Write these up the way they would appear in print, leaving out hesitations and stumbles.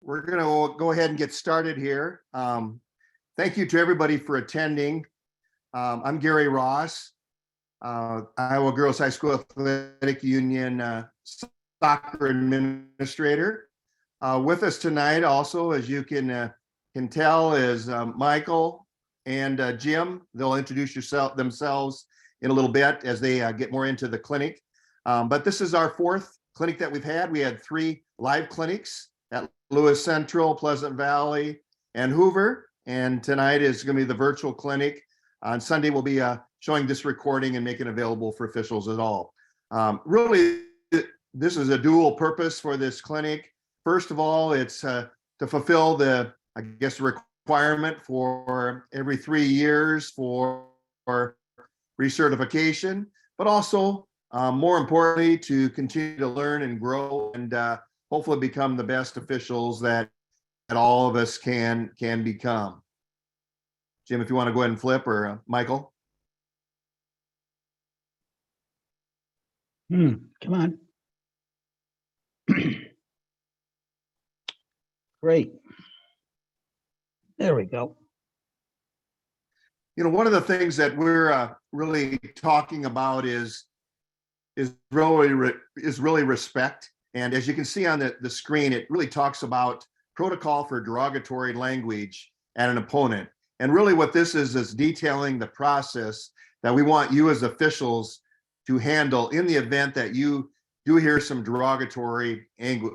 We're going to go ahead and get started here. Thank you to everybody for attending. I'm Gary Ross, Iowa Girls High School Athletic Union soccer administrator. With us tonight also, as you can tell, is Michael and Jim. They'll introduce themselves in a little bit as they get more into the clinic. But this is our fourth clinic that we've had. We had 3 live clinics at Lewis Central, Pleasant Valley, and Hoover. And tonight is going to be the virtual clinic. On Sunday, we'll be showing this recording and making it available for officials at all. Really, this is a dual purpose for this clinic. First of all, it's to fulfill the, I guess, requirement for every 3 years for recertification, but also more importantly, to continue to learn and grow and hopefully become the best officials that all of us can become. Jim, if you want to go ahead and flip, or Michael. Come on. Great. There we go. You know, one of the things that we're really talking about is really respect. And as you can see on the screen, it really talks about protocol for derogatory language at an opponent. And really what this is detailing the process that we want you as officials to handle in the event that you do hear some derogatory language.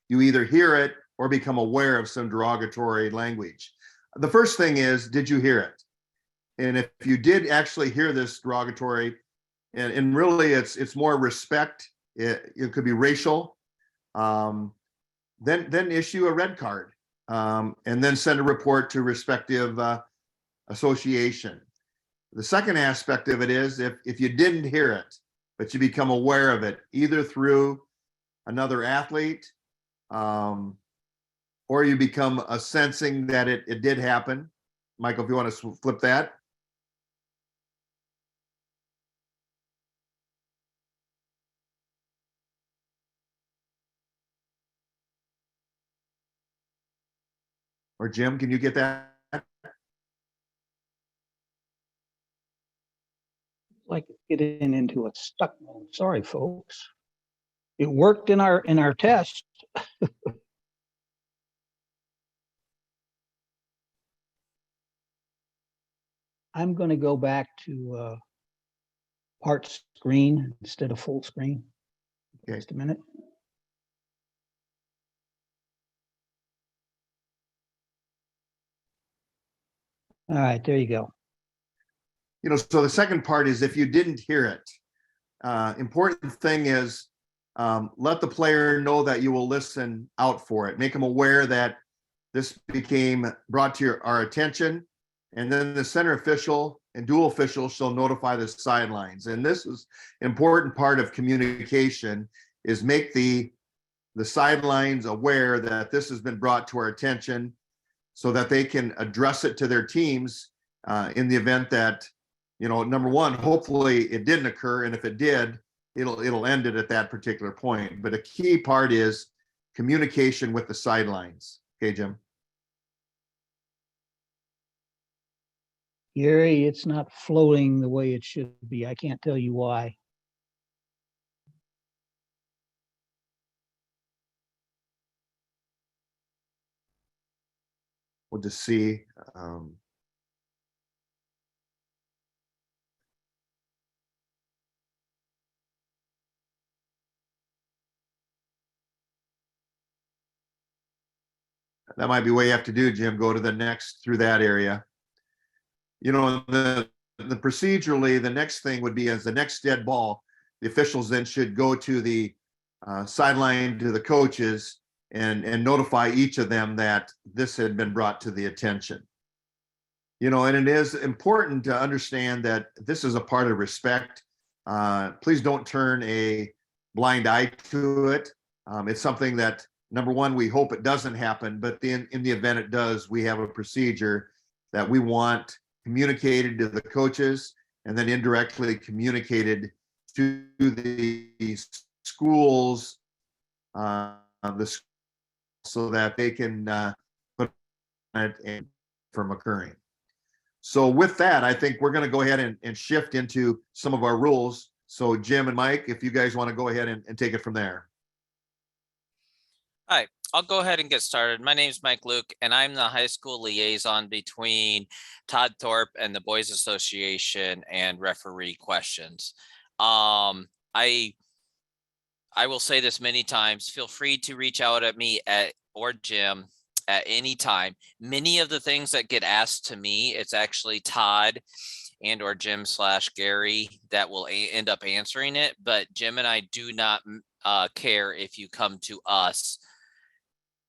You either hear it or become aware of some derogatory language. The first thing is, did you hear it? And if you did actually hear this derogatory, and really it's more respect, it could be racial, then issue a red card, and then send a report to respective association. The second aspect of it is if you didn't hear it, but you become aware of it, either through another athlete, or you become sensing that it did happen. Michael, if you want to flip that. Or Jim, can you get that? Like getting into a stuck mode. Sorry, folks. It worked in our test. I'm going to go back to part screen instead of full screen. Okay. Just a minute. All right, there you go. You know, so the second part is if you didn't hear it, important thing is let the player know that you will listen out for it. Make them aware that this became brought to our attention, and then the center official and dual official shall notify the sidelines. And this is an important part of communication, is make the sidelines aware that this has been brought to our attention so that they can address it to their teams in the event that, you know, number one, hopefully it didn't occur. And if it did, it'll end it at that particular point. But a key part is communication with the sidelines. Okay, Jim. Gary, it's not floating the way it should be. I can't tell you why. We'll just see. That might be what you have to do, Jim. Go to the next through that area. You know, the procedurally, the next thing would be as the next dead ball, the officials then should go to the sideline to the coaches and notify each of them that this had been brought to the attention. You know, and it is important to understand that this is a part of respect. Please don't turn a blind eye to it. It's something that, number one, we hope it doesn't happen, but then in the event it does, we have a procedure that we want communicated to the coaches and then indirectly communicated to the schools, the so that they can put it in from occurring. So with that, I think we're going to go ahead and shift into some of our rules. So Jim and Mike, if you guys want to go ahead and take it from there. All right, I'll go ahead and get started. My name is Mike Luke, and I'm the high school liaison between Todd Thorpe and the Boys Association and referee questions. I will say this many times. Feel free to reach out at me or Jim at any time. Many of the things that get asked to me, it's actually Todd and or Jim / Gary that will end up answering it. But Jim and I do not care if you come to us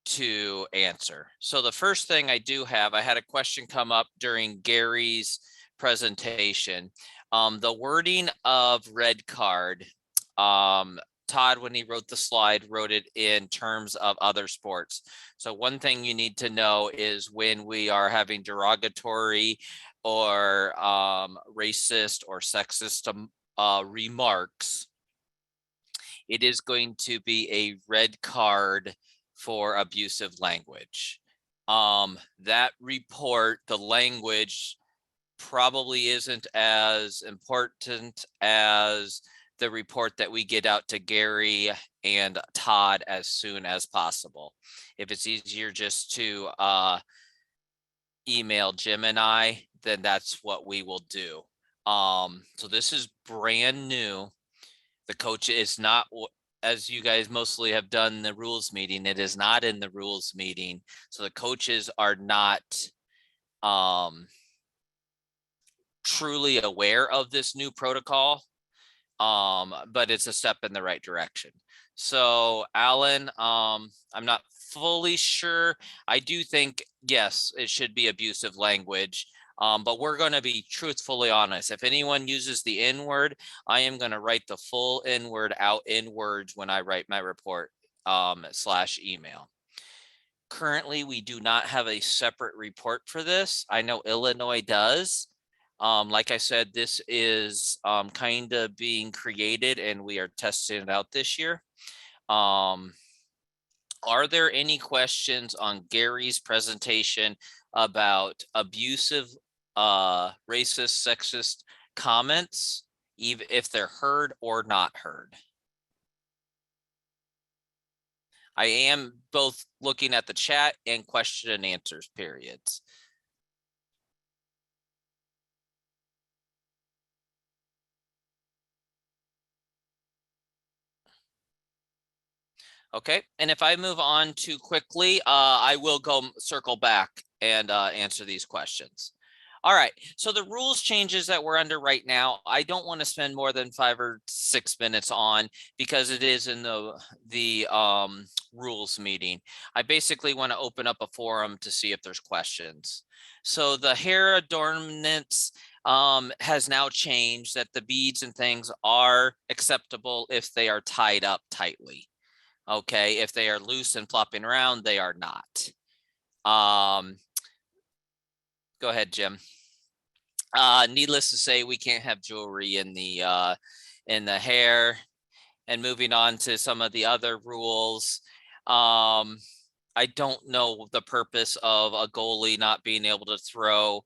to answer. So the first thing I do have, I had a question come up during Gary's presentation. The wording of red card, Todd, when he wrote the slide, wrote it in terms of other sports. So one thing you need to know is when we are having derogatory or racist or sexist remarks, it is going to be a red card for abusive language. That report, the language probably isn't as important as the report that we get out to Gary and Todd as soon as possible. If it's easier just to email Jim and I, then that's what we will do. So this is brand new. The coach is not, as you guys mostly have done the rules meeting, it is not in the rules meeting. So the coaches are not truly aware of this new protocol. But it's a step in the right direction. So Alan, I'm not fully sure. I do think, yes, it should be abusive language. But we're going to be truthfully honest. If anyone uses the N word, I am going to write the full N word out in words when I write my report / email. Currently, we do not have a separate report for this. I know Illinois does. Like I said, this is kind of being created and we are testing it out this year. Are there any questions on Gary's presentation about abusive, racist, sexist comments, even if they're heard or not heard? I am both looking at the chat and question and answers periods. Okay, and if I move on too quickly, I will go circle back and answer these questions. All right, so the rules changes that we're under right now, I don't want to spend more than 5 or 6 minutes on because it is in the rules meeting. I basically want to open up a forum to see if there's questions. So the hair adornments has now changed that the beads and things are acceptable if they are tied up tightly. Okay, if they are loose and flopping around, they are not. Go ahead, Jim. Needless to say, we can't have jewelry in the hair. And moving on to some of the other rules. I don't know the purpose of a goalie not being able to throw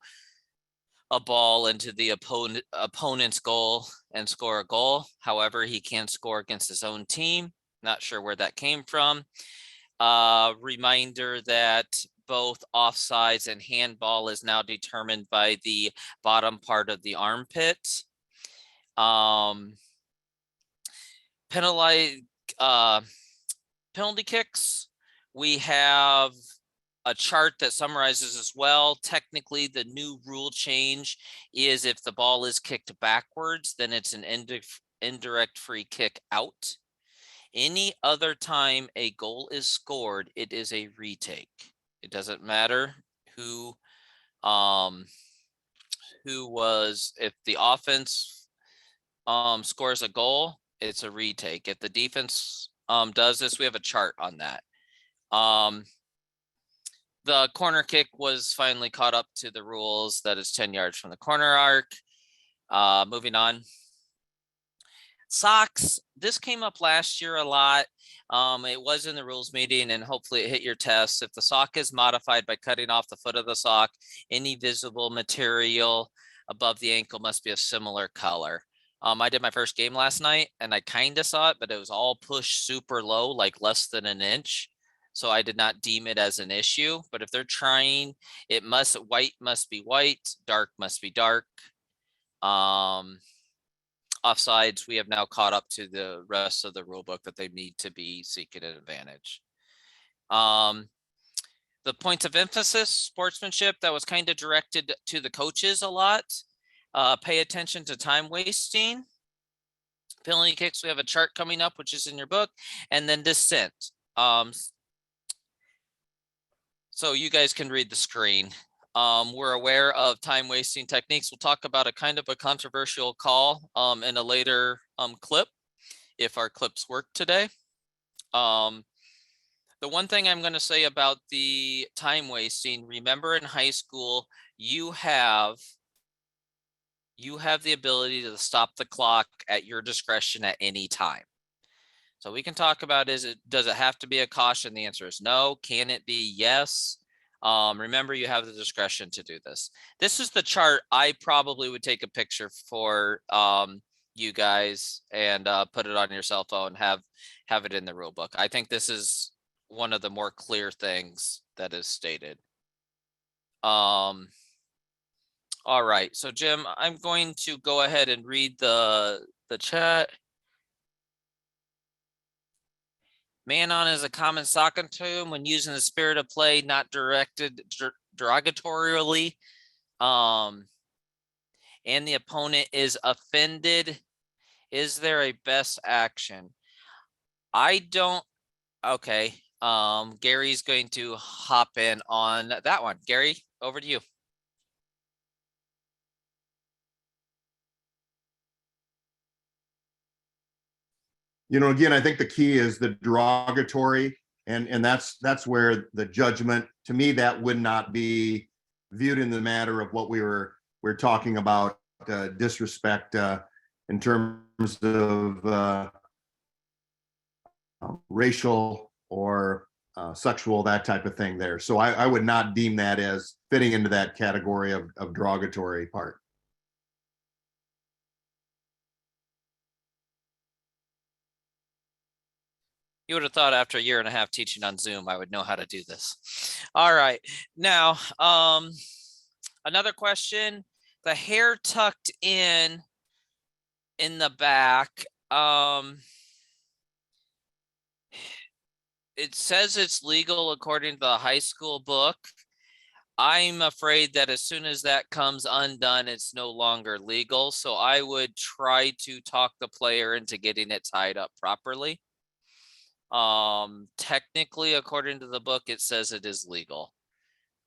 a ball into the opponent's goal and score a goal. However, he can score against his own team. Not sure where that came from. Reminder that both offsides and handball is now determined by the bottom part of the armpit. Penalty kicks. We have a chart that summarizes as well. Technically, the new rule change is if the ball is kicked backwards, then it's an indirect free kick out. Any other time a goal is scored, it is a retake. It doesn't matter who was, if the offense scores a goal, it's a retake. If the defense does this, we have a chart on that. The corner kick was finally caught up to the rules that is 10 yards from the corner arc. Moving on. Socks, this came up last year a lot. It was in the rules meeting and hopefully it hit your test. If the sock is modified by cutting off the foot of the sock, any visible material above the ankle must be a similar color. I did my first game last night and I kind of saw it, but it was all pushed super low, like less than an inch. So I did not deem it as an issue, but if they're trying, white must be white, dark must be dark. Offsides, we have now caught up to the rest of the rule book that they need to be seeking an advantage. The points of emphasis, sportsmanship, that was kind of directed to the coaches a lot. Pay attention to time wasting. Penalty kicks, we have a chart coming up, which is in your book, and then dissent. So you guys can read the screen. We're aware of time wasting techniques. We'll talk about a kind of a controversial call in a later clip, if our clips work today. The one thing I'm going to say about the time wasting, remember in high school, you have the ability to stop the clock at your discretion at any time. So we can talk about, does it have to be a caution? The answer is no. Can it be? Yes. Remember, you have the discretion to do this. This is the chart. I probably would take a picture for you guys and put it on your cell phone, have it in the rule book. I think this is one of the more clear things that is stated. All right, so Jim, I'm going to go ahead and read the chat. Man-on is a common soccer term when used in the spirit of play, not directed derogatorily. And the opponent is offended. Is there a best action? I don't. Okay. Gary's going to hop in on that one. Gary, over to you. You know, again, I think the key is the derogatory, and that's where the judgment, to me, that would not be viewed in the matter of what we're talking about, disrespect in terms of racial or sexual, that type of thing there. So I would not deem that as fitting into that category of derogatory part. You would have thought after a year and a half teaching on Zoom, I would know how to do this. All right. Now, another question. The hair tucked in the back. It says it's legal according to the high school book. I'm afraid that as soon as that comes undone, it's no longer legal. So I would try to talk the player into getting it tied up properly. Technically, according to the book, it says it is legal.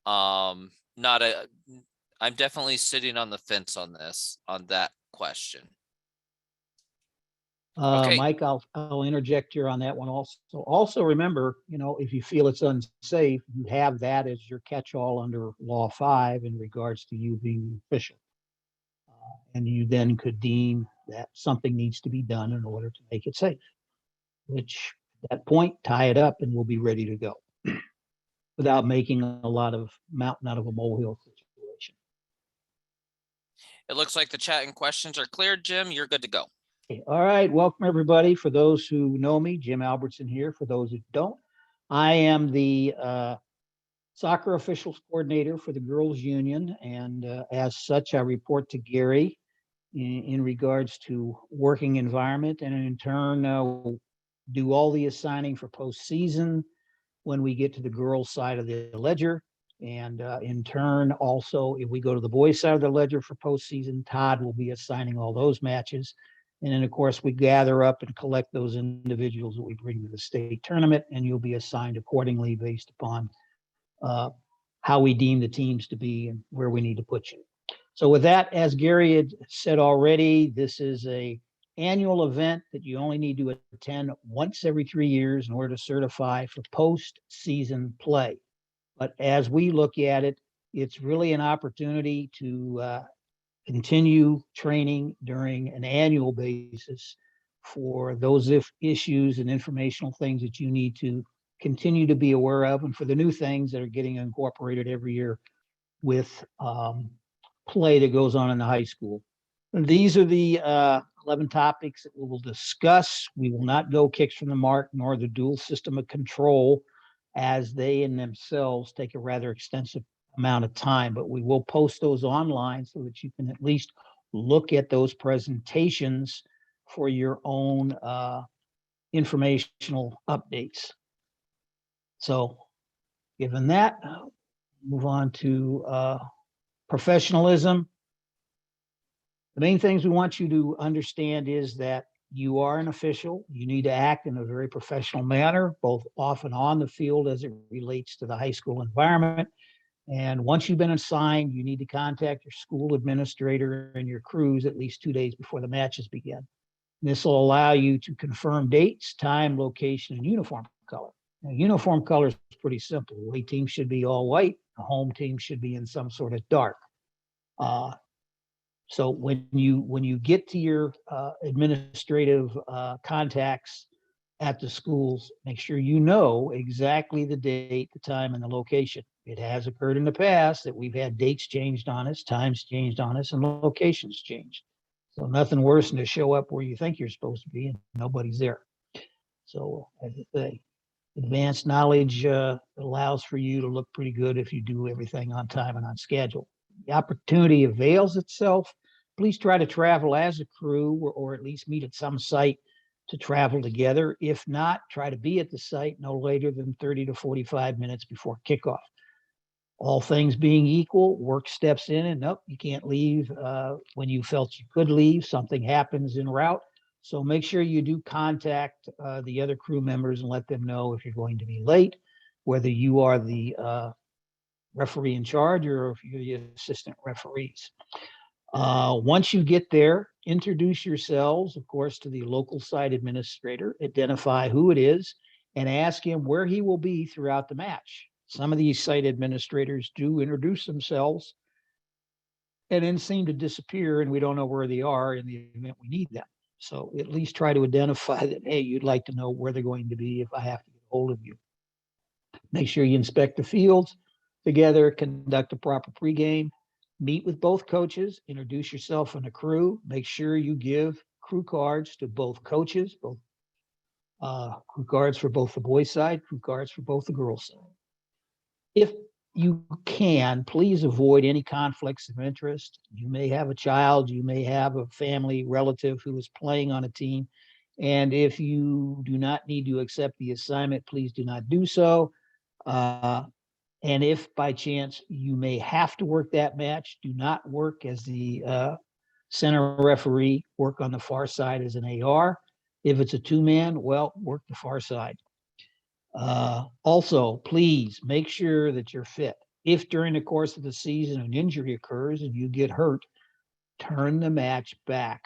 I'm definitely sitting on the fence on that question. Okay. Mike, I'll interject here on that one also. Also remember, you know, if you feel it's unsafe, you have that as your catch-all under Law 5 in regards to you being official. And you then could deem that something needs to be done in order to make it safe, which at that point, tie it up and we'll be ready to go without making a lot of mountain out of a molehill situation. It looks like the chat and questions are clear. Jim, you're good to go. Okay. All right. Welcome, everybody. For those who know me, Jim Albertson here. For those who don't, I am the soccer officials coordinator for the Girls Union. And as such, I report to Gary in regards to working environment, and in turn, do all the assigning for postseason when we get to the girls' side of the ledger. And in turn, also, if we go to the boys' side of the ledger for postseason, Todd will be assigning all those matches. And then, of course, we gather up and collect those individuals that we bring to the state tournament, and you'll be assigned accordingly based upon how we deem the teams to be and where we need to put you. So with that, as Gary had said already, this is an annual event that you only need to attend once every 3 years in order to certify for postseason play. But as we look at it, it's really an opportunity to continue training during an annual basis for those issues and informational things that you need to continue to be aware of, and for the new things that are getting incorporated every year with play that goes on in the high school. And these are the 11 topics that we will discuss. We will not go kicks from the mark nor the dual system of control, as they in themselves take a rather extensive amount of time, but we will post those online so that you can at least look at those presentations for your own informational updates. So given that, move on to professionalism. The main things we want you to understand is that you are an official. You need to act in a very professional manner, both off and on the field as it relates to the high school environment. And once you've been assigned, you need to contact your school administrator and your crews at least 2 days before the matches begin. This will allow you to confirm dates, time, location, and uniform color. Now, uniform color is pretty simple. The away team should be all white. The home team should be in some sort of dark. So when you get to your administrative contacts at the schools, make sure you know exactly the date, the time, and the location. It has occurred in the past that we've had dates changed on us, times changed on us, and locations changed. So nothing worse than to show up where you think you're supposed to be and nobody's there. So as I say, advanced knowledge allows for you to look pretty good if you do everything on time and on schedule. The opportunity avails itself. Please try to travel as a crew or at least meet at some site to travel together. If not, try to be at the site no later than 30 to 45 minutes before kickoff. All things being equal, work steps in and nope, you can't leave when you felt you could leave. Something happens en route. So make sure you do contact the other crew members and let them know if you're going to be late, whether you are the referee in charge or if you're the assistant referees. Once you get there, introduce yourselves, of course, to the local site administrator, identify who it is, and ask him where he will be throughout the match. Some of these site administrators do introduce themselves and then seem to disappear, and we don't know where they are in the event we need them. So at least try to identify that, hey, you'd like to know where they're going to be if I have to get hold of you. Make sure you inspect the fields together, conduct a proper pregame, meet with both coaches, introduce yourself and the crew. Make sure you give crew cards to both coaches, both crew cards for both the boys' side, crew cards for both the girls' side. If you can, please avoid any conflicts of interest. You may have a child, you may have a family relative who is playing on a team. And if you do not need to accept the assignment, please do not do so. And if by chance you may have to work that match, do not work as the center referee, work on the far side as an AR. If it's a two-man, well, work the far side. Also, please make sure that you're fit. If during the course of the season an injury occurs and you get hurt, turn the match back.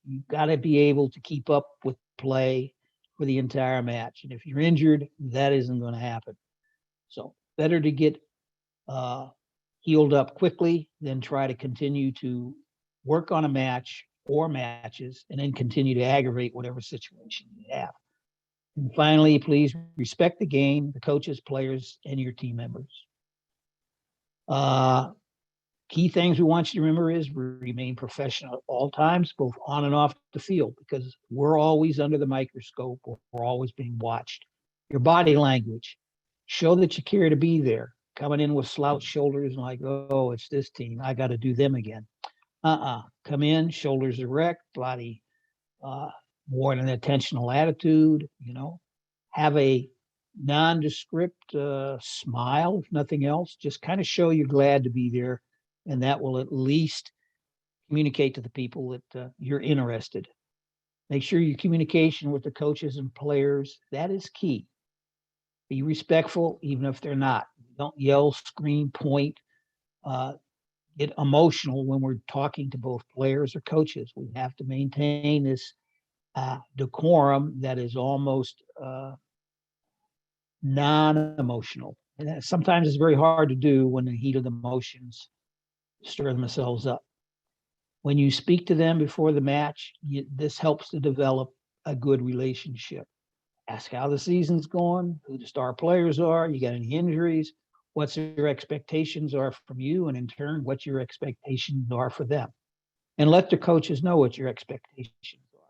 You've got to be able to keep up with play for the entire match. And if you're injured, that isn't going to happen. So better to get healed up quickly than try to continue to work on a match or matches and then continue to aggravate whatever situation you have. And finally, please respect the game, the coaches, players, and your team members. Key things we want you to remember is remain professional at all times, both on and off the field, because we're always under the microscope. We're always being watched. Your body language, show that you care to be there. Coming in with slouched shoulders and like, oh, it's this team, I got to do them again. Come in, shoulders erect, body more than an attentional attitude, have a nondescript smile, if nothing else, just kind of show you're glad to be there. And that will at least communicate to the people that you're interested. Make sure your communication with the coaches and players, that is key. Be respectful, even if they're not. Don't yell, scream, point, get emotional when we're talking to both players or coaches. We have to maintain this decorum that is almost non-emotional. And sometimes it's very hard to do when the heat of the emotions stir themselves up. When you speak to them before the match, this helps to develop a good relationship. Ask how the season's going, who the star players are, you got any injuries, what's your expectations are from you, and in turn, what your expectations are for them. And let the coaches know what your expectations are.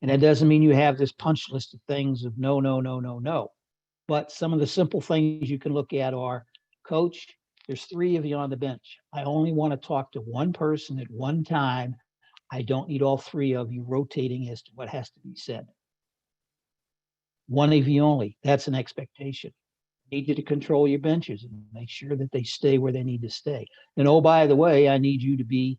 And that doesn't mean you have this punch list of things of no, no, no, no, no. But some of the simple things you can look at are, coach, there's 3 of you on the bench. I only want to talk to one person at one time. I don't need all 3 of you rotating as to what has to be said. One of you only. That's an expectation. Need you to control your benches and make sure that they stay where they need to stay. And oh, by the way, I need you to be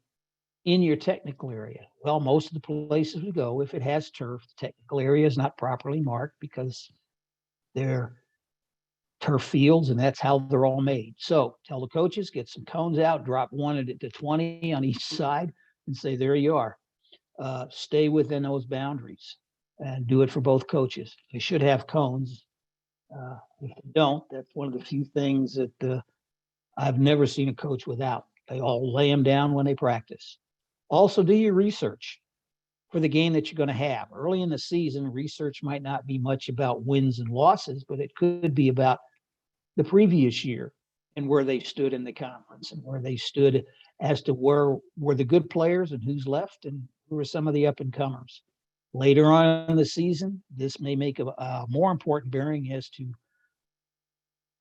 in your technical area. Well, most of the places we go, if it has turf, the technical area is not properly marked because they're turf fields and that's how they're all made. So tell the coaches, get some cones out, drop one at to 20 on each side and say, there you are. Stay within those boundaries and do it for both coaches. They should have cones. If they don't, that's one of the few things that I've never seen a coach without. They all lay them down when they practice. Also, do your research for the game that you're going to have. Early in the season, research might not be much about wins and losses, but it could be about the previous year and where they stood in the conference and where they stood as to where were the good players and who's left and who are some of the up and comers. Later on in the season, this may make a more important bearing as to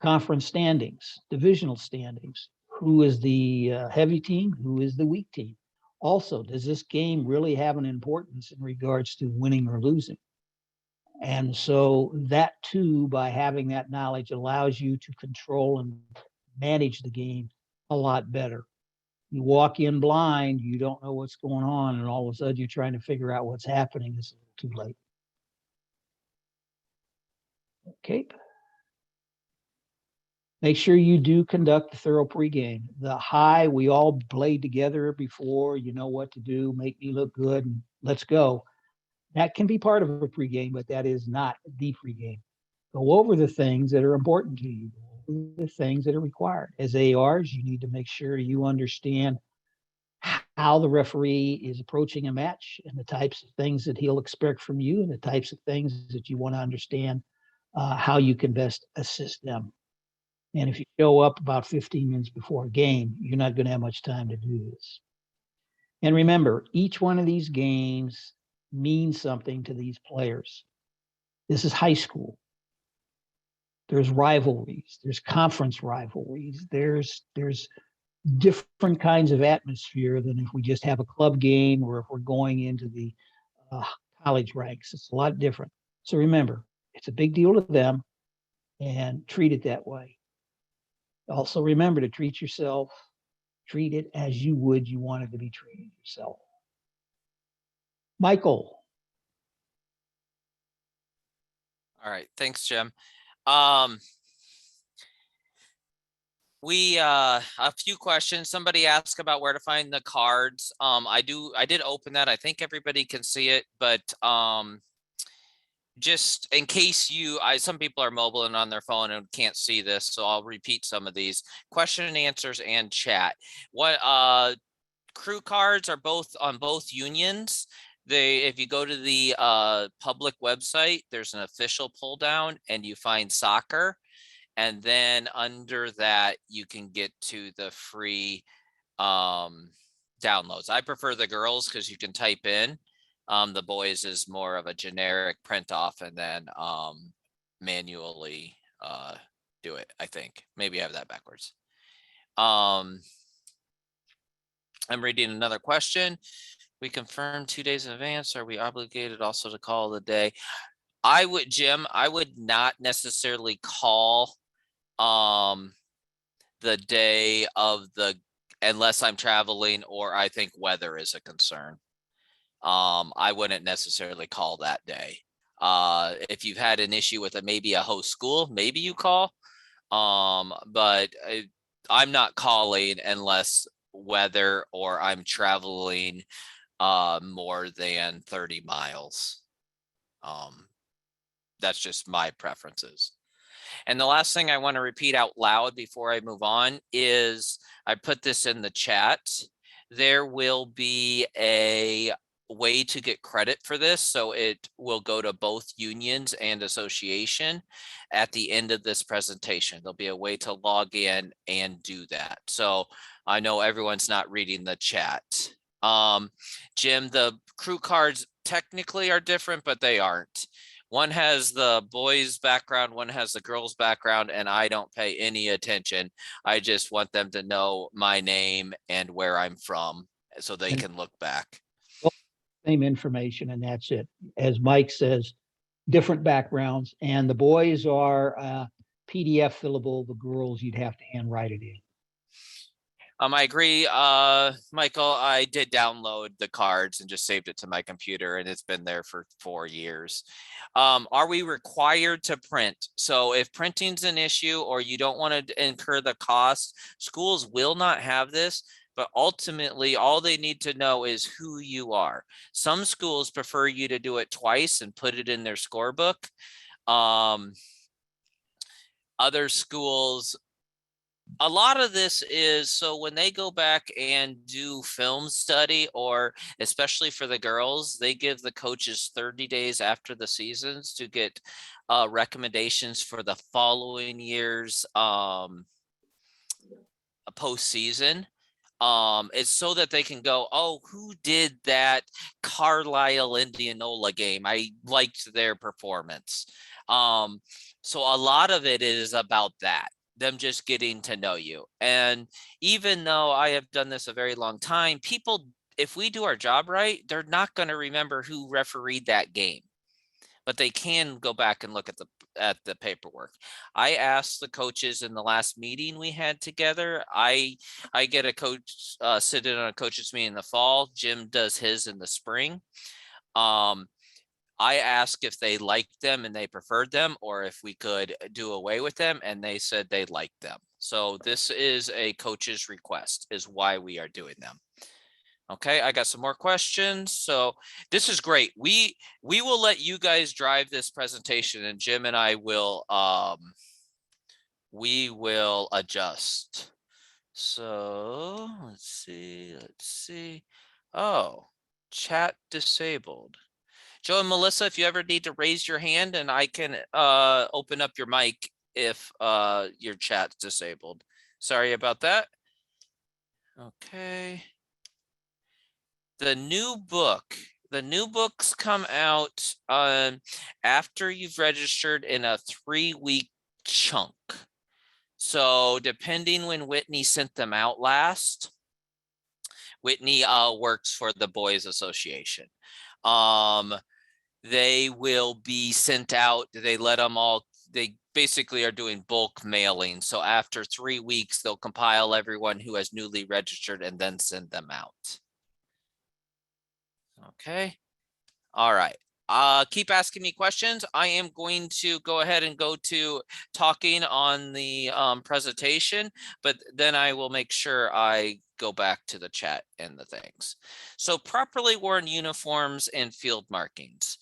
conference standings, divisional standings. Who is the heavy team? Who is the weak team? Also, does this game really have an importance in regards to winning or losing? And so that too, by having that knowledge, allows you to control and manage the game a lot better. You walk in blind, you don't know what's going on, and all of a sudden you're trying to figure out what's happening. It's too late. Okay. Make sure you do conduct a thorough pregame. The high, we all played together before, you know what to do, make me look good, and let's go. That can be part of a pregame, but that is not the pregame. Go over the things that are important to you, the things that are required. As ARs, you need to make sure you understand how the referee is approaching a match and the types of things that he'll expect from you and the types of things that you want to understand how you can best assist them. And if you show up about 15 minutes before a game, you're not going to have much time to do this. And remember, each one of these games means something to these players. This is high school. There's rivalries. There's conference rivalries. There's different kinds of atmosphere than if we just have a club game or if we're going into the college ranks. It's a lot different. So remember, it's a big deal to them and treat it that way. Also remember to treat yourself, treat it as you wanted to be treated yourself. Michael. All right, thanks, Jim. A few questions. Somebody asked about where to find the cards. I did open that. I think everybody can see it, but just in case some people are mobile and on their phone and can't see this, so I'll repeat some of these question and answers and chat. What crew cards are both on both unions. If you go to the public website, there's an official pull down and you find soccer. And then under that, you can get to the free downloads. I prefer the girls because you can type in. The boys is more of a generic print off and then manually do it, I think. Maybe I have that backwards. I'm reading another question. We confirmed 2 days in advance. Are we obligated also to call the day? Jim, I would not necessarily call the day of unless I'm traveling or I think weather is a concern. I wouldn't necessarily call that day. If you've had an issue with maybe a host school, maybe you call. But I'm not calling unless weather or I'm traveling more than 30 miles. That's just my preferences. And the last thing I want to repeat out loud before I move on is I put this in the chat. There will be a way to get credit for this. So it will go to both unions and association at the end of this presentation. There'll be a way to log in and do that. So I know everyone's not reading the chat. Jim, the crew cards technically are different, but they aren't. One has the boys background, one has the girls background, and I don't pay any attention. I just want them to know my name and where I'm from so they And- can look back. Same information, and that's it. As Mike says, different backgrounds, and the boys are PDF fillable. The girls, you'd have to handwrite it in. I agree, Michael. I did download the cards and just saved it to my computer, and it's been there for 4 years. Are we required to print? So if printing's an issue or you don't want to incur the cost, schools will not have this, but ultimately all they need to know is who you are. Some schools prefer you to do it twice and put it in their scorebook. Other schools, a lot of this is so when they go back and do film study, or especially for the girls, they give the coaches 30 days after the seasons to get recommendations for the following year's postseason. It's so that they can go, oh, who did that Carlisle Indianola game? I liked their performance. So a lot of it is about that, them just getting to know you. And even though I have done this a very long time, people, if we do our job right, they're not going to remember who refereed that game, but they can go back and look at the paperwork. I asked the coaches in the last meeting we had together. I get a coach sit in on a coaches meeting in the fall. Jim does his in the spring. I asked if they liked them and they preferred them, or if we could do away with them, and they said they liked them. So this is a coach's request, is why we are doing them. Okay, I got some more questions. So this is great. We will let you guys drive this presentation, and Jim and I will we will adjust. So let's see. Oh, chat disabled. Joe and Melissa, if you ever need to raise your hand, and I can open up your mic if your chat's disabled. Sorry about that. Okay. The new books come out after you've registered in a 3-week chunk. So depending when Whitney sent them out last, Whitney works for the Boys Association. They will be sent out. They let them all, they basically are doing bulk mailing. So after 3 weeks, they'll compile everyone who has newly registered and then send them out. Okay. All right. Keep asking me questions. I am going to go ahead and go to talking on the presentation, but then I will make sure I go back to the chat and the things. So properly worn uniforms and field markings.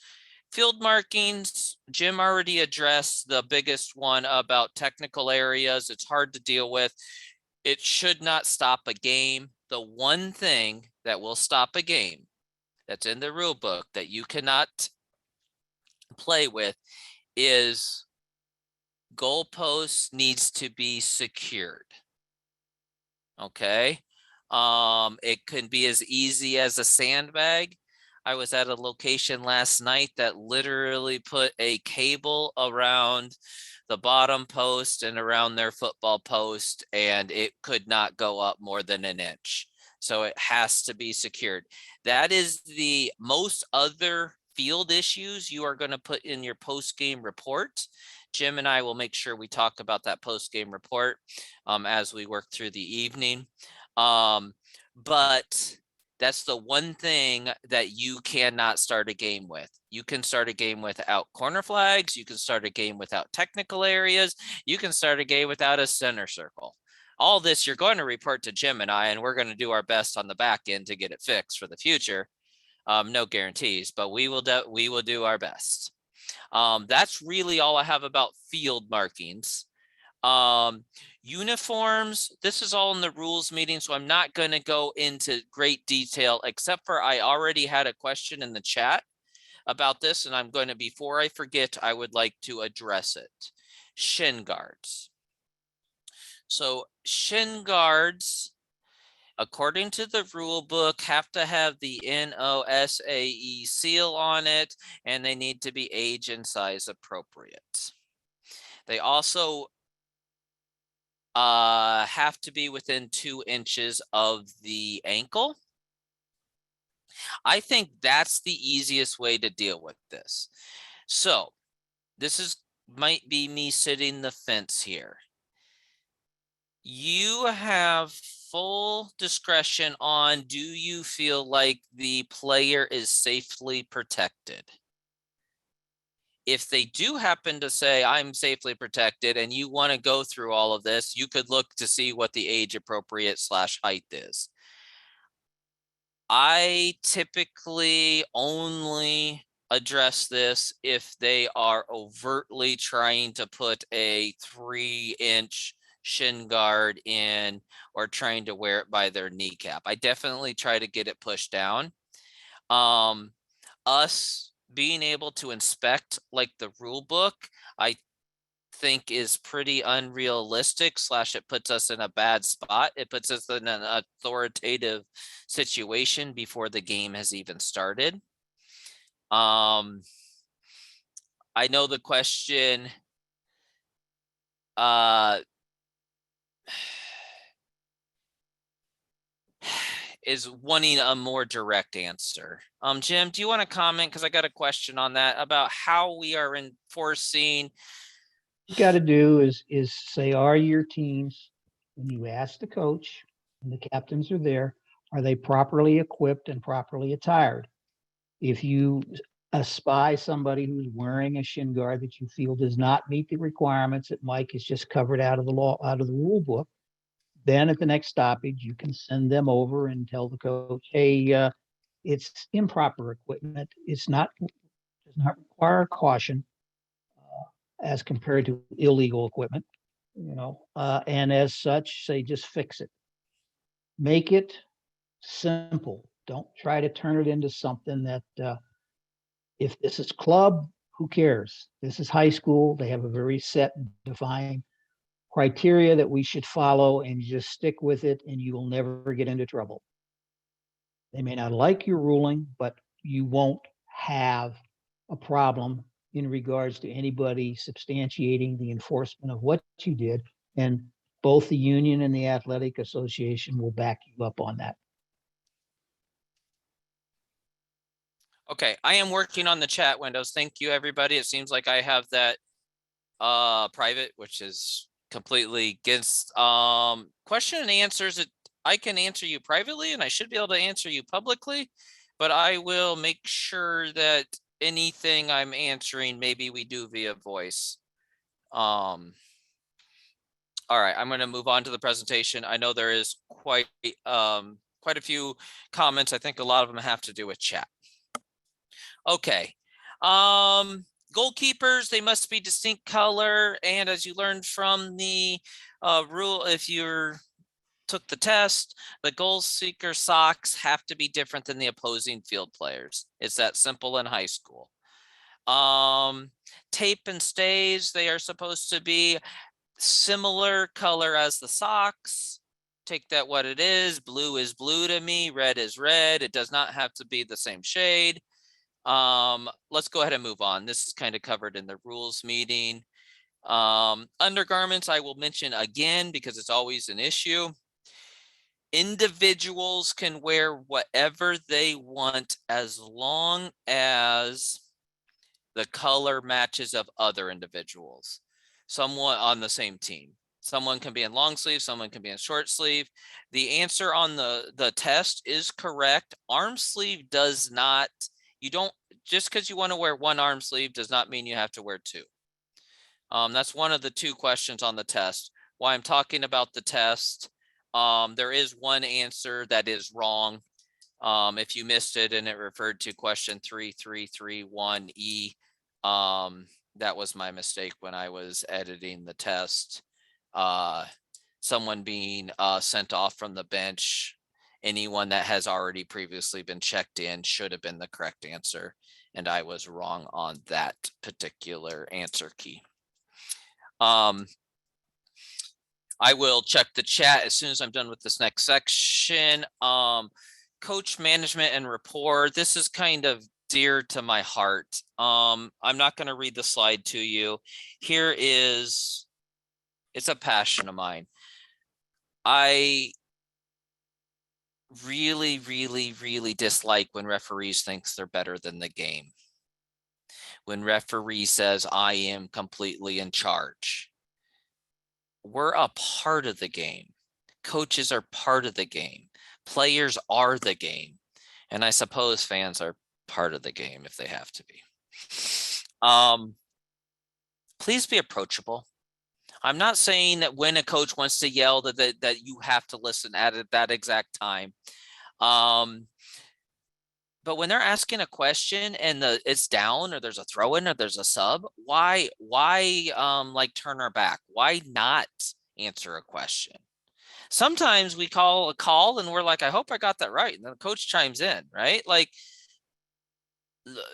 Field markings, Jim already addressed the biggest one about technical areas. It's hard to deal with. It should not stop a game. The one thing that will stop a game that's in the rule book that you cannot play with is goalposts needs to be secured. Okay. It can be as easy as a sandbag. I was at a location last night that literally put a cable around the bottom post and around their football post, and it could not go up more than an inch. So it has to be secured. That is the most other field issues you are going to put in your post-game report. Jim and I will make sure we talk about that post-game report as we work through the evening. But that's the one thing that you cannot start a game with. You can start a game without corner flags. You can start a game without technical areas. You can start a game without a center circle. All this you're going to report to Jim and I, and we're going to do our best on the back end to get it fixed for the future. No guarantees, but we will do our best. That's really all I have about field markings. Uniforms, this is all in the rules meeting, so I'm not going to go into great detail, except for I already had a question in the chat about this, and I'm going to, before I forget, I would like to address it. Shin guards. So shin guards, according to the rule book, have to have the NOSAE seal on it, and they need to be age and size appropriate. They also have to be within 2 inches of the ankle. I think that's the easiest way to deal with this. So this might be me sitting the fence here. You have full discretion on, do you feel like the player is safely protected? If they do happen to say, I'm safely protected, and you want to go through all of this, you could look to see what the age appropriate / height is. I typically only address this if they are overtly trying to put a 3-inch shin guard in or trying to wear it by their kneecap. I definitely try to get it pushed down. Us being able to inspect like the rule book, I think is pretty unrealistic / it puts us in a bad spot. It puts us in an authoritative situation before the game has even started. I know the question is wanting a more direct answer. Jim, do you want to comment? Because I got a question on that about how we are enforcing. You got to do is say, are your teams, when you ask the coach and the captains are there, are they properly equipped and properly attired? If you espy somebody who's wearing a shin guard that you feel does not meet the requirements that Mike has just covered out of the rule book, then at the next stoppage, you can send them over and tell the coach, hey, it's improper equipment. Does not require caution as compared to illegal equipment, and as such, say, just fix it. Make it simple. Don't try to turn it into something that if this is club, who cares? This is high school. They have a very set, defined criteria that we should follow, and you just stick with it and you will never get into trouble. They may not like your ruling, but you won't have a problem in regards to anybody substantiating the enforcement of what you did. And both the union and the athletic association will back you up on that. Okay, I am working on the chat windows. Thank you, everybody. It seems like I have that private, which is completely against question and answers. I can answer you privately and I should be able to answer you publicly, but I will make sure that anything I'm answering, maybe we do via voice. All right, I'm going to move on to the presentation. I know there is quite a few comments. I think a lot of them have to do with chat. Okay. Goalkeepers, they must be distinct color. And as you learned from the rule, if you took the test, the goal seeker socks have to be different than the opposing field players. It's that simple in high school. Tape and stays, they are supposed to be similar color as the socks. Take that what it is. Blue is blue to me. Red is red. It does not have to be the same shade. Let's go ahead and move on. This is kind of covered in the rules meeting. Undergarments, I will mention again because it's always an issue. Individuals can wear whatever they want as long as the color matches of other individuals, someone on the same team. Someone can be in long sleeve, someone can be in short sleeve. The answer on the test is correct. Arm sleeve does not, you don't, just because you want to wear one arm sleeve does not mean you have to wear two. That's one of the 2 questions on the test. Why I'm talking about the test, there is one answer that is wrong. If you missed it and it referred to question 3331E, that was my mistake when I was editing the test. someone being sent off from the bench. Anyone that has already previously been checked in should have been the correct answer. And I was wrong on that particular answer key. I will check the chat as soon as I'm done with this next section. Coach management and rapport. This is kind of dear to my heart. I'm not going to read the slide to you. It's a passion of mine. I really, really, really dislike when referees thinks they're better than the game. When referee says, I am completely in charge. We're a part of the game. Coaches are part of the game. Players are the game. And I suppose fans are part of the game if they have to be. Please be approachable. I'm not saying that when a coach wants to yell that you have to listen at that exact time. But when they're asking a question and it's down or there's a throw in or there's a sub, why like turn our back? Why not answer a question? Sometimes we call a call and we're like, I hope I got that right. And then the coach chimes in, right? Like,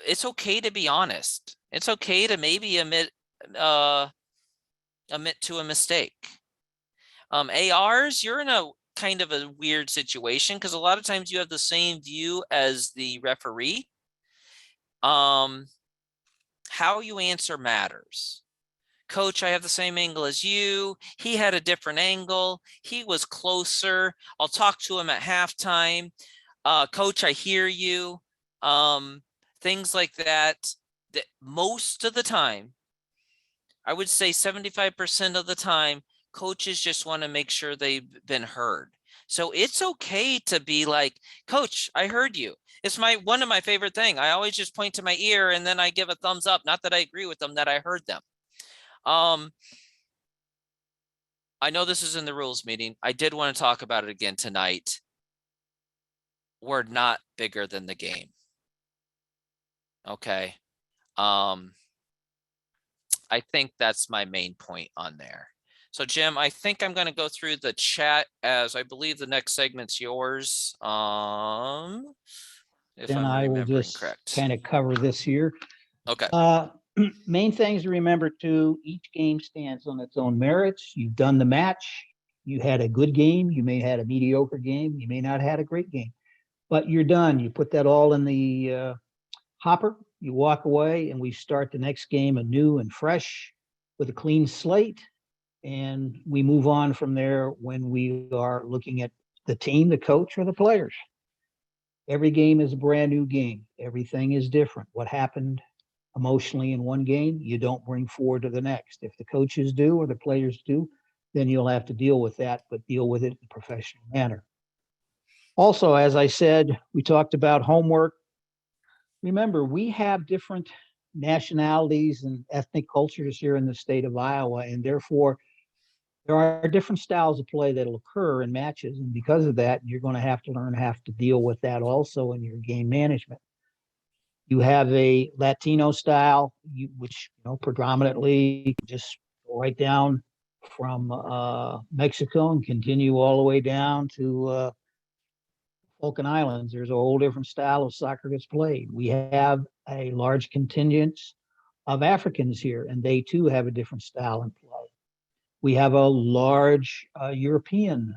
it's okay to be honest. It's okay to maybe admit to a mistake. ARs, you're in a kind of a weird situation because a lot of times you have the same view as the referee. How you answer matters. Coach, I have the same angle as you. He had a different angle. He was closer. I'll talk to him at halftime. Coach, I hear you. Things like that. That most of the time, I would say 75% of the time, coaches just want to make sure they've been heard. So it's okay to be like, Coach, I heard you. It's one of my favorite thing. I always just point to my ear and then I give a thumbs up. Not that I agree with them, that I heard them. I know this is in the rules meeting. I did want to talk about it again tonight. We're not bigger than the game. Okay. I think that's my main point on there. So Jim, I think I'm going to go through the chat as I believe the next segment's yours. If Then I'm I will remembering just correct. kind of cover this here. Okay. Main things to remember too, each game stands on its own merits. You've done the match. You had a good game. You may have had a mediocre game. You may not have had a great game, but you're done. You put that all in the hopper. You walk away and we start the next game anew and fresh with a clean slate. And we move on from there when we are looking at the team, the coach, or the players. Every game is a brand new game. Everything is different. What happened emotionally in one game, you don't bring forward to the next. If the coaches do or the players do, then you'll have to deal with that, but deal with it in a professional manner. Also, as I said, we talked about homework. Remember, we have different nationalities and ethnic cultures here in the state of Iowa, and therefore there are different styles of play that'll occur in matches. And because of that, you're going to have to learn how to deal with that also in your game management. You have a Latino style, which predominantly just go right down from Mexico and continue all the way down to Falkland Islands. There's a whole different style of soccer that's played. We have a large contingent of Africans here, and they too have a different style in play. We have a large European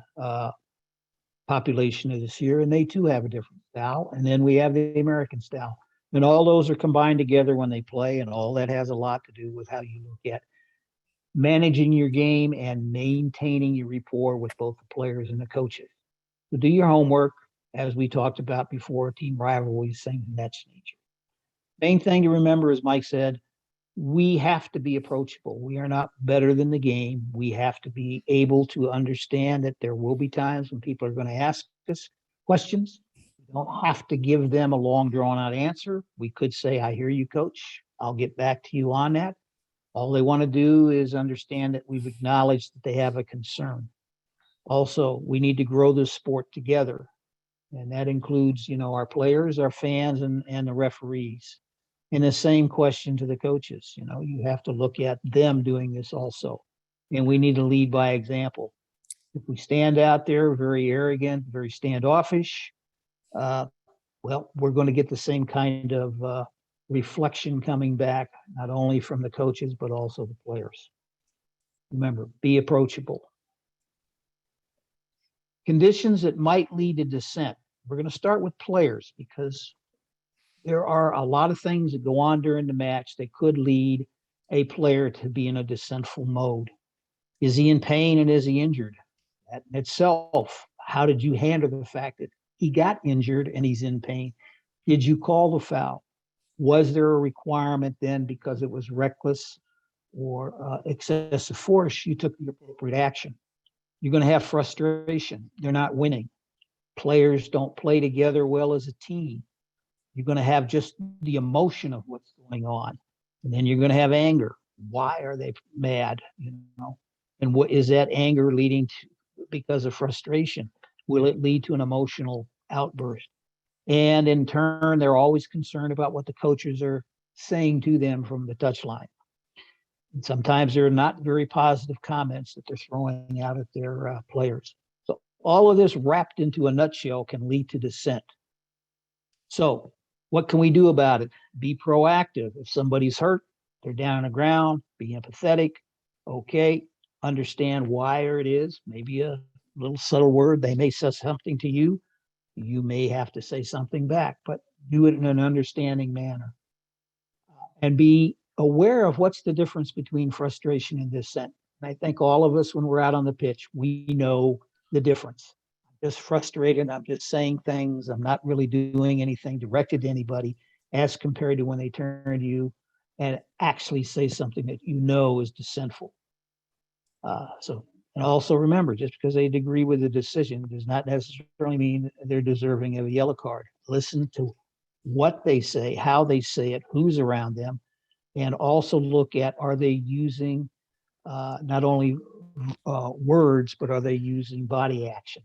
population of this year, and they too have a different style. And then we have the American style. And all those are combined together when they play, and all that has a lot to do with how you look at managing your game and maintaining your rapport with both the players and the coaches. So do your homework, as we talked about before, team rivalries, things of that nature. Main thing to remember, as Mike said, we have to be approachable. We are not better than the game. We have to be able to understand that there will be times when people are going to ask us questions. We don't have to give them a long drawn out answer. We could say, I hear you, coach. I'll get back to you on that. All they want to do is understand that we've acknowledged that they have a concern. Also, we need to grow this sport together. And that includes, our players, our fans, and the referees. And the same question to the coaches. You have to look at them doing this also. and we need to lead by example. If we stand out there very arrogant, very standoffish, well, we're going to get the same kind of reflection coming back, not only from the coaches, but also the players. Remember, be approachable. Conditions that might lead to dissent. We're going to start with players because there are a lot of things that go on during the match that could lead a player to be in a dissentful mode. Is he in pain and is he injured? That in itself, how did you handle the fact that he got injured and he's in pain? Did you call the foul? Was there a requirement then because it was reckless or excessive force, you took the appropriate action? You're going to have frustration. They're not winning. Players don't play together well as a team. You're going to have just the emotion of what's going on. And then you're going to have anger. Why are they mad? And what is that anger leading to because of frustration? Will it lead to an emotional outburst? And in turn, they're always concerned about what the coaches are saying to them from the touchline. And sometimes they're not very positive comments that they're throwing out at their players. So all of this wrapped into a nutshell can lead to dissent. So what can we do about it? Be proactive. If somebody's hurt, they're down on the ground, be empathetic. Okay, understand why it is. Maybe a little subtle word. They may say something to you. You may have to say something back, but do it in an understanding manner. And be aware of what's the difference between frustration and dissent. And I think all of us, when we're out on the pitch, we know the difference. I'm just frustrated. I'm just saying things. I'm not really doing anything directed to anybody as compared to when they turn to you and actually say something that you know is dissentful. And also remember, just because they agree with the decision does not necessarily mean they're deserving of a yellow card. Listen to what they say, how they say it, who's around them, and also look at, are they using not only words, but are they using body action?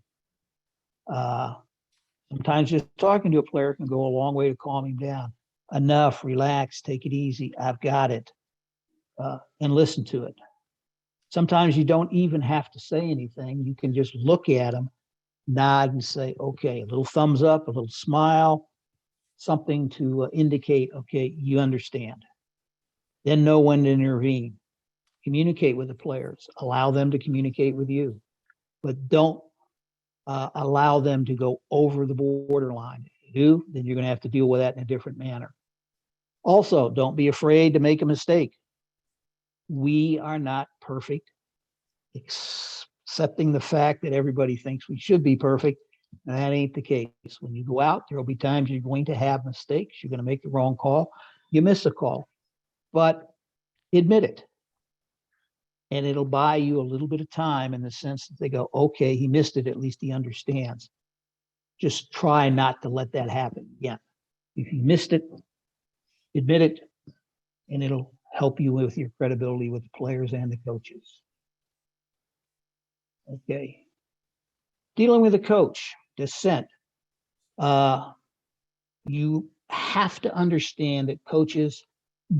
Sometimes just talking to a player can go a long way to calm him down. Enough, relax, take it easy, I've got it, and listen to it. Sometimes you don't even have to say anything. You can just look at them, nod and say, okay, a little thumbs up, a little smile, something to indicate, okay, you understand. Then know when to intervene. Communicate with the players. Allow them to communicate with you. But don't allow them to go over the borderline. If you do, then you're going to have to deal with that in a different manner. Also, don't be afraid to make a mistake. We are not perfect, accepting the fact that everybody thinks we should be perfect, and that ain't the case. When you go out, there will be times you're going to have mistakes. You're going to make the wrong call. You miss a call, but admit it. And it'll buy you a little bit of time in the sense that they go, okay, he missed it. At least he understands. Just try not to let that happen again. If you missed it, admit it, and it'll help you with your credibility with the players and the coaches. Okay. Dealing with a coach, dissent. You have to understand that coaches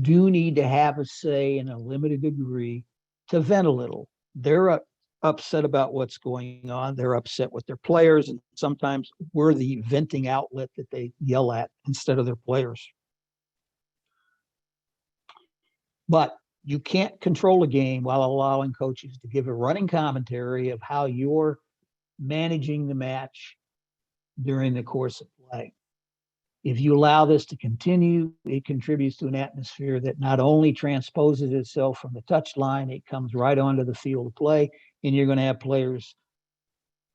do need to have a say in a limited degree to vent a little. They're upset about what's going on. They're upset with their players, and sometimes we're the venting outlet that they yell at instead of their players. But you can't control a game while allowing coaches to give a running commentary of how you're managing the match during the course of play. If you allow this to continue, it contributes to an atmosphere that not only transposes itself from the touchline, it comes right onto the field of play, and you're going to have players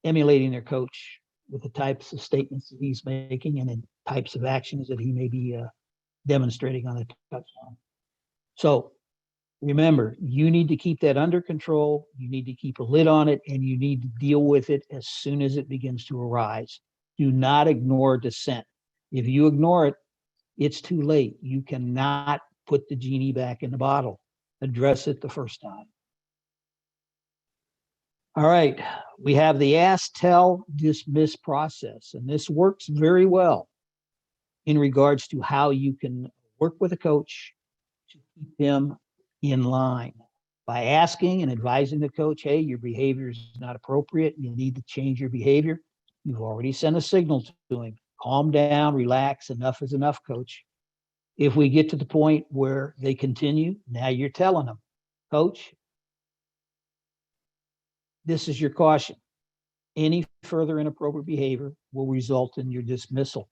emulating their coach with the types of statements that he's making and the types of actions that he may be demonstrating on the touchline. So remember, you need to keep that under control. You need to keep a lid on it, and you need to deal with it as soon as it begins to arise. Do not ignore dissent. If you ignore it, it's too late. You cannot put the genie back in the bottle. Address it the first time. All right, we have the ask, tell, dismiss process, and this works very well in regards to how you can work with a coach to keep him in line. by asking and advising the coach, hey, your behavior is not appropriate. You need to change your behavior. You've already sent a signal to him. Calm down, relax. Enough is enough, coach. If we get to the point where they continue, now you're telling them, coach, this is your caution. Any further inappropriate behavior will result in your dismissal.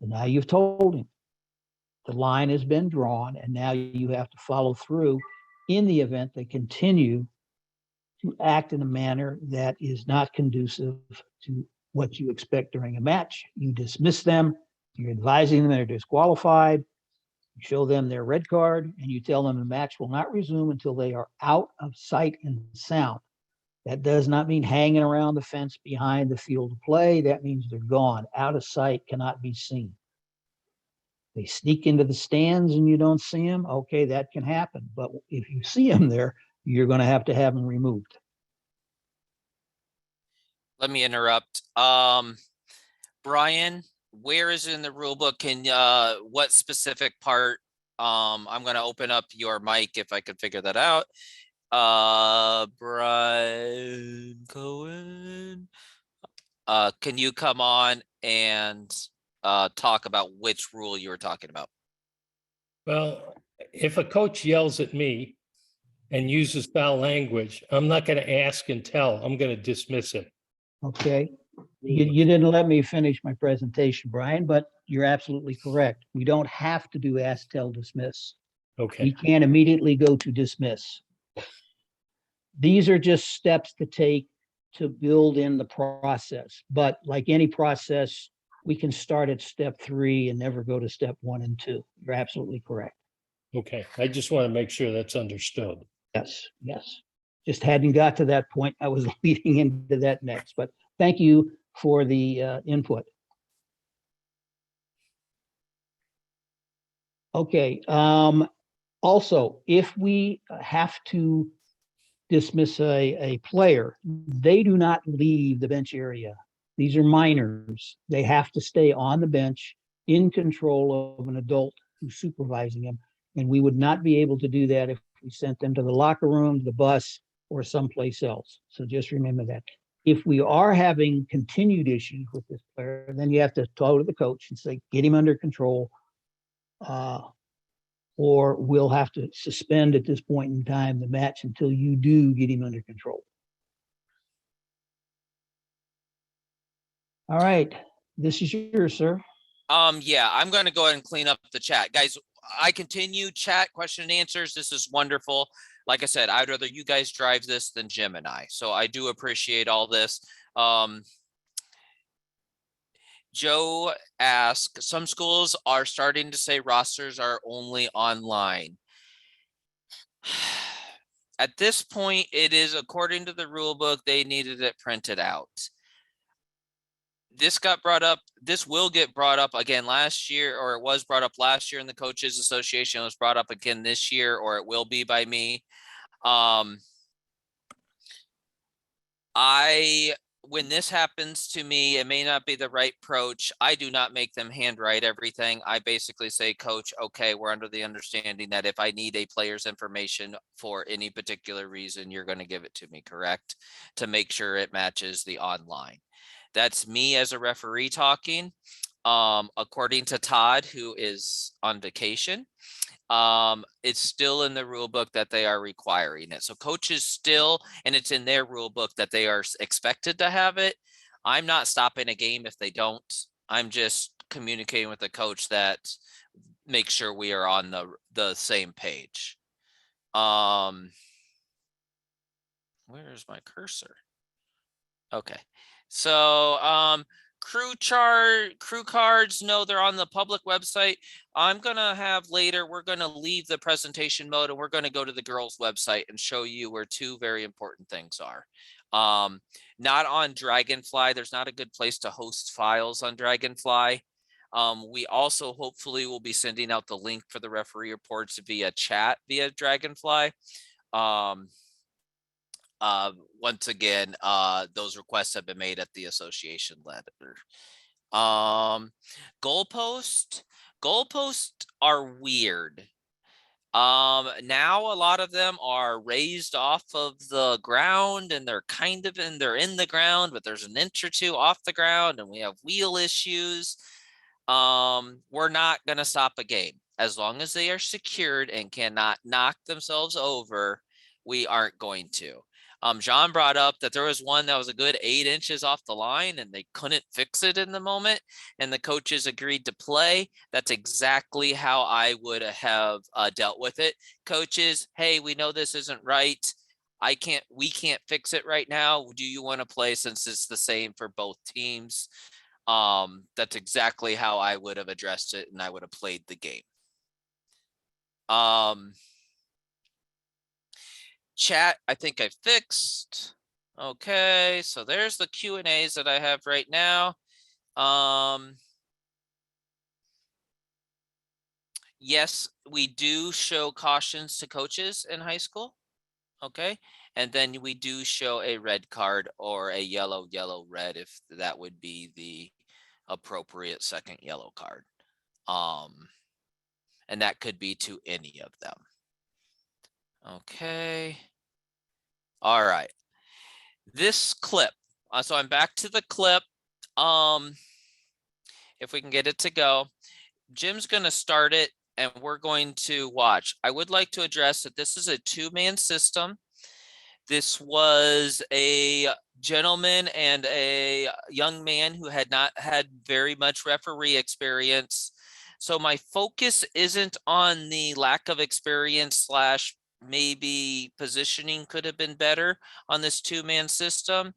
And now you've told him the line has been drawn, and now you have to follow through in the event they continue to act in a manner that is not conducive to what you expect during a match. You dismiss them, you're advising them they're disqualified, you show them their red card, and you tell them the match will not resume until they are out of sight and sound. That does not mean hanging around the fence behind the field of play. That means they're gone, out of sight, cannot be seen. They sneak into the stands and you don't see them. Okay, that can happen. But if you see them there, you're going to have them removed. Let me interrupt. Brian, where is it in the rule book? Can what specific part? I'm going to open up your mic if I could figure that out. Brian Cohen. Can you come on and talk about which rule you were talking about? Well, if a coach yells at me and uses foul language, I'm not going to ask and tell. I'm going to dismiss him. Okay. You didn't let me finish my presentation, Brian, but you're absolutely correct. We don't have to do ask, tell, dismiss. We Okay. can't immediately go to dismiss. These are just steps to take to build in the process. But like any process, we can start at step 3 and never go to step 1 and 2. You're absolutely correct. Okay. I just want to make sure that's understood. Yes, yes. Just hadn't got to that point. I was leading into that next, but thank you for the input. Okay. Also, if we have to dismiss a player, they do not leave the bench area. These are minors. They have to stay on the bench in control of an adult who's supervising them. And we would not be able to do that if we sent them to the locker room, to the bus, or someplace else. So just remember that. If we are having continued issues with this player, then you have to talk to the coach and say, get him under control, or we'll have to suspend at this point in time the match until you do get him under control. All right, this is yours, sir. Yeah, I'm going to go ahead and clean up the chat. Guys, I continue chat, question and answers. This is wonderful. Like I said, I'd rather you guys drive this than Jim and I. So I do appreciate all this. Joe asked, some schools are starting to say rosters are only online. At this point, it is according to the rule book, they needed it printed out. This got brought up, this will get brought up again last year, or it was brought up last year in the Coaches Association. It was brought up again this year, or it will be by me. When this happens to me, it may not be the right approach. I do not make them handwrite everything. I basically say, coach, okay, we're under the understanding that if I need a player's information for any particular reason, you're going to give it to me, correct? To make sure it matches the online. That's me as a referee talking. According to Todd, who is on vacation, it's still in the rule book that they are requiring it. So coaches still, and it's in their rule book that they are expected to have it. I'm not stopping a game if they don't. I'm just communicating with the coach that make sure we are on the same page. Where is my cursor? Okay. So, crew cards, no, they're on the public website. I'm gonna have later, we're gonna leave the presentation mode and we're gonna go to the girls' website and show you where two very important things are. Not on Dragonfly. There's not a good place to host files on Dragonfly. We also hopefully will be sending out the link for the referee reports via chat via Dragonfly. Once again, those requests have been made at the association letter. Goalposts are weird. Now a lot of them are raised off of the ground and they're in the ground, but there's an inch or two off the ground and we have wheel issues. We're not going to stop a game as long as they are secured and cannot knock themselves over. We aren't going to. John brought up that there was one that was a good 8 inches off the line and they couldn't fix it in the moment and the coaches agreed to play. That's exactly how I would have dealt with it. Coaches, hey, we know this isn't right. We can't fix it right now. Do you want to play since it's the same for both teams? That's exactly how I would have addressed it and I would have played the game. Chat, I think I fixed. Okay, so there's the Q&As that I have right now. Yes, we do show cautions to coaches in high school. Okay, and then we do show a red card or a yellow, red, if that would be the appropriate second yellow card. And that could be to any of them. Okay. All right. This clip. So I'm back to the clip. If we can get it to go, Jim's going to start it and we're going to watch. I would like to address that this is a 2-man system. This was a gentleman and a young man who had not had very much referee experience. So my focus isn't on the lack of experience / maybe positioning could have been better on this 2-man system.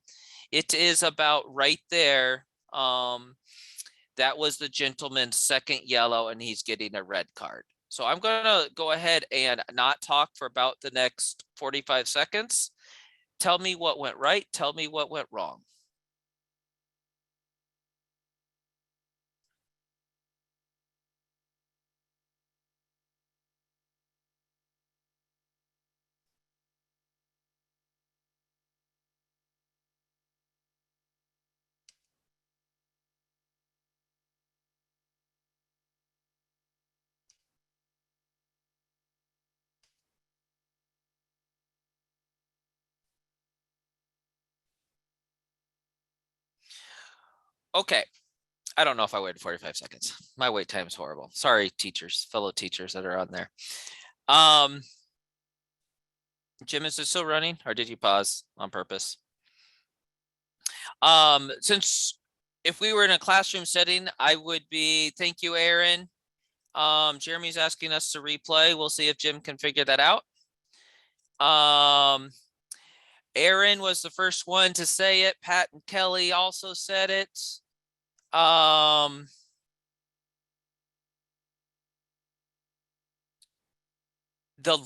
It is about right there. That was the gentleman's second yellow and he's getting a red card. So I'm going to go ahead and not talk for about the next 45 seconds. Tell me what went right. Tell me what went wrong. Okay. I don't know if I waited 45 seconds. My wait time is horrible. Sorry, teachers, fellow teachers that are on there. Jim, is it still running or did you pause on purpose? Since if we were in a classroom setting, I would be, thank you, Aaron. Jeremy's asking us to replay. We'll see if Jim can figure that out. Aaron was the first one to say it. Pat and Kelly also said it. The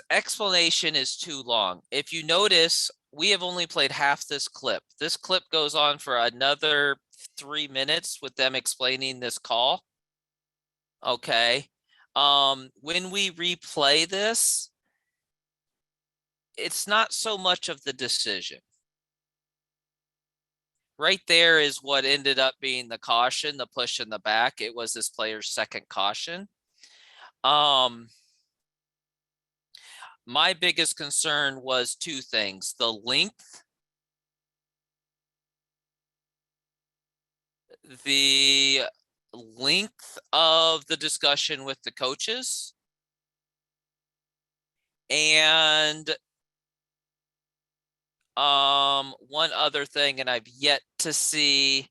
explanation is too long. If you notice, we have only played half this clip. This clip goes on for another 3 minutes with them explaining this call. Okay. When we replay this, it's not so much of the decision. Right there is what ended up being the caution, the push in the back. It was this player's second caution. My biggest concern was 2 things: the length, of the discussion with the coaches, and one other thing, and I've yet to see.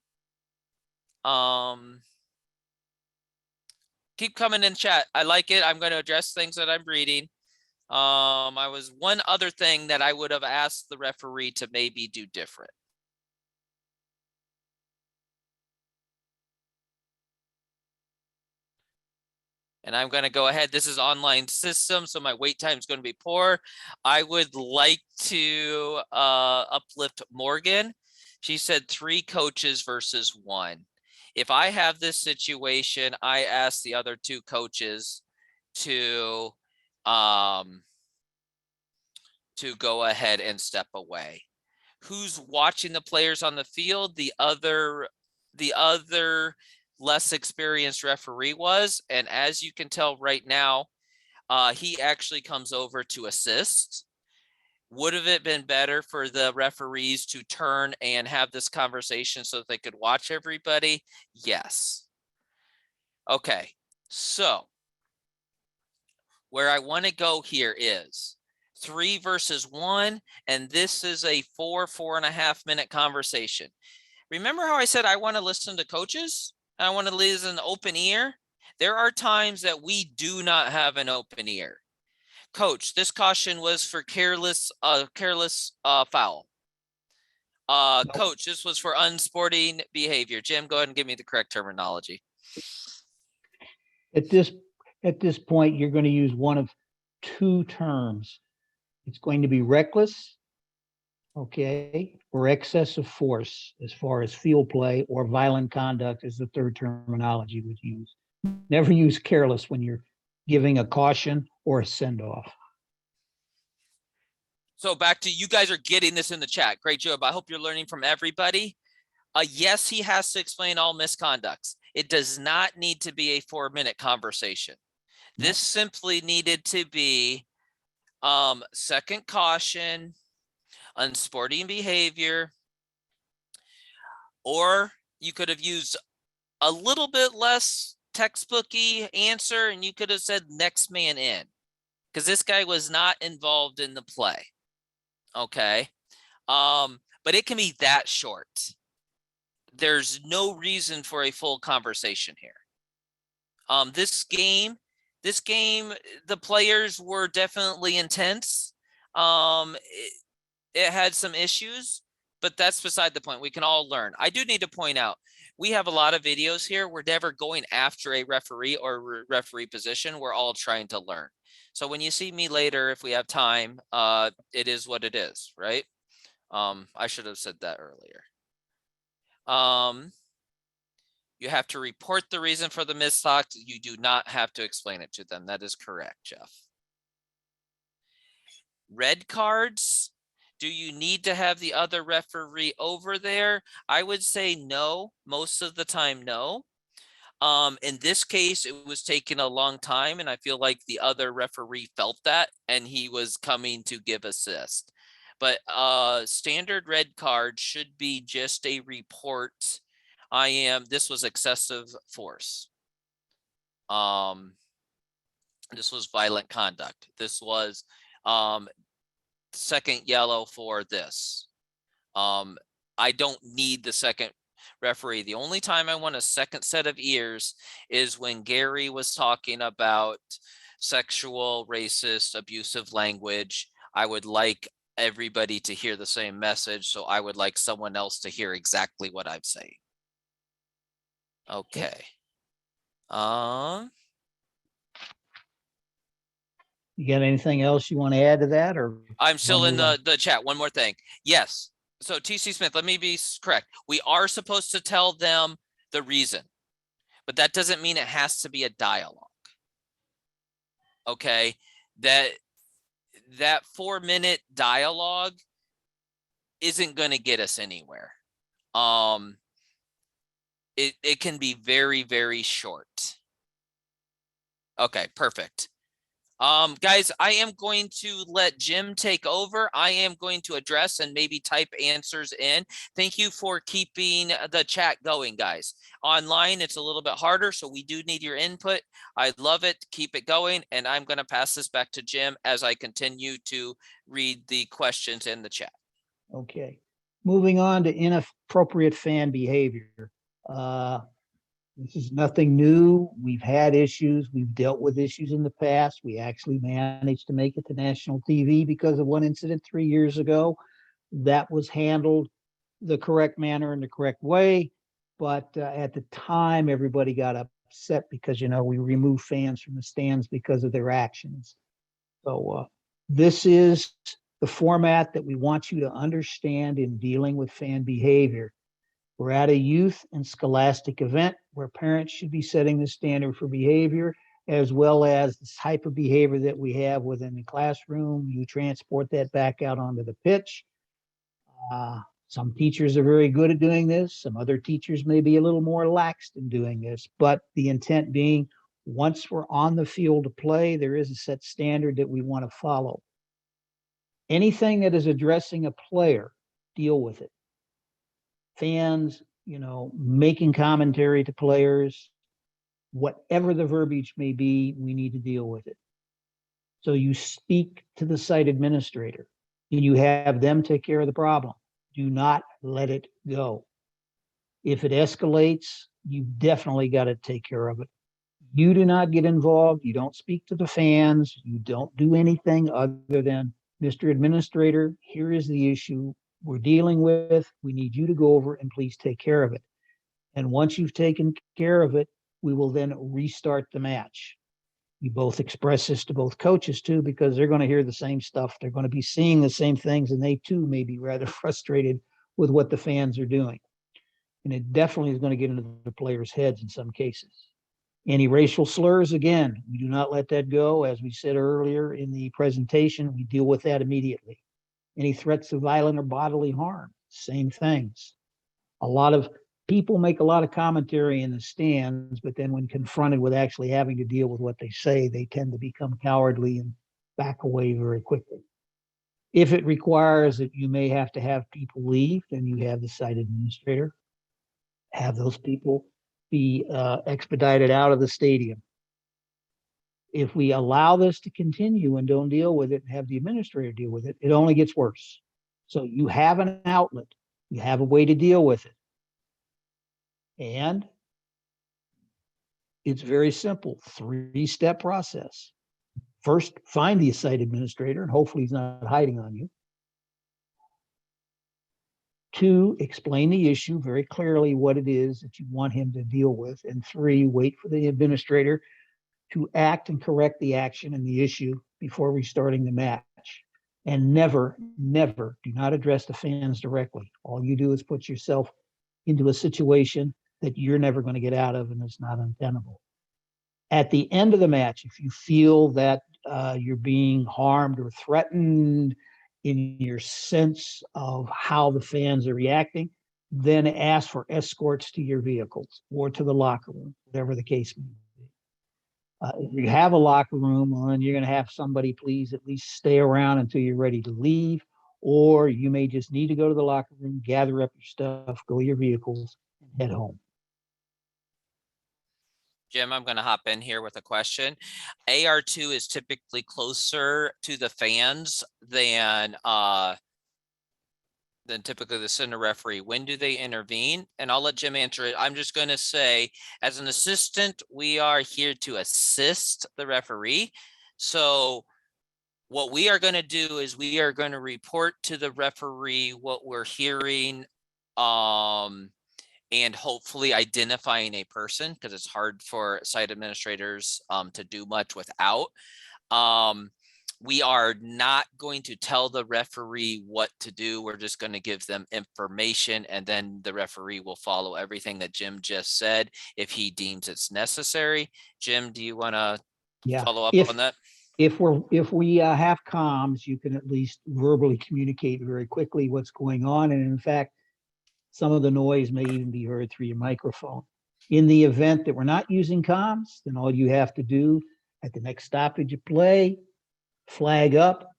Keep coming in chat. I like it. I'm going to address things that I'm reading. I was one other thing that I would have asked the referee to maybe do different. And I'm going to go ahead. This is online system, so my wait time is going to be poor. I would like to uplift Morgan. She said 3 coaches versus 1. If I have this situation, I ask the other 2 coaches to go ahead and step away. Who's watching the players on the field? The other less experienced referee was, and as you can tell right now, He actually comes over to assist. Would have it been better for the referees to turn and have this conversation so that they could watch everybody? Yes. Okay, so where I want to go here is 3 versus 1, and this is a 4.5 minute conversation. Remember how I said I want to listen to coaches? I want to listen an open ear. There are times that we do not have an open ear. Coach, this caution was for careless foul. Nope. Coach, this was for unsporting behavior. Jim, go ahead and give me the correct terminology. At this point, you're going to use one of two terms. It's going to be reckless, okay, or excessive force as far as field play, or violent conduct is the third terminology we use. Never use careless when you're giving a caution or a send-off. So back to you guys are getting this in the chat. Great job. I hope you're learning from everybody. Yes, he has to explain all misconducts. It does not need to be a 4-minute conversation. This simply needed to be second caution, unsporting behavior, or you could have used a little bit less textbooky answer and you could have said next man in, because this guy was not involved in the play. Okay. But it can be that short. There's no reason for a full conversation here. This game, the players were definitely intense. It had some issues, but that's beside the point. We can all learn. I do need to point out, we have a lot of videos here. We're never going after a referee or referee position. We're all trying to learn. So when you see me later, if we have time, it is what it is, right? I should have said that earlier. You have to report the reason for the mistalk. You do not have to explain it to them. That is correct, Jeff. Red cards. Do you need to have the other referee over there? I would say no. Most of the time, no. In this case, it was taking a long time, and I feel like the other referee felt that, and he was coming to give assist. But standard red card should be just a report. This was excessive force. This was violent conduct. This was second yellow for this. I don't need the second referee. The only time I want a second set of ears is when Gary was talking about sexual, racist, abusive language. I would like everybody to hear the same message, so I would like someone else to hear exactly what I'm saying. Okay. You got anything else you want to add to that, or? I'm still Wanna in move on? the chat. One more thing. Yes. So TC Smith, let me be correct. We are supposed to tell them the reason, but that doesn't mean it has to be a dialogue. Okay. That 4-minute dialogue isn't going to get us anywhere. It can be very, very short. Okay, perfect. Guys, I am going to let Jim take over. I am going to address and maybe type answers in. Thank you for keeping the chat going, guys. Online, it's a little bit harder, so we do need your input. I love it. Keep it going. And I'm going to pass this back to Jim as I continue to read the questions in the chat. Okay. Moving on to inappropriate fan behavior. This is nothing new. We've had issues. We've dealt with issues in the past. We actually managed to make it to national TV because of one incident 3 years ago. That was handled the correct manner in the correct way. But at the time, everybody got upset because, we remove fans from the stands because of their actions. So this is the format that we want you to understand in dealing with fan behavior. We're at a youth and scholastic event where parents should be setting the standard for behavior, as well as the type of behavior that we have within the classroom. You transport that back out onto the pitch. Some teachers are very good at doing this. Some other teachers may be a little more lax in doing this, but the intent being Once we're on the field to play, there is a set standard that we want to follow. Anything that is addressing a player, deal with it. Fans, making commentary to players, whatever the verbiage may be, we need to deal with it. So you speak to the site administrator and you have them take care of the problem. Do not let it go. If it escalates, you definitely got to take care of it. You do not get involved. You don't speak to the fans. You don't do anything other than, Mr. Administrator, here is the issue we're dealing with. We need you to go over and please take care of it. And once you've taken care of it, we will then restart the match. You both express this to both coaches too, because they're going to hear the same stuff. They're going to be seeing the same things, and they too may be rather frustrated with what the fans are doing. And it definitely is going to get into the players' heads in some cases. Any racial slurs, again, we do not let that go. As we said earlier in the presentation, we deal with that immediately. Any threats of violent or bodily harm, same things. A lot of people make a lot of commentary in the stands, but then when confronted with actually having to deal with what they say, they tend to become cowardly and back away very quickly. If it requires that you may have to have people leave, then you have the site administrator have those people be expedited out of the stadium. If we allow this to continue and don't deal with it and have the administrator deal with it, it only gets worse. So you have an outlet, you have a way to deal with it. And it's very simple, 3-step process. First, find the site administrator, and hopefully he's not hiding on you. 2, explain the issue very clearly, what it is that you want him to deal with. And 3, wait for the administrator to act and correct the action and the issue before restarting the match. And never, never do not address the fans directly. All you do is put yourself into a situation that you're never going to get out of, and it's not untenable. At the end of the match, if you feel that you're being harmed or threatened in your sense of how the fans are reacting, then ask for escorts to your vehicles or to the locker room, whatever the case may be. If you have a locker room, then you're going to have somebody please at least stay around until you're ready to leave, or you may just need to go to the locker room, gather up your stuff, go to your vehicles, and head home. Jim, I'm going to hop in here with a question. AR2 is typically closer to the fans than typically the center referee. When do they intervene? And I'll let Jim answer it. I'm just going to say, as an assistant, we are here to assist the referee. So what we are going to do is we are going to report to the referee what we're hearing, and hopefully identifying a person, because it's hard for site administrators to do much without. We are not going to tell the referee what to do. We're just going to give them information, and then the referee will follow everything that Jim just said if he deems it's necessary. Jim, do you want to follow up on that? If we have comms, you can at least verbally communicate very quickly what's going on. And in fact, some of the noise may even be heard through your microphone. In the event that we're not using comms, then all you have to do at the next stoppage of play, flag up,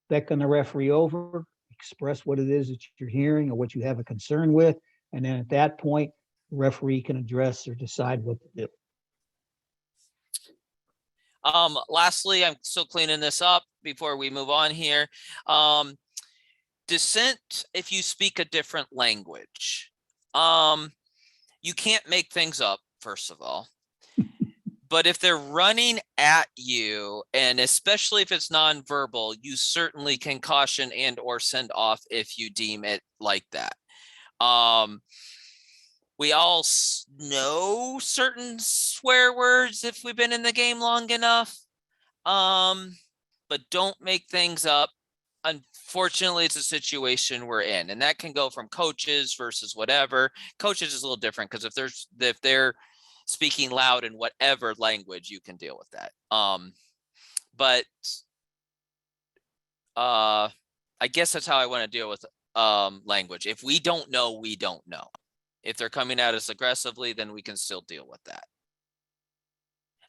beckon the referee over, express what it is that you're hearing or what you have a concern with. And then at that point, the referee can address or decide what to do. Lastly, I'm still cleaning this up before we move on here. Dissent, if you speak a different language, you can't make things up, first of all. But if they're running at you, and especially if it's nonverbal, you certainly can caution and or send off if you deem it like that. We all know certain swear words if we've been in the game long enough, but don't make things up. Unfortunately, it's a situation we're in, and that can go from coaches versus whatever. Coaches is a little different because if they're speaking loud in whatever language, you can deal with that. But I guess that's how I want to deal with language. If we don't know, we don't know. If they're coming at us aggressively, then we can still deal with that.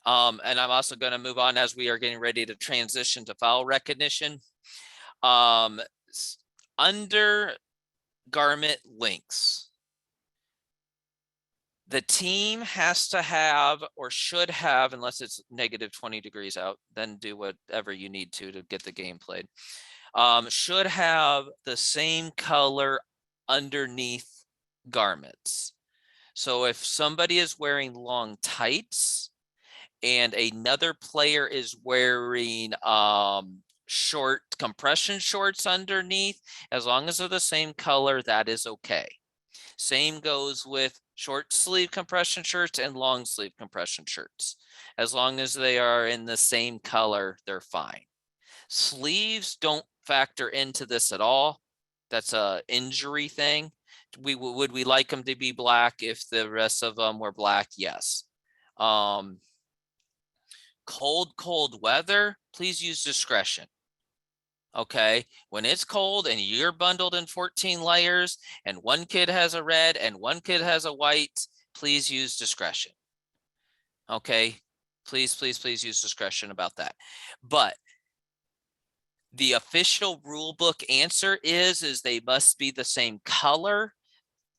And I'm also going to move on as we are getting ready to transition to foul recognition. Under garment lengths, the team has to have or should have, unless it's negative 20 degrees out, then do whatever you need to get the game played. Should have the same color underneath garments. So if somebody is wearing long tights and another player is wearing short compression shorts underneath, as long as they're the same color, that is okay. Same goes with short sleeve compression shirts and long sleeve compression shirts. As long as they are in the same color, they're fine. Sleeves don't factor into this at all. That's a injury thing. Would we like them to be black if the rest of them were black? Yes. Cold weather, please use discretion. Okay, when it's cold and you're bundled in 14 layers and one kid has a red and one kid has a white, please use discretion. Okay, please use discretion about that. But the official rule book answer is they must be the same color.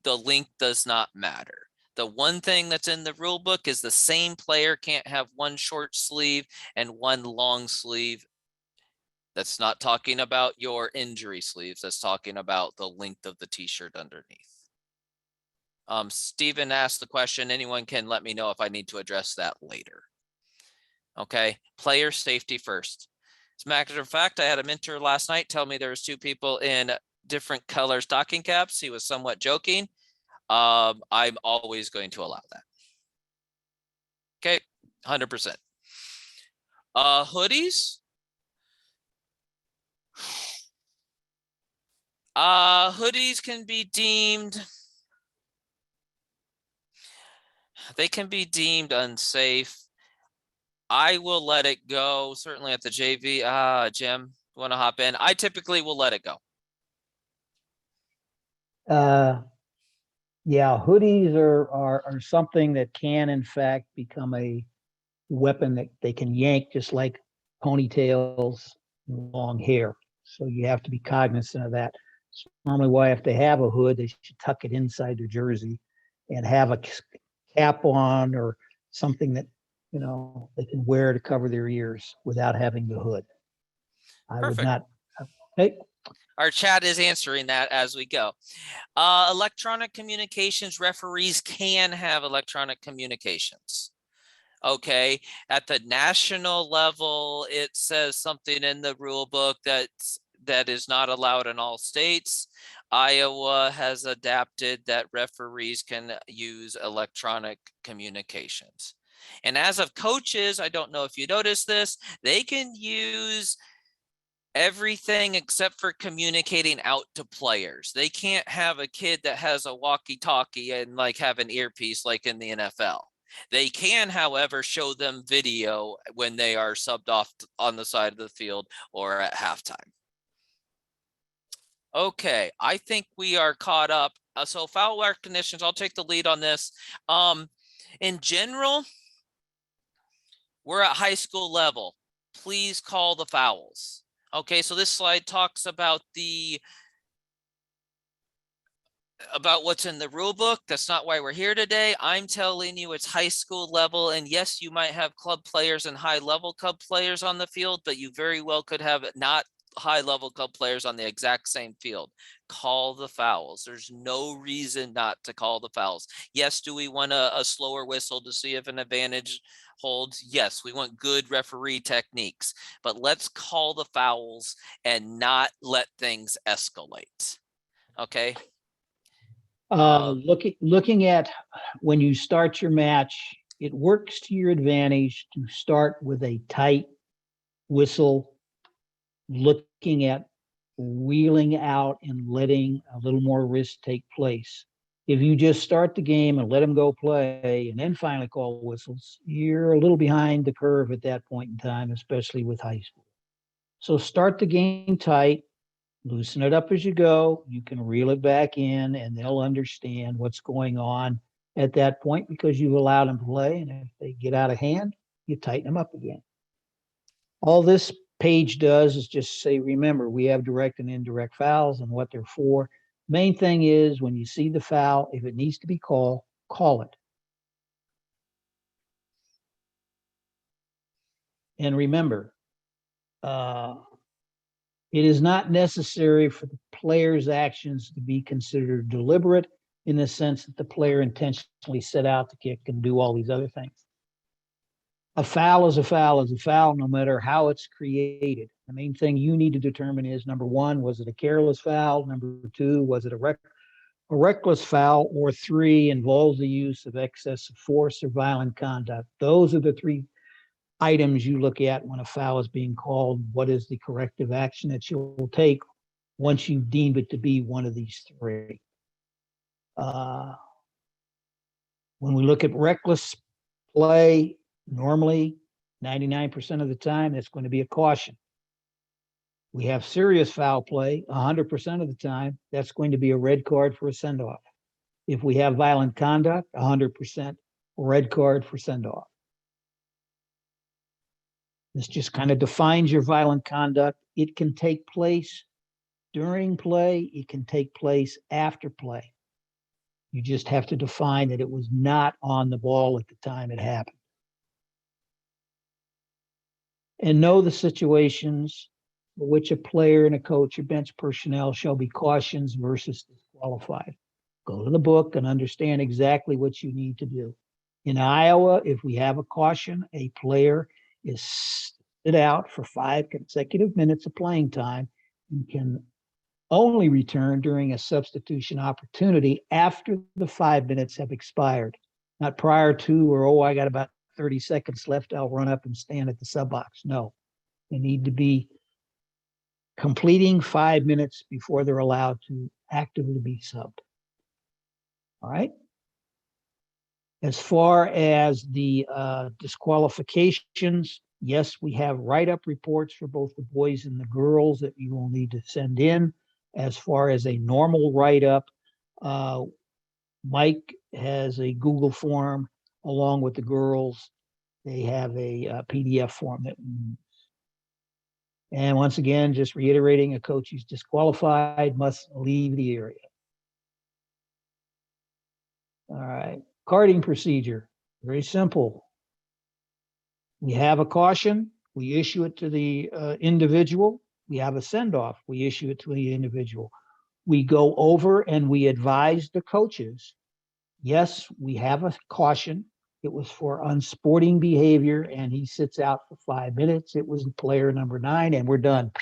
The length does not matter. The one thing that's in the rule book is the same player can't have one short sleeve and one long sleeve. That's not talking about your injury sleeves. That's talking about the length of the t-shirt underneath. Stephen asked the question. Anyone can let me know if I need to address that later. Okay, player safety first. As a matter of fact, I had a mentor last night tell me there was 2 people in different color stocking caps. He was somewhat joking. I'm always going to allow that. Okay, 100%. Hoodies. Hoodies can be deemed, they can be deemed unsafe. I will let it go, certainly at the JV. Jim, want to hop in? I typically will let it go. Yeah, hoodies are something that can in fact become a weapon that they can yank just like ponytails and long hair. So you have to be cognizant of that. It's normally why if they have a hood, they should tuck it inside their jersey and have a cap on or something that, you know, they can wear to cover their ears without having the hood. I would Perfect. not. Hey, Our chat is answering that as we go. Electronic communications, referees can have electronic communications. Okay, at the national level, it says something in the rule book that is not allowed in all states. Iowa has adapted that referees can use electronic communications. And as of coaches, I don't know if you noticed this, they can use everything except for communicating out to players. They can't have a kid that has a walkie-talkie and like have an earpiece like in the NFL. They can, however, show them video when they are subbed off on the side of the field or at halftime. Okay, I think we are caught up. So foul recognitions, I'll take the lead on this. In general, we're at high school level. Please call the fouls. Okay, so this slide talks about what's in the rule book. That's not why we're here today. I'm telling you it's high school level. And yes, you might have club players and high level club players on the field, but you very well could have not high level club players on the exact same field. Call the fouls. There's no reason not to call the fouls. Yes, do we want a slower whistle to see if an advantage holds? Yes, we want good referee techniques, but let's call the fouls and not let things escalate. Okay. Looking at when you start your match, it works to your advantage to start with a tight whistle, looking at wheeling out and letting a little more risk take place. If you just start the game and let them go play and then finally call whistles, you're a little behind the curve at that point in time, especially with high school. So start the game tight, loosen it up as you go. You can reel it back in and they'll understand what's going on at that point because you've allowed them to play. And if they get out of hand, you tighten them up again. All this page does is just say, remember, we have direct and indirect fouls and what they're for. Main thing is when you see the foul, if it needs to be called, call it. And remember, it is not necessary for the player's actions to be considered deliberate in the sense that the player intentionally set out to kick and do all these other things. A foul is a foul is a foul, no matter how it's created. The main thing you need to determine is, number one, was it a careless foul? Number two, was it a reckless foul? Or three, involves the use of excessive force or violent conduct. Those are the three items you look at when a foul is being called. What is the corrective action that you will take once you deem it to be one of these three? When we look at reckless play, normally 99% of the time, that's going to be a caution. We have serious foul play 100% of the time, that's going to be a red card for a send-off. If we have violent conduct, 100% red card for send-off. This just kind of defines your violent conduct. It can take place during play. It can take place after play. You just have to define that it was not on the ball at the time it happened. And know the situations for which a player and a coach or bench personnel shall be cautioned versus disqualified. Go to the book and understand exactly what you need to do. In Iowa, if we have a caution, a player is sit out for 5 consecutive minutes of playing time and can only return during a substitution opportunity after the 5 minutes have expired, not prior to, or, oh, I got about 30 seconds left, I'll run up and stand at the sub box. No, they need to be completing 5 minutes before they're allowed to actively be subbed. All right. As far as the disqualifications, yes, we have write-up reports for both the boys and the girls that you will need to send in. As far as a normal write-up, Mike has a Google form along with the girls. They have a PDF form that we use. And once again, just reiterating, a coach who's disqualified must leave the area. All right, carding procedure, very simple. We have a caution, we issue it to the individual. We have a send-off, we issue it to the individual. We go over and we advise the coaches, yes, we have a caution. It was for unsporting behavior and he sits out for 5 minutes. It was player number 9 and we're done.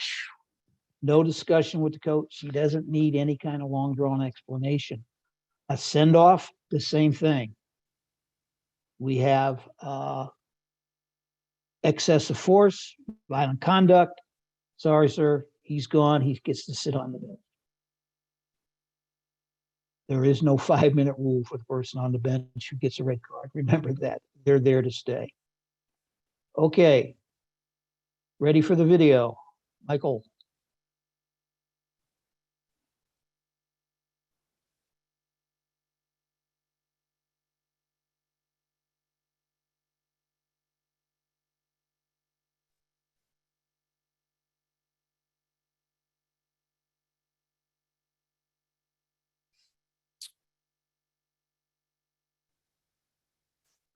No discussion with the coach. He doesn't need any kind of long drawn explanation. A send-off, the same thing. We have excessive force, violent conduct. Sorry, sir, he's gone. He gets to sit on the bench. There is no 5-minute rule for the person on the bench who gets a red card. Remember that. They're there to stay. Okay. Ready for the video. Michael.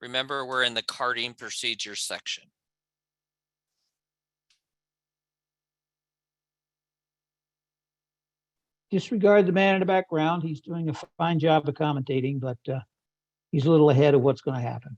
Remember, we're in the carding procedure section. Disregard the man in the background. He's doing a fine job of commentating, but he's a little ahead of what's going to happen.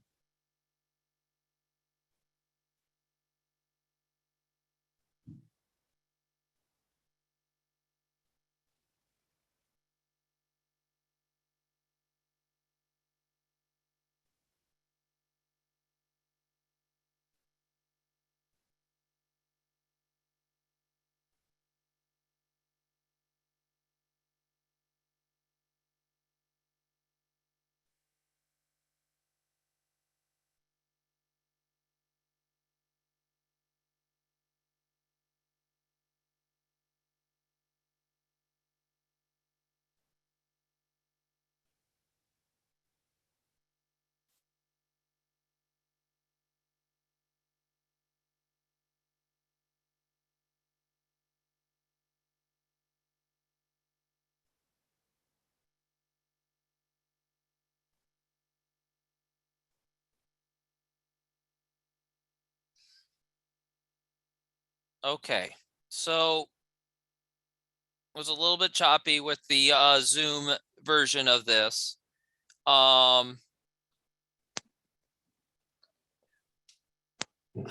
Okay, so was a little bit choppy with the Zoom version of this.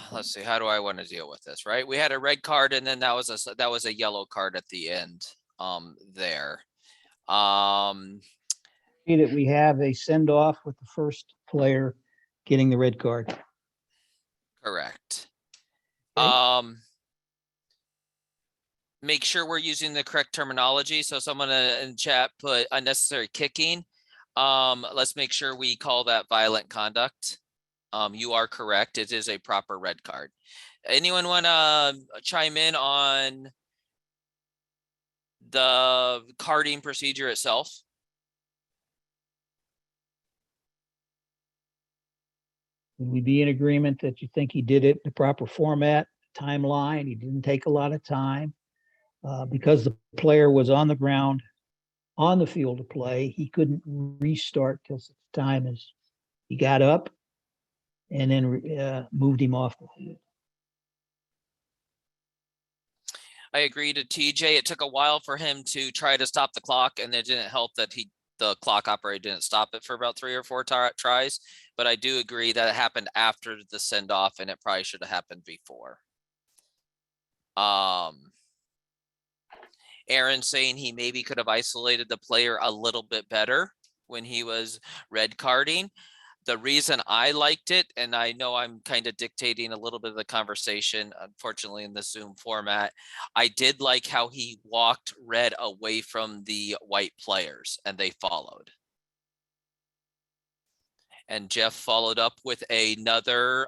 Let's see, how do I want to deal with this, right? We had a red card and then that was a yellow card at the end there. See that we have a send off with the first player getting the red card. Correct. Okay. Make sure we're using the correct terminology. So someone in chat put unnecessary kicking. Let's make sure we call that violent conduct. You are correct. It is a proper red card. Anyone want to chime in on the carding procedure itself? Would we be in agreement that you think he did it in the proper format, timeline? He didn't take a lot of time. Because the player was on the ground, on the field to play, he couldn't restart till such time as he got up and then moved him off the field. I agree to TJ. It took a while for him to try to stop the clock, and it didn't help that the clock operator didn't stop it for about 3 or 4 tries. But I do agree that it happened after the send off, and it probably should have happened before. Aaron saying he maybe could have isolated the player a little bit better when he was red carding. The reason I liked it, and I know I'm kind of dictating a little bit of the conversation, unfortunately, in the Zoom format, I did like how he walked red away from the white players and they followed. And Jeff followed up with another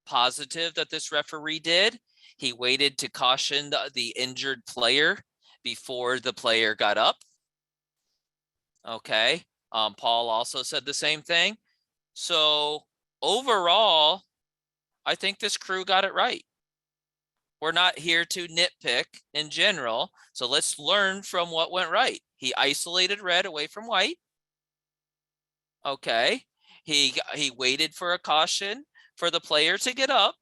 positive that this referee did. He waited to caution the injured player before the player got up. Okay. Paul also said the same thing. So overall, I think this crew got it right. We're not here to nitpick in general. So let's learn from what went right. He isolated red away from white. Okay. He waited for a caution for the player to get up.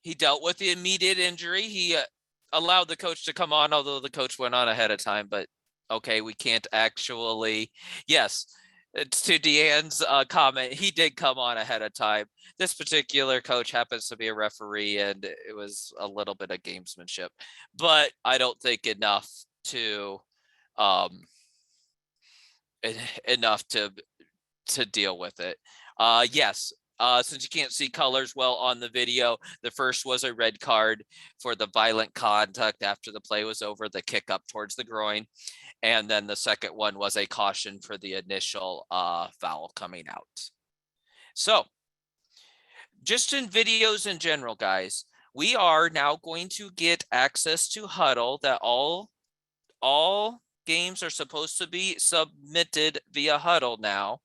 He dealt with the immediate injury. He allowed the coach to come on, although the coach went on ahead of time. But okay, we can't actually. Yes, it's to Deanne's comment. He did come on ahead of time. This particular coach happens to be a referee, and it was a little bit of gamesmanship, but I don't think enough to deal with it. Yes. Since you can't see colors well on the video, the first was a red card for the violent contact after the play was over, the kick up towards the groin. And then the second one was a caution for the initial foul coming out. So just in videos in general, guys, we are now going to get access to Huddle that all games are supposed to be submitted via Huddle now.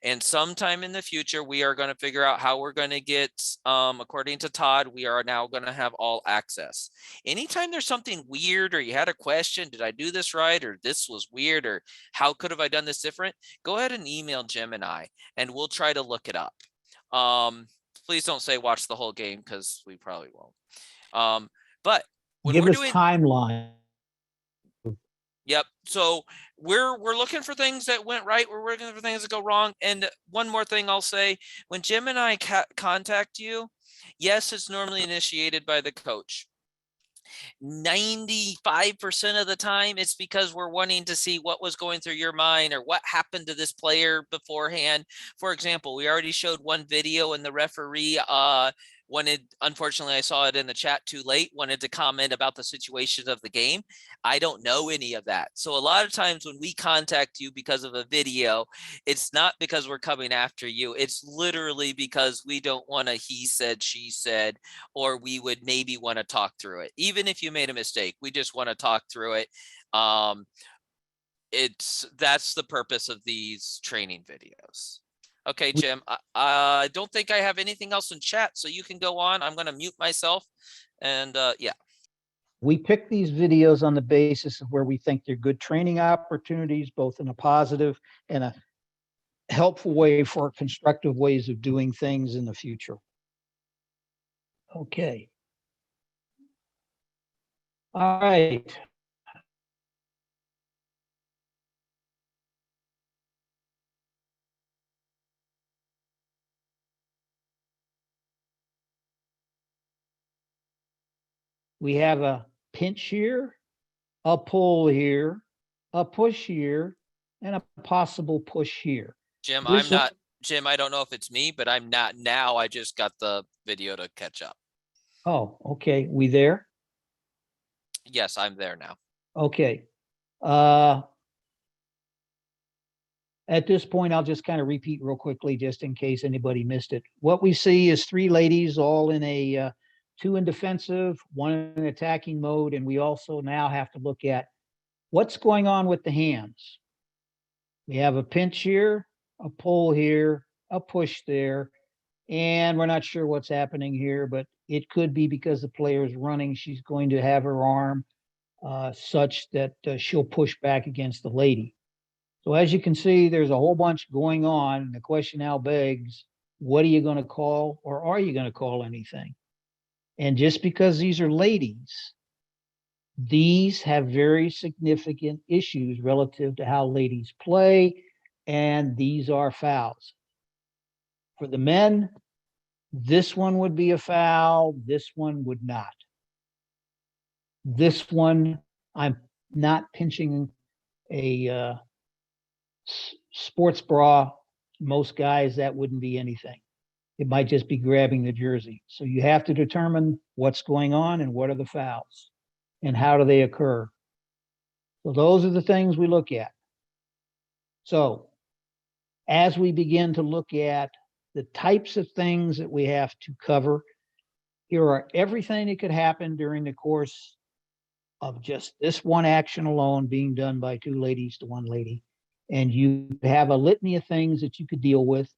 And sometime in the future, we are going to figure out how we're going to get, according to Todd, we are now going to have all access. Anytime there's something weird or you had a question, did I do this right? Or this was weird, or how could have I done this different? Go ahead and email Jim and I, and we'll try to look it up. Please don't say watch the whole game, because we probably won't. But when Give we're us doing timeline. Yep. So we're looking for things that went right. We're looking for things that go wrong. And one more thing I'll say, when Jim and I contact you, yes, it's normally initiated by the coach. 95% of the time, it's because we're wanting to see what was going through your mind or what happened to this player beforehand. For example, we already showed one video and the referee unfortunately, I saw it in the chat too late, wanted to comment about the situations of the game. I don't know any of that. So a lot of times when we contact you because of a video, it's not because we're coming after you. It's literally because we don't want a he said, she said, or we would maybe want to talk through it. Even if you made a mistake, we just want to talk through it. That's the purpose of these training videos. Okay, Jim, I don't think I have anything else in chat, so you can go on. I'm going to mute myself. And yeah. We pick these videos on the basis of where we think they're good training opportunities, both in a positive and a helpful way for constructive ways of doing things in the future. Okay. All right. We have a pinch here, a pull here, a push here, and a possible push here. Jim, This I'm one- not, Jim, I don't know if it's me, but I'm not now. I just got the video to catch up. Oh, okay. We there? Yes, I'm there now. Okay. At this point, I'll just kind of repeat real quickly, just in case anybody missed it. What we see is three ladies all in a two in defensive, one in attacking mode, and we also now have to look at what's going on with the hands. We have a pinch here, a pull here, a push there, and we're not sure what's happening here, but it could be because the player's running. She's going to have her arm such that she'll push back against the lady. So as you can see, there's a whole bunch going on. And the question now begs, what are you going to call, or are you going to call anything? And just because these are ladies, these have very significant issues relative to how ladies play, and these are fouls. For the men, this one would be a foul, this one would not. This one, I'm not pinching a sports bra. Most guys, that wouldn't be anything. It might just be grabbing the jersey. So you have to determine what's going on and what are the fouls and how do they occur. So those are the things we look at. So as we begin to look at the types of things that we have to cover, here are everything that could happen during the course of just this one action alone being done by two ladies to one lady. And you have a litany of things that you could deal with.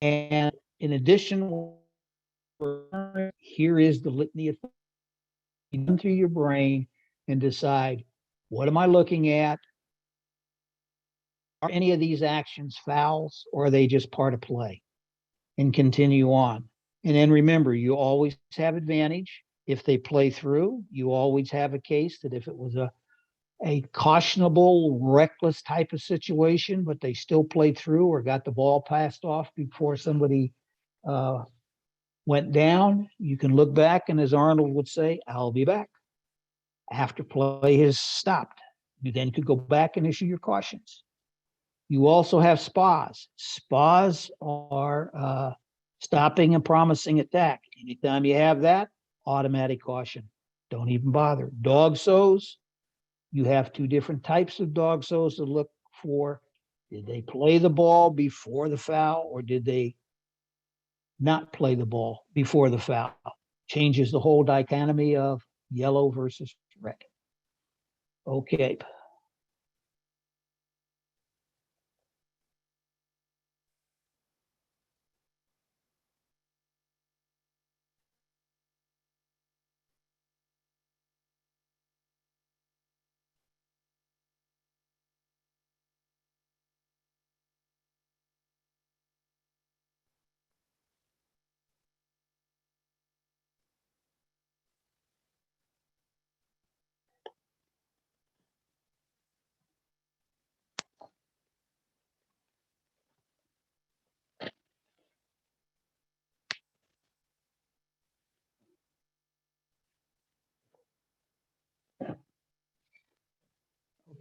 And in addition, here is the litany of things you run through your brain and decide, what am I looking at? Are any of these actions fouls, or are they just part of play? And continue on. And then remember, you always have advantage. If they play through, you always have a case that if it was a cautionable, reckless type of situation, but they still played through or got the ball passed off before somebody went down, you can look back and, as Arnold would say, I'll be back. After play has stopped, you then could go back and issue your cautions. You also have SPAs. SPAs are stopping and promising attack. Anytime you have that, automatic caution. Don't even bother. Dog sows, you have two different types of dog sows to look for. Did they play the ball before the foul, or did they not play the ball before the foul? Changes the whole dichotomy of yellow versus red. Okay.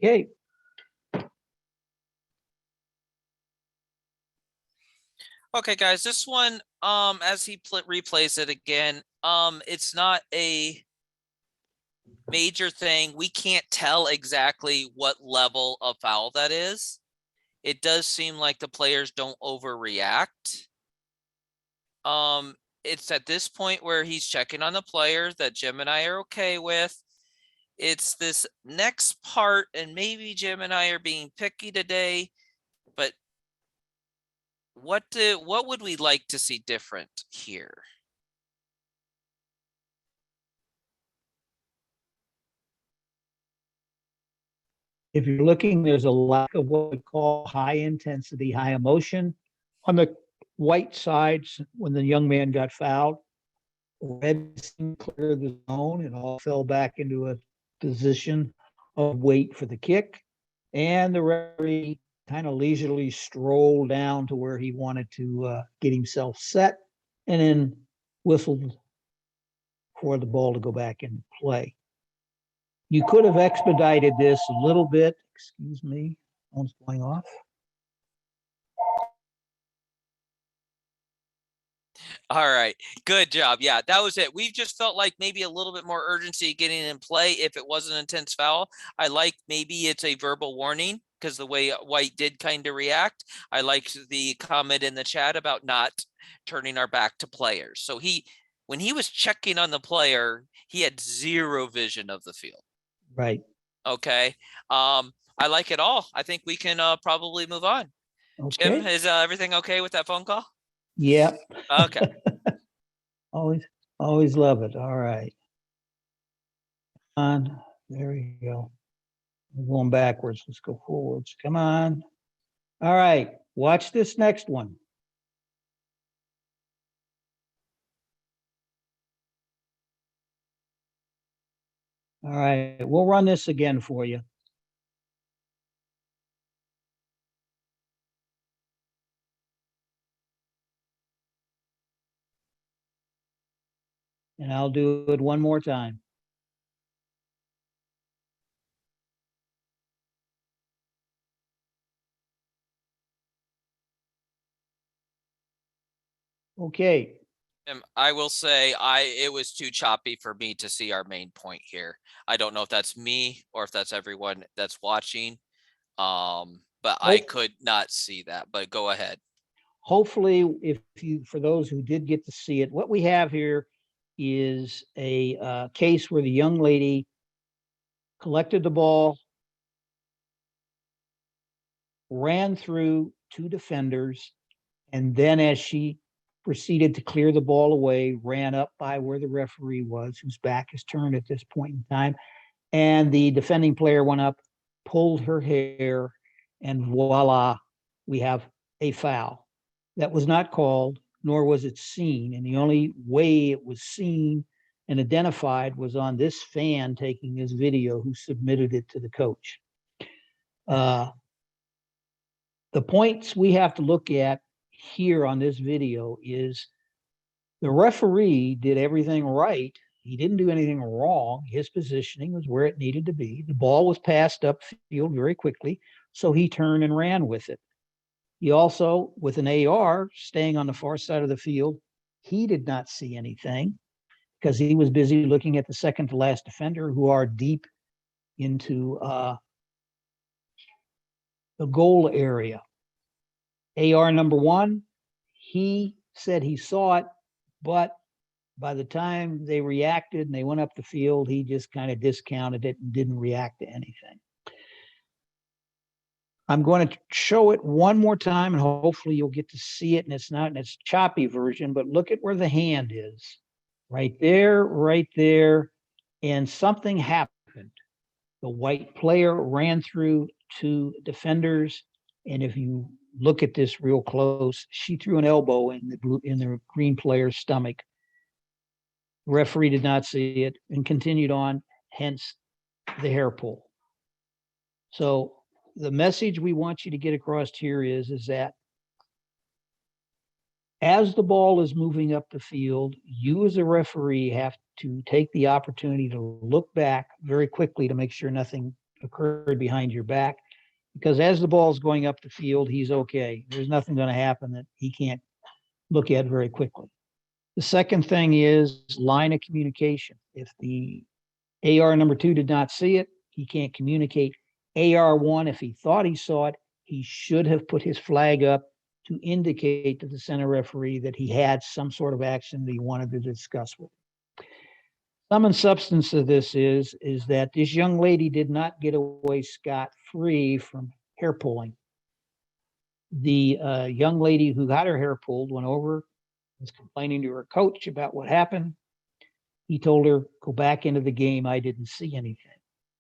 Okay. Okay, guys, this one, as he replays it again, it's not a major thing. We can't tell exactly what level of foul that is. It does seem like the players don't overreact. It's at this point where he's checking on the players that Jim and I are okay with. It's this next part, and maybe Jim and I are being picky today, but what would we like to see different here? If you're looking, there's a lack of what we call high intensity, high emotion on the white sides when the young man got fouled. Red seemed clear of the zone and all fell back into a position of wait for the kick. And the referee kind of leisurely strolled down to where he wanted to get himself set and then whistled for the ball to go back into play. You could have expedited this a little bit. Excuse me, phone's going off. All right, good job. Yeah, that was it. We've just felt like maybe a little bit more urgency getting in play if it was an intense foul. I like maybe it's a verbal warning because the way White did kind of react. I liked the comment in the chat about not turning our back to players. So when he was checking on the player, he had zero vision of the field. Right. Okay. I like it all. I think we can probably move on. Okay. Jim, is everything okay with that phone call? Yep. Okay. Always love it. All right. On. There we go. We're going backwards. Let's go forwards. Come on. All right. Watch this next one. All right. We'll run this again for you. And I'll do it one more time. Okay. I will say it was too choppy for me to see our main point here. I don't know if that's me or if that's everyone that's watching. But I could not see that, but go ahead. Hopefully, for those who did get to see it, what we have here is a case where the young lady collected the ball, ran through two defenders, and then as she proceeded to clear the ball away, ran up by where the referee was, whose back is turned at this point in time. And the defending player went up, pulled her hair, and voila, we have a foul. That was not called, nor was it seen. And the only way it was seen and identified was on this fan taking this video who submitted it to the coach. The points we have to look at here on this video is the referee did everything right. He didn't do anything wrong. His positioning was where it needed to be. The ball was passed upfield very quickly, so he turned and ran with it. He also, with an AR, staying on the far side of the field, he did not see anything because he was busy looking at the second to last defender who are deep into the goal area. AR number one, he said he saw it, but by the time they reacted and they went up the field, he just kind of discounted it and didn't react to anything. I'm going to show it one more time and hopefully you'll get to see it, and it's not in its choppy version, but look at where the hand is. Right there, and something happened. The White player ran through two defenders, and if you look at this real close, she threw an elbow in the green player's stomach. The referee did not see it and continued on, hence the hair pull. So the message we want you to get across here is that as the ball is moving up the field, you as a referee have to take the opportunity to look back very quickly to make sure nothing occurred behind your back. Because as the ball is going up the field, he's okay. There's nothing going to happen that he can't look at very quickly. The second thing is line of communication. If the AR number two did not see it, he can't communicate. AR1, if he thought he saw it, he should have put his flag up to indicate to the center referee that he had some sort of action that he wanted to discuss with him. Sum and substance of this is that this young lady did not get away scot-free from hair pulling. The young lady who got her hair pulled went over, was complaining to her coach about what happened. He told her, go back into the game. I didn't see anything.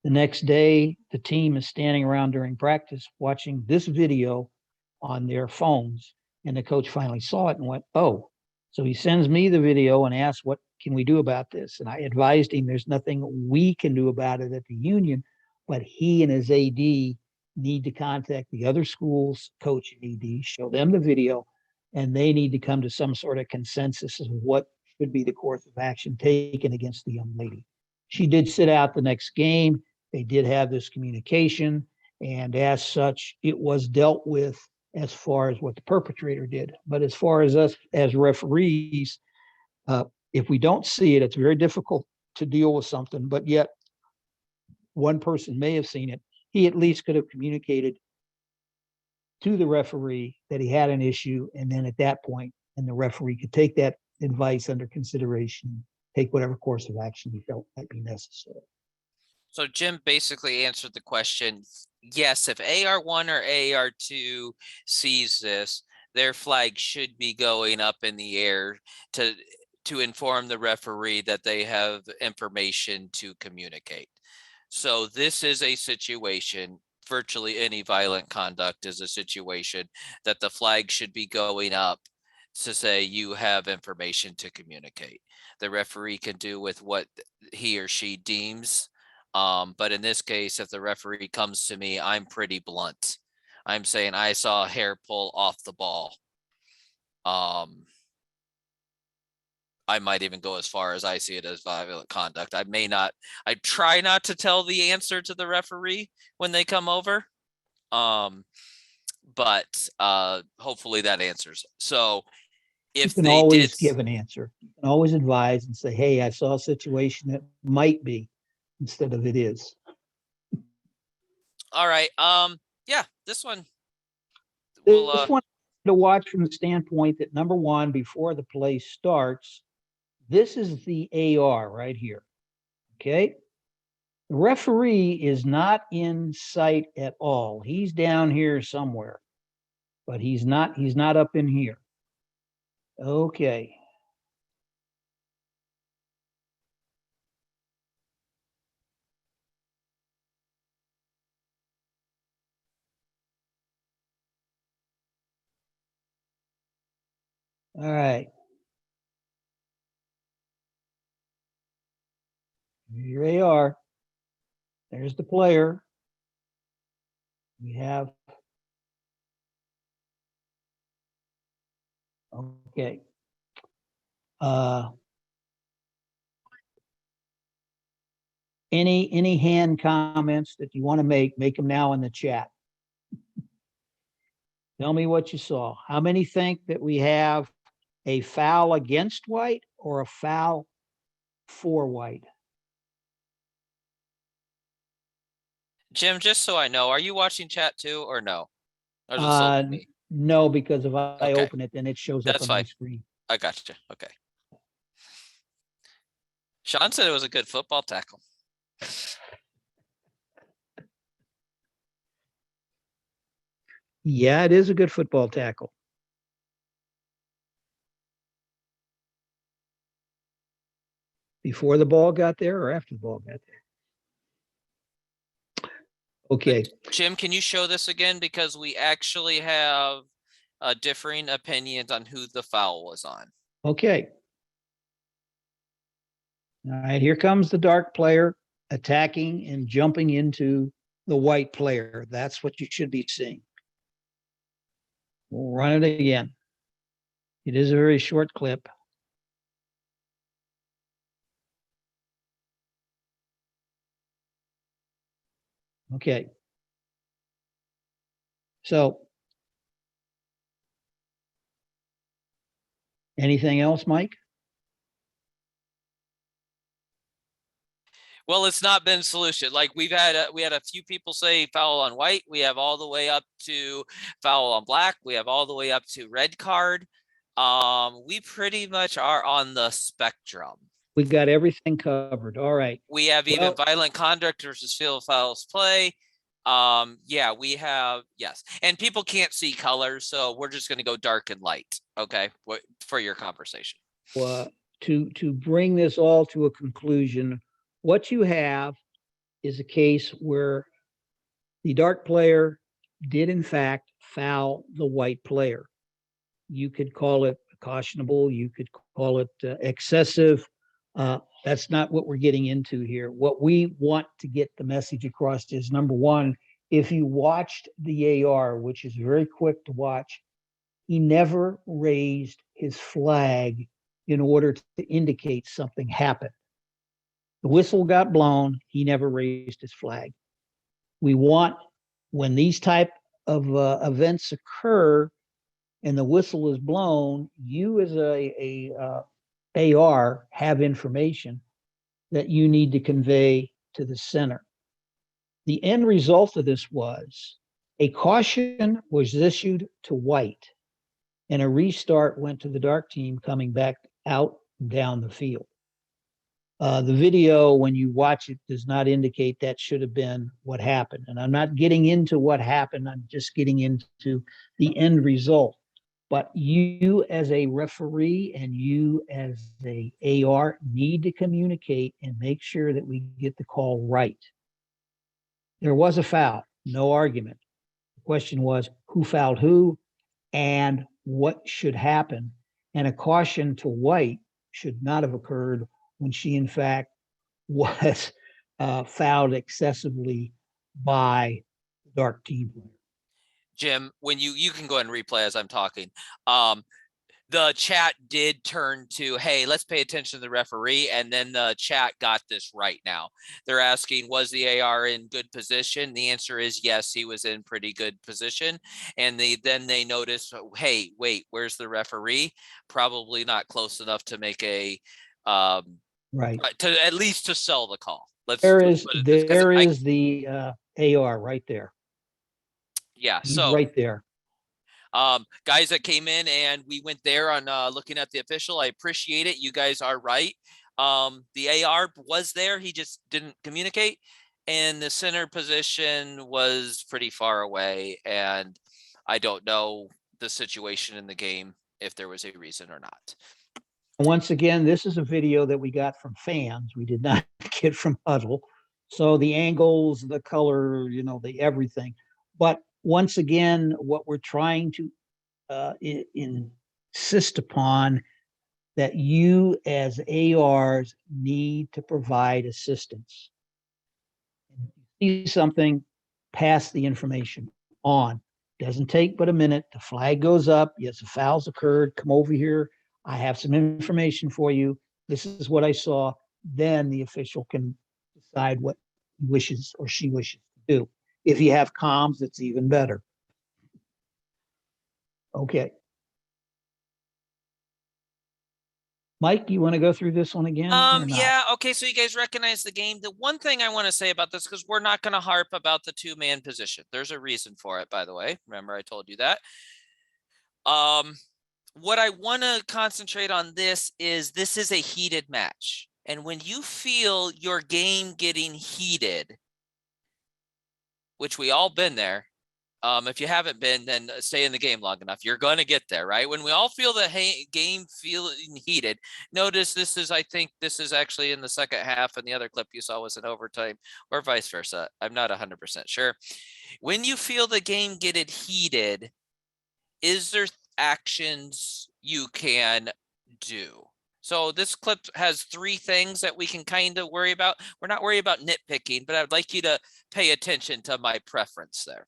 The next day, the team is standing around during practice watching this video on their phones. And the coach finally saw it and went, oh. So he sends me the video and asks what can we do about this? And I advised him there's nothing we can do about it at the union, but he and his AD need to contact the other schools, coach and AD, show them the video, and they need to come to some sort of consensus of what should be the course of action taken against the young lady. She did sit out the next game. They did have this communication, and as such, it was dealt with as far as what the perpetrator did. But as far as us as referees, if we don't see it, it's very difficult to deal with something, but yet one person may have seen it. He at least could have communicated to the referee that he had an issue. And then at that point, and the referee could take that advice under consideration, take whatever course of action he felt might be necessary. So Jim basically answered the question. Yes, if AR1 or AR2 sees this, their flag should be going up in the air to inform the referee that they have information to communicate. So this is a situation, virtually any violent conduct is a situation that the flag should be going up to say you have information to communicate. The referee can do with what he or she deems. But in this case, if the referee comes to me, I'm pretty blunt. I'm saying I saw a hair pull off the ball. I might even go as far as I see it as violent conduct. I try not to tell the answer to the referee when they come over. But hopefully that answers. So if you can they always did give an answer. You can always advise and say, hey, I saw a situation that might be instead of it is. all right. Yeah, this one. This one to watch from the standpoint that number one, before the play starts, this is the AR right here. Okay. The referee is not in sight at all. He's down here somewhere, but he's not up in here. Okay. All right. Here they are. There's the player. We have. Okay. Any hand comments that you want to make them now in the chat. Tell me what you saw. How many think that we have a foul against white or a foul for white? Jim, just so I know, are you watching chat too or no? Or is it solely me? No, because if I Okay. open it, then it shows up That's on my fine. screen. I gotcha. Okay. Sean said it was a good football tackle. Yeah, it is a good football tackle. Before the ball got there or after the ball got there? Okay. Jim, can you show this again? Because we actually have differing opinions on who the foul was on. Okay. All right, here comes the dark player attacking and jumping into the white player. That's what you should be seeing. We'll run it again. It is a very short clip. Okay. So, anything else, Mike? Well, it's not been solution. Like we had a few people say foul on white. We have all the way up to foul on black. We have all the way up to red card. We pretty much are on the spectrum. We got everything covered. All right. We have even violent conduct versus field fouls play. Yeah, we have, yes. And people can't see colors, so we're just going to go dark and light. Okay. For your conversation. To bring this all to a conclusion, what you have is a case where the dark player did in fact foul the white player. You could call it cautionable, you could call it excessive, That's not what we're getting into here. What we want to get the message across is, number one, if you watched the AR, which is very quick to watch, he never raised his flag in order to indicate something happened. The whistle got blown. He never raised his flag. We want, when these type of events occur and the whistle is blown, you as a AR have information that you need to convey to the center. The end result of this was a caution was issued to white and a restart went to the dark team coming back out and down the field. The video, when you watch it, does not indicate that should have been what happened. And I'm not getting into what happened. I'm just getting into the end result. But you as a referee and you as a AR need to communicate and make sure that we get the call right. There was a foul, no argument. The question was who fouled who and what should happen. And a caution to white should not have occurred when she in fact was fouled excessively by the dark team player. Jim, when you can go ahead and replay as I'm talking. The chat did turn to, hey, let's pay attention to the referee. And then the chat got this right now. They're asking, was the AR in good position? The answer is yes, he was in pretty good position. And then they notice, hey, wait, where's the referee? Probably not close enough to make a, right. To at least to sell the call. There is the AR right there. Yeah, He's so right there. Guys that came in and we went there on looking at the official, I appreciate it. You guys are right. The AR was there. He just didn't communicate. And the center position was pretty far away. And I don't know the situation in the game, if there was a reason or not. Once again, this is a video that we got from fans. We did not get from Huddle. So the angles, the color, the everything. But once again, what we're trying to insist upon that you as ARs need to provide assistance. If you see something, pass the information on. Doesn't take but a minute. The flag goes up. Yes, a foul's occurred. Come over here. I have some information for you. This is what I saw. Then the official can decide what he wishes or she wishes to do. If you have comms, it's even better. Okay. Mike, you want to go through this one again? Yeah. Okay. So you guys recognize the game. The one thing I want to say about this, because we're not going to harp about the two-man position. There's a reason for it, by the way. Remember, I told you that. What I want to concentrate on this is a heated match. And when you feel your game getting heated, which we all been there, if you haven't been, then stay in the game long enough. You're going to get there, right? When we all feel the game feeling heated, notice I think this is actually in the second half, and the other clip you saw was in overtime, or vice versa. I'm not 100% sure. When you feel the game getting heated, is there actions you can do? So this clip has 3 things that we can kind of worry about. We're not worried about nitpicking, but I'd like you to pay attention to my preference there.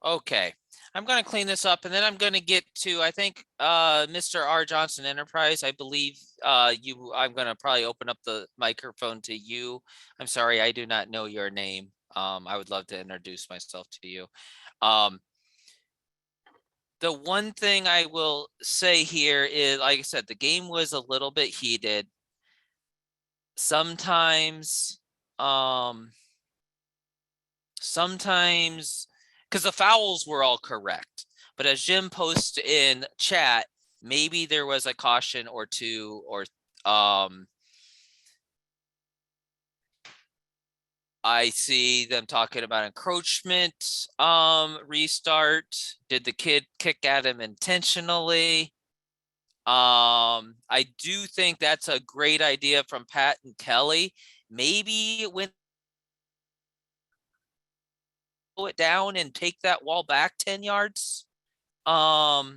Okay. I'm gonna clean this up and then I'm gonna get to, I think, Mr. R. Johnson Enterprise. I believe I'm gonna probably open up the microphone to you. I'm sorry, I do not know your name. I would love to introduce myself to you. The one thing I will say here is, like I said, the game was a little bit heated. Sometimes, because the fouls were all correct, but as Jim posts in chat, maybe there was a caution or two, or I see them talking about encroachment restart. Did the kid kick at him intentionally? I do think that's a great idea from Pat and Kelly. Maybe when it down and take that wall back 10 yards. I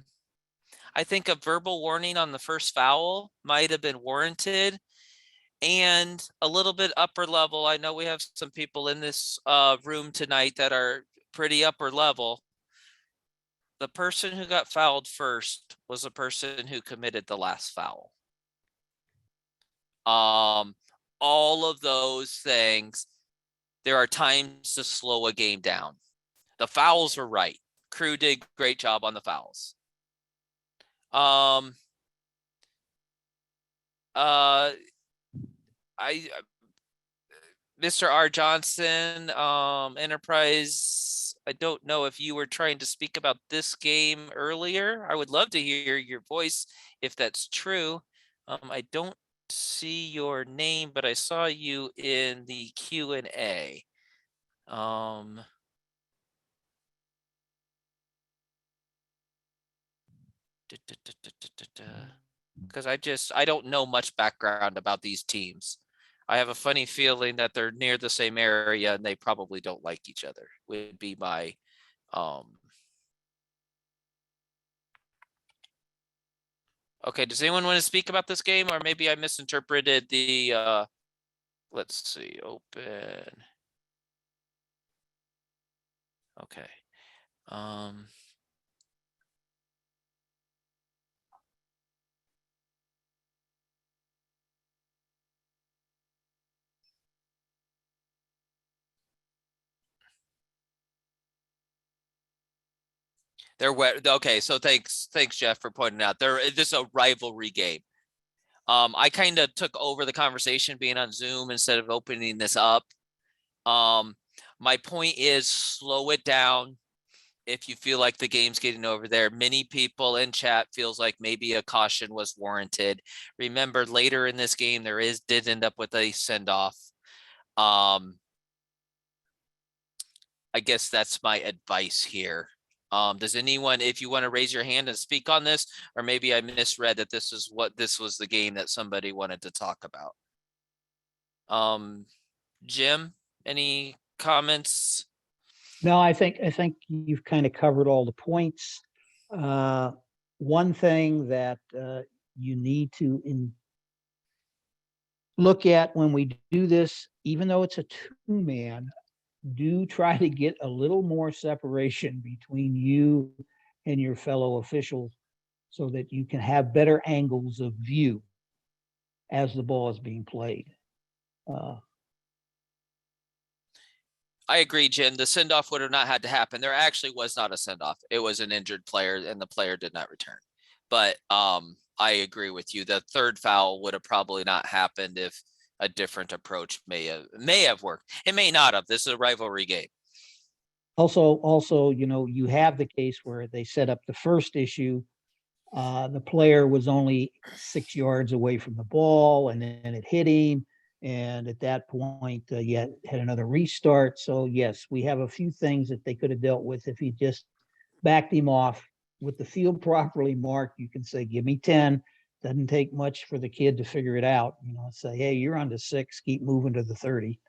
think a verbal warning on the first foul might have been warranted, and a little bit upper level. I know we have some people in this room tonight that are pretty upper level. The person who got fouled first was the person who committed the last foul. All of those things, there are times to slow a game down. The fouls were right. Crew did great job on the fouls. Mr. R. Johnson, Enterprise, I don't know if you were trying to speak about this game earlier. I would love to hear your voice if that's true. I don't see your name, but I saw you in the Q&A. Because I don't know much background about these teams. I have a funny feeling that they're near the same area and they probably don't like each other, would be my okay, does anyone want to speak about this game, or maybe I misinterpreted the let's see, open. Okay. They're wet. Okay, so thanks, Jeff, for pointing out this is a rivalry game. I kind of took over the conversation being on Zoom instead of opening this up. My point is, slow it down if you feel like the game's getting over there. Many people in chat feels like maybe a caution was warranted. Remember, later in this game, did end up with a send-off. I guess that's my advice here. Does anyone, if you want to raise your hand and speak on this, or maybe I misread that this was the game that somebody wanted to talk about. Jim, any comments? No, I think you've kind of covered all the points. One thing that you need to look at when we do this, even though it's a two-man, do try to get a little more separation between you and your fellow officials so that you can have better angles of view as the ball is being played. I agree, Jim. The send-off would have not had to happen. There actually was not a send-off. It was an injured player, and the player did not return. But I agree with you. The third foul would have probably not happened if a different approach may have worked. It may not have. This is a rivalry game. Also, you have the case where they set up the first issue. The player was only 6 yards away from the ball, and then it hit him. And at that point, had another restart. So yes, we have a few things that they could have dealt with if he just backed him off with the field properly marked. You can say, give me 10. Doesn't take much for the kid to figure it out. Say, hey, you're on to 6, keep moving to the 30.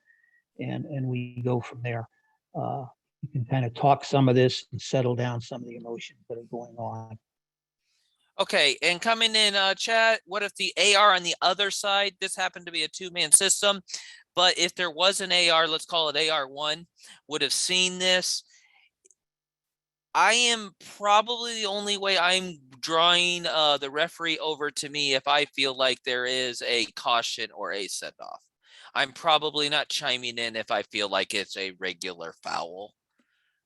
And we go from there. You can kind of talk some of this and settle down some of the emotions that are going on. Okay, and coming in chat, what if the AR on the other side, this happened to be a two-man system, but if there was an AR, let's call it AR1, would have seen this, I am probably the only way I'm drawing the referee over to me if I feel like there is a caution or a send off. I'm probably not chiming in if I feel like it's a regular foul.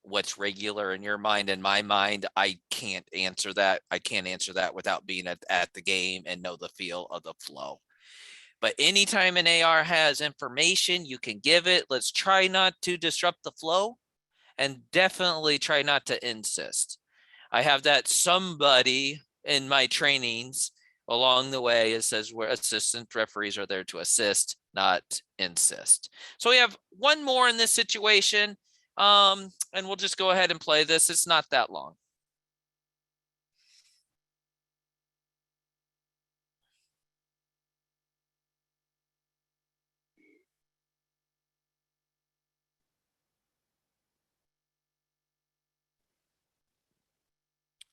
What's regular in your mind? In my mind, I can't answer that. I can't answer that without being at the game and know the feel of the flow. But anytime an AR has information, you can give it. Let's try not to disrupt the flow, and definitely try not to insist. I have that somebody in my trainings along the way. It says where assistant referees are there to assist, not insist. So we have one more in this situation. And we'll just go ahead and play this. It's not that long.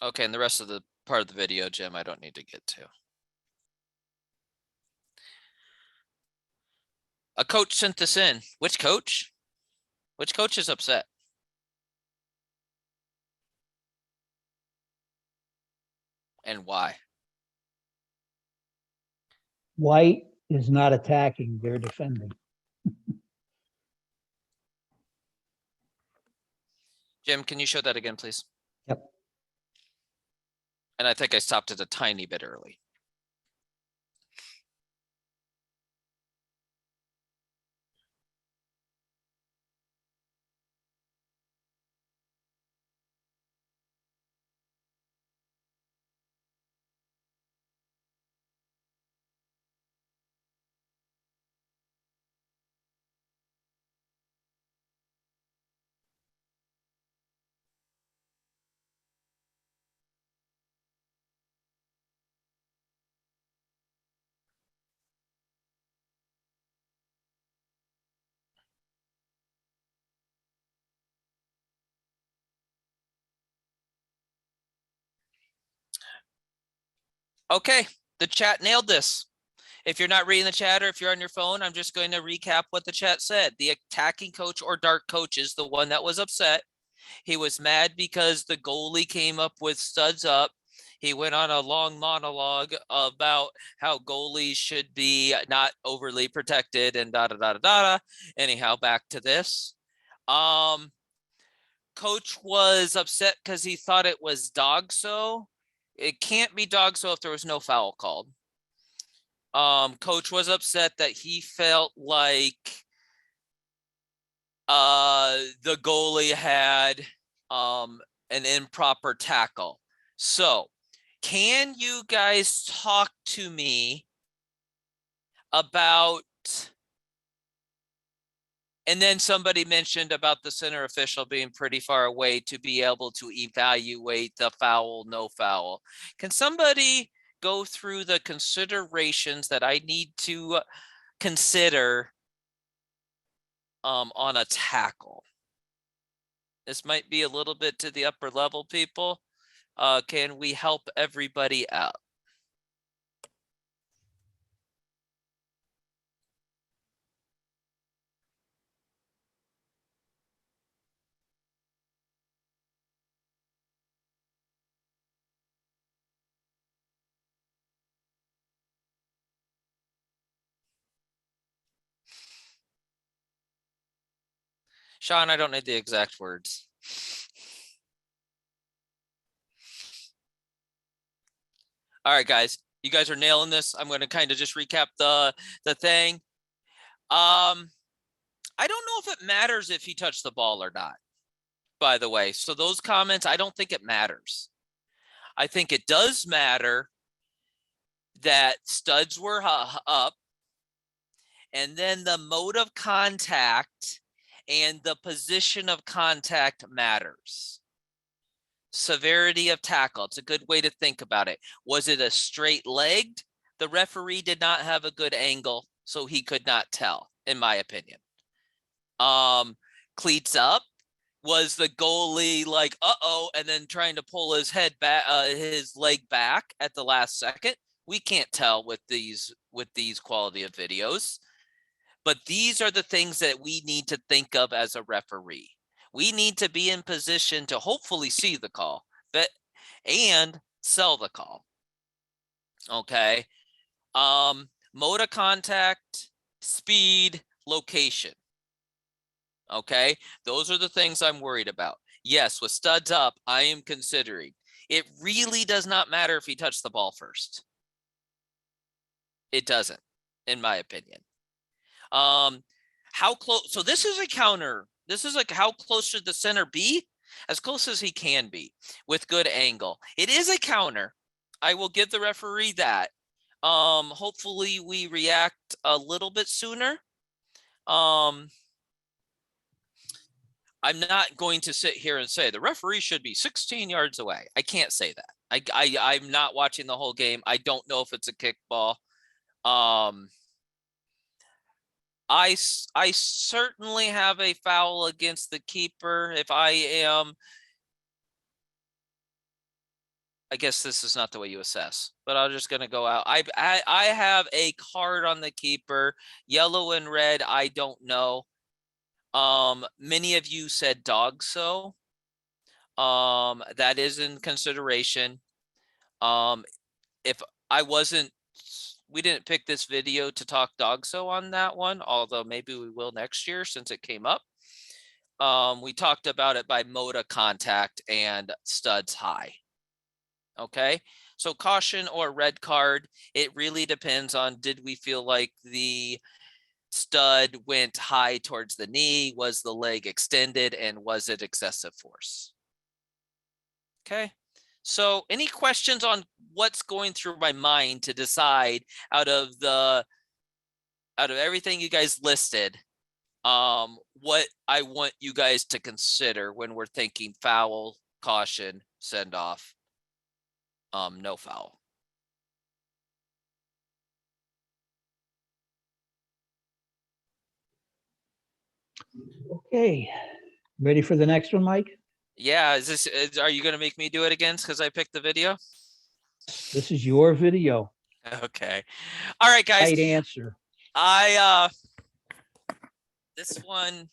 Okay, and the rest of the part of the video, Jim, I don't need to get to. A coach sent this in. Which coach? Which coach is upset? And why? White is not attacking, they're defending. Jim, can you show that again, please? Yep. And I think I stopped it a tiny bit early. Okay, the chat nailed this. If you're not reading the chat or if you're on your phone, I'm just going to recap what the chat said. The attacking coach or dark coach is the one that was upset. He was mad because the goalie came up with studs up. He went on a long monologue about how goalies should be not overly protected and da da da da da. Anyhow, back to this. Coach was upset because he thought it was DOGSO. It can't be DOGSO if there was no foul called. Coach was upset that he felt like the goalie had an improper tackle. So can you guys talk to me about, and then somebody mentioned about the center official being pretty far away to be able to evaluate the foul, no foul. Can somebody go through the considerations that I need to consider on a tackle? This might be a little bit to the upper level people. Can we help everybody out? Sean, I don't need the exact words. All right, guys, you guys are nailing this. I'm going to kind of just recap the thing. I don't know if it matters if he touched the ball or not, by the way. So those comments, I don't think it matters. I think it does matter that studs were up, and then the mode of contact and the position of contact matters. Severity of tackle, it's a good way to think about it. Was it a straight legged? The referee did not have a good angle, so he could not tell, in my opinion. Cleats up. Was the goalie like, uh-oh, and then trying to pull his head back, his leg back at the last second? We can't tell with these quality of videos. But these are the things that we need to think of as a referee. We need to be in position to hopefully see the call, but and sell the call. Okay. Mode of contact, speed, location. Okay. Those are the things I'm worried about. Yes, with studs up, I am considering. It really does not matter if he touched the ball first. It doesn't, in my opinion. How close? So this is a counter. This is like, how close should the center be? As close as he can be with good angle. It is a counter. I will give the referee that. Hopefully we react a little bit sooner. I'm not going to sit here and say the referee should be 16 yards away. I can't say that. I'm not watching the whole game. I don't know if it's a kickball. I certainly have a foul against the keeper. If I am, I guess this is not the way you assess, but I'm just going to go out. I have a card on the keeper, yellow and red. I don't know. Many of you said dog. So, that is in consideration. If I wasn't, we didn't pick this video to talk dog so on that one, although maybe we will next year since it came up. We talked about it by mode of contact and studs high. Okay, so caution or red card, it really depends on, did we feel like the stud went high towards the knee? Was the leg extended, and was it excessive force? Okay, so any questions on what's going through my mind to decide out of everything you guys listed, what I want you guys to consider when we're thinking foul, caution, send off, no foul? Okay, ready for the next one, Mike? Yeah, are you going to make me do it again because I picked the video? This is your video. Okay. All right, guys. Right answer. This one,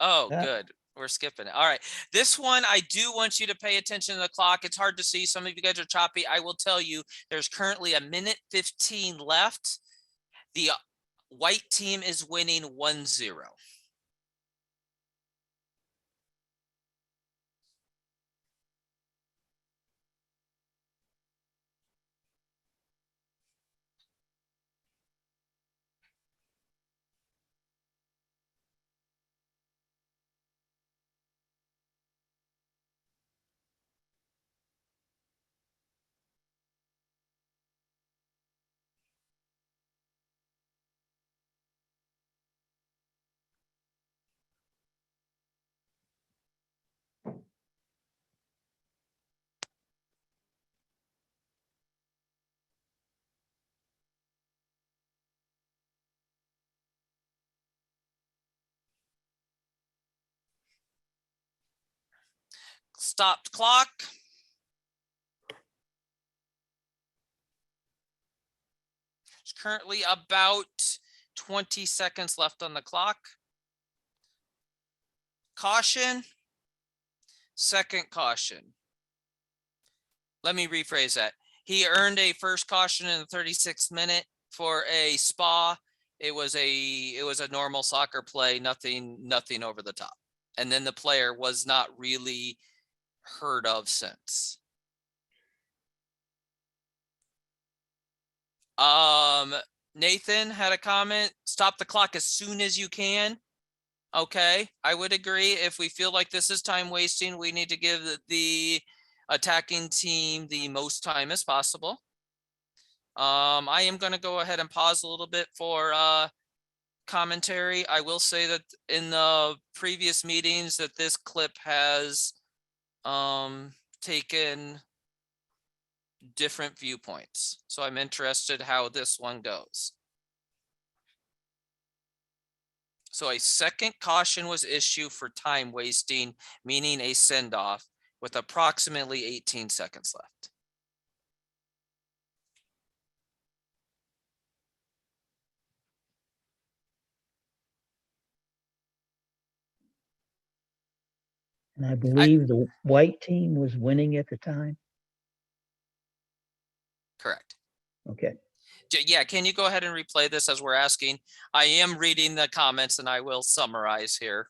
oh, Yeah. good. We're skipping it. All right. This one, I do want you to pay attention to the clock. It's hard to see. Some of you guys are choppy. I will tell you, there's currently 1:15 left. The white team is winning 1-0. Stopped clock. There's currently about 20 seconds left on the clock. Caution. Second caution. Let me rephrase that. He earned a first caution in the 36th minute for a spa. It was a normal soccer play, nothing over the top. And then the player was not really heard of since. Nathan had a comment, stop the clock as soon as you can. Okay, I would agree. If we feel like this is time wasting, we need to give the attacking team the most time as possible. I am going to go ahead and pause a little bit for commentary. I will say that in the previous meetings that this clip has taken different viewpoints. So I'm interested how this one goes. So a second caution was issued for time wasting, meaning a send off with approximately 18 seconds left. And I believe the white team was winning at the time. Correct. Okay. Yeah, can you go ahead and replay this as we're asking? I am reading the comments and I will summarize here.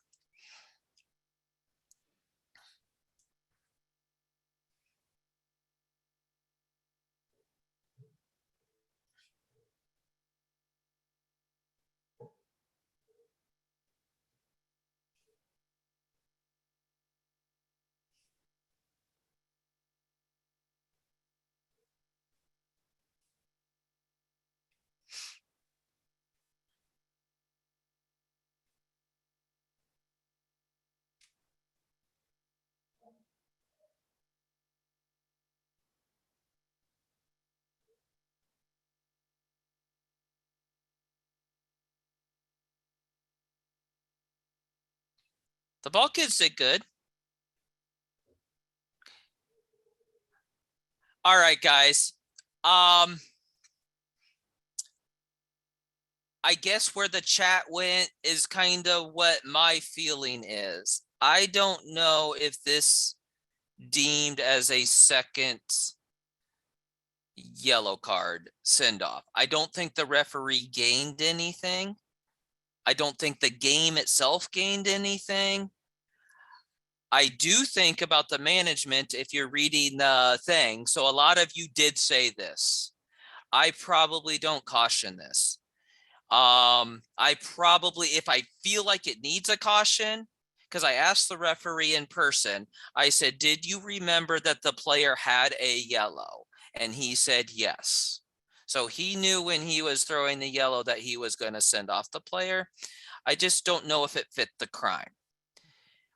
The ball kids did good. All right, guys. I guess where the chat went is kind of what my feeling is. I don't know if this deemed as a second yellow card send off. I don't think the referee gained anything. I don't think the game itself gained anything. I do think about the management if you're reading the thing. So a lot of you did say this. I probably don't caution this. I probably, if I feel like it needs a caution, because I asked the referee in person, I said, did you remember that the player had a yellow? And he said, yes. So he knew when he was throwing the yellow that he was going to send off the player. I just don't know if it fit the crime.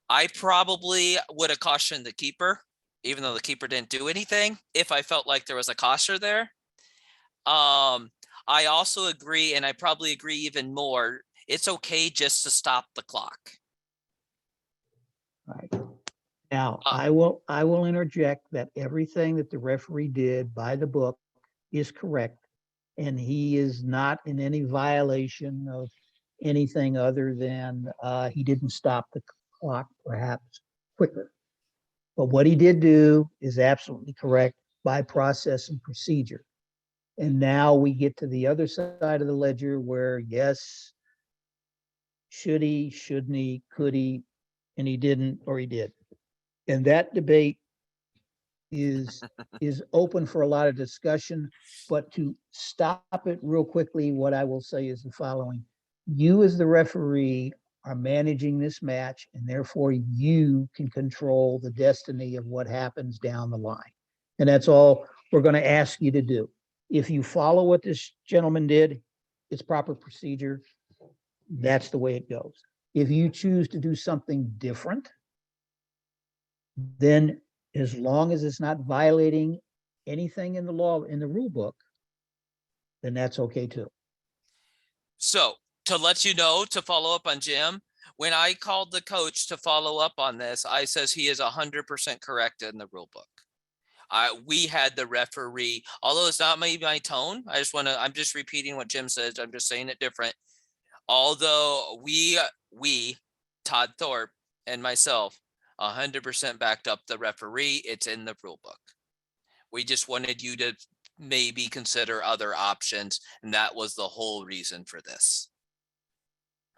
I probably would have cautioned the keeper, even though the keeper didn't do anything, if I felt like there was a caution there. I also agree, and I probably agree even more, it's okay just to stop the clock. Right. Now, Uh, I will interject that everything that the referee did by the book is correct. And he is not in any violation of anything other than he didn't stop the clock perhaps quicker. But what he did do is absolutely correct by process and procedure. And now we get to the other side of the ledger where, yes, should he, shouldn't he, could he, and he didn't, or he did. And that debate is open for a lot of discussion. But to stop it real quickly, what I will say is the following. You as the referee are managing this match, and therefore you can control the destiny of what happens down the line. And that's all we're going to ask you to do. If you follow what this gentleman did, it's proper procedure. That's the way it goes. If you choose to do something different, then as long as it's not violating anything in the law, in the rule book, then that's okay too. So to let you know, to follow up on Jim, when I called the coach to follow up on this, I says he is 100% correct in the rule book. We had the referee, although it's not my tone. I'm just repeating what Jim says. I'm just saying it different. Although we, Todd Thorpe and myself, 100% backed up the referee. It's in the rule book. We just wanted you to maybe consider other options. And that was the whole reason for this.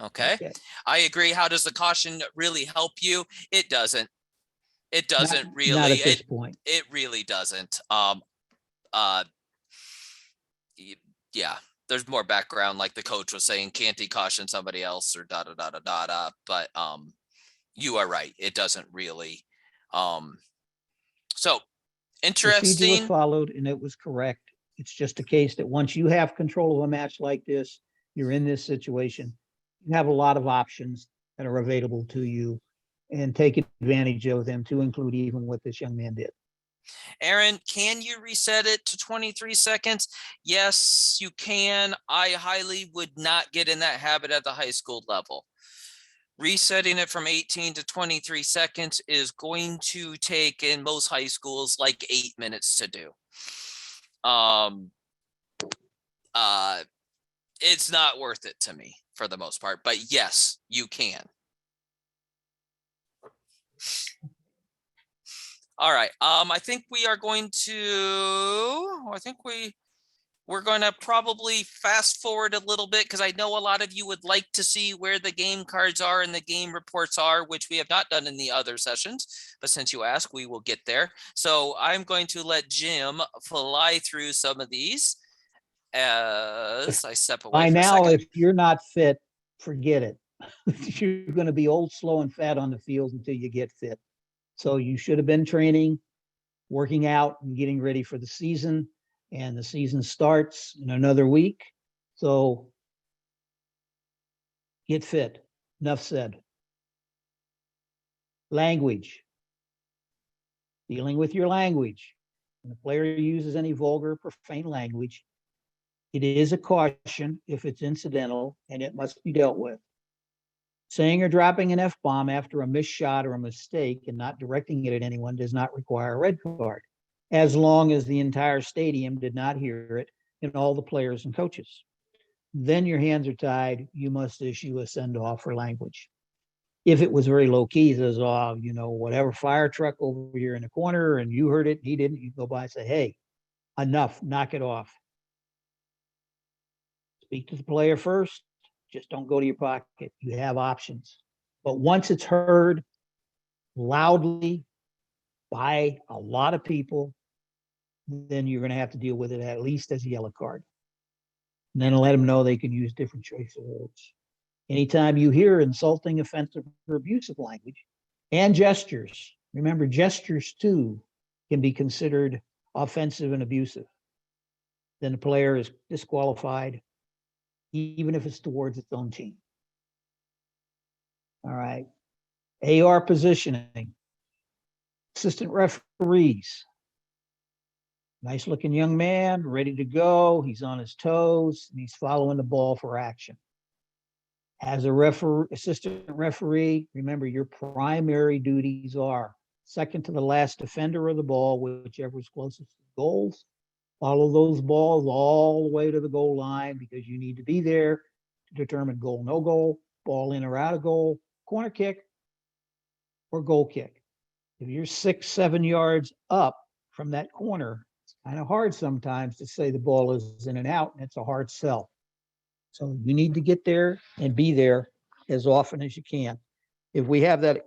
Okay. I agree. How does the caution really help you? It doesn't. It doesn't really. Not at this point. It really doesn't. Yeah, there's more background, like the coach was saying, can't he caution somebody else or da da da da da da. But you are right. It doesn't really. So Procedure was interesting. followed and it was correct. It's just a case that once you have control of a match like this, you're in this situation, you have a lot of options that are available to you, and take advantage of them, to include even what this young man did. Aaron, can you reset it to 23 seconds? Yes, you can. I highly would not get in that habit at the high school level. Resetting it from 18 to 23 seconds is going to take, in most high schools, like 8 minutes to do. It's not worth it to me for the most part, but yes, you can. All right. I think we are going to, we're going to probably fast forward a little bit because I know a lot of you would like to see where the game cards are and the game reports are, which we have not done in the other sessions. But since you ask, we will get there. So I'm going to let Jim fly through some of these as I step away By for a now, second. if you're not fit, forget it. You're going to be old, slow, and fat on the field until you get fit. So you should have been training, working out, and getting ready for the season. And the season starts in another week. So get fit. Enough said. Language. Dealing with your language. When the player uses any vulgar, profane language, it is a caution if it's incidental and it must be dealt with. Saying or dropping an F-bomb after a missed shot or a mistake and not directing it at anyone does not require a red card, as long as the entire stadium did not hear it and all the players and coaches. Then your hands are tied. You must issue a send-off for language. If it was very low key, says, oh, you know, whatever fire truck over here in the corner and you heard it, he didn't, you go by and say, hey, enough, knock it off. Speak to the player first. Just don't go to your pocket. You have options. But once it's heard loudly by a lot of people, then you're going to have to deal with it at least as a yellow card. And then let them know they can use different choice of words. Anytime you hear insulting, offensive, or abusive language and gestures, remember gestures too can be considered offensive and abusive. Then the player is disqualified, even if it's towards its own team. All right. AR positioning. Assistant referees. Nice looking young man, ready to go. He's on his toes and he's following the ball for action. As a assistant referee, remember your primary duties are second to the last defender of the ball, whichever is closest to goals. Follow those balls all the way to the goal line because you need to be there to determine goal, no goal, ball in or out of goal, corner kick, or goal kick. If you're 6, 7 yards up from that corner, it's kind of hard sometimes to say the ball is in and out, and it's a hard sell. So you need to get there and be there as often as you can. If we have that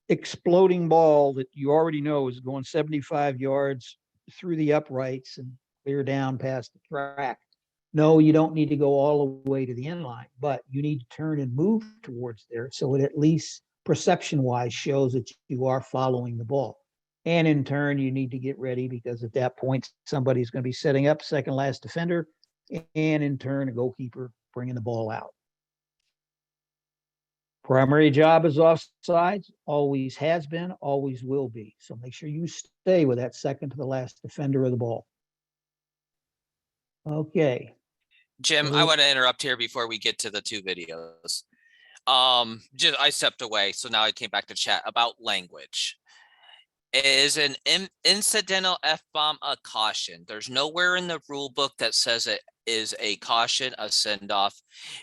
exploding ball that you already know is going 75 yards through the uprights and clear down past the track, no, you don't need to go all the way to the end line, but you need to turn and move towards there so it at least perception-wise shows that you are following the ball. And in turn, you need to get ready because at that point, somebody's going to be setting up second last defender, and in turn, a goalkeeper bringing the ball out. Primary job is offsides, always has been, always will be. So make sure you stay with that second to the last defender of the ball. Okay. Jim, I want to interrupt here before we get to the two videos. Just I stepped away, so now I came back to chat about language. Is an incidental F-bomb a caution? There's nowhere in the rule book that says it is a caution, a send-off.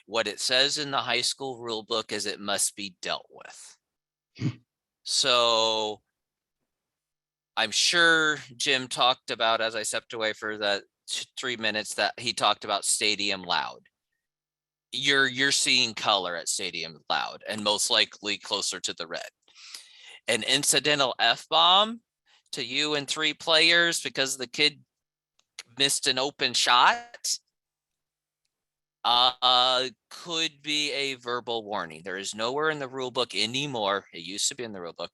What it says in the high school rule book is it must be dealt with. So I'm sure Jim talked about, as I stepped away for that 3 minutes, that he talked about stadium loud. You're seeing color at stadium loud and most likely closer to the red. An incidental F-bomb to you and 3 players because the kid missed an open shot could be a verbal warning. There is nowhere in the rule book anymore. It used to be in the rule book.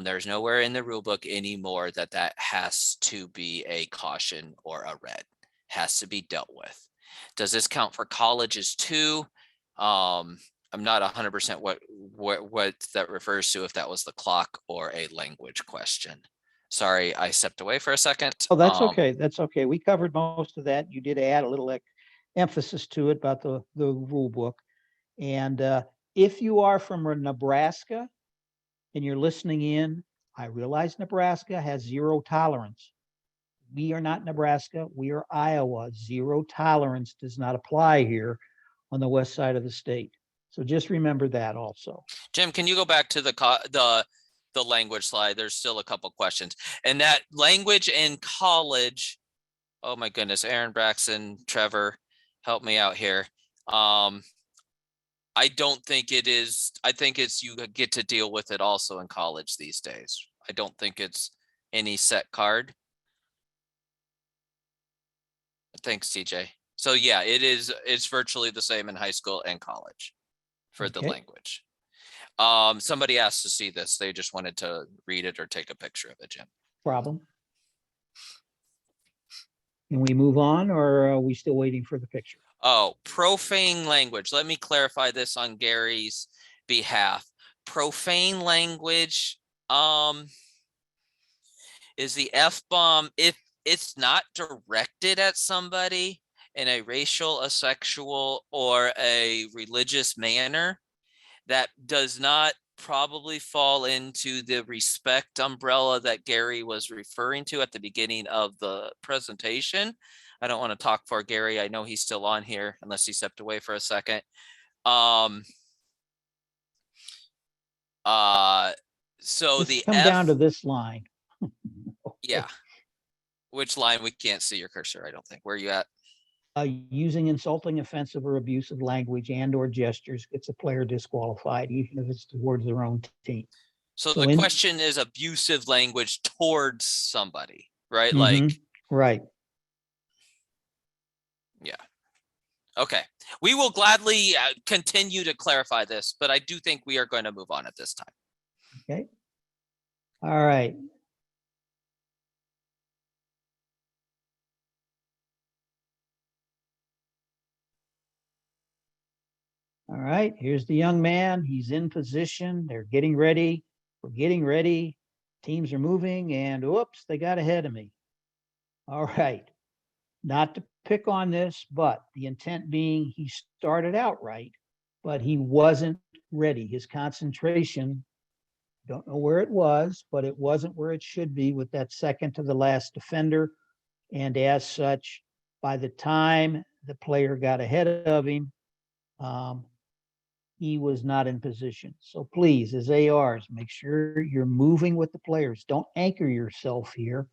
There's nowhere in the rule book anymore that has to be a caution or a red. Has to be dealt with. Does this count for colleges too? I'm not 100% what that refers to, if that was the clock or a language question. Sorry, I stepped away for a second. Oh, that's okay. That's okay. We covered most of that. You did add a little emphasis to it about the rule book. And if you are from Nebraska and you're listening in, I realize Nebraska has zero tolerance. We are not Nebraska. We are Iowa. Zero tolerance does not apply here on the west side of the state. So just remember that also. Jim, can you go back to the language slide? There's still a couple questions. And that language in college, oh my goodness, Aaron, Braxton, Trevor, help me out here. I don't think it is. I think it's you get to deal with it also in college these days. I don't think it's any set card. Thanks, TJ. So yeah, it is. It's virtually the same in high school and college for the Okay. language. Somebody asked to see this. They just wanted to read it or take a picture of it, Jim. Problem. Can we move on, or are we still waiting for the picture? Oh, profane language. Let me clarify this on Gary's behalf. Profane language is the F-bomb if it's not directed at somebody in a racial, a sexual, or a religious manner. That does not probably fall into the respect umbrella that Gary was referring to at the beginning of the presentation. I don't want to talk for Gary. I know he's still on here unless he stepped away for a second. So Just the come down to this line. yeah. Which line? We can't see your cursor, I don't think. Where are you at? Using insulting, offensive, or abusive language and/or gestures gets a player disqualified, even if it's towards their own team. So So the in- question is abusive language towards somebody, right? Mhm. Like, Right. yeah. Okay. We will gladly continue to clarify this, but I do think we are going to move on at this time. Okay. All right. All right, here's the young man. He's in position. They're getting ready. We're getting ready. Teams are moving, and whoops, they got ahead of me. All right. Not to pick on this, but the intent being he started out right, but he wasn't ready. His concentration, don't know where it was, but it wasn't where it should be with that second to the last defender. And as such, by the time the player got ahead of him, he was not in position. So please, as ARs, make sure you're moving with the players. Don't anchor yourself here.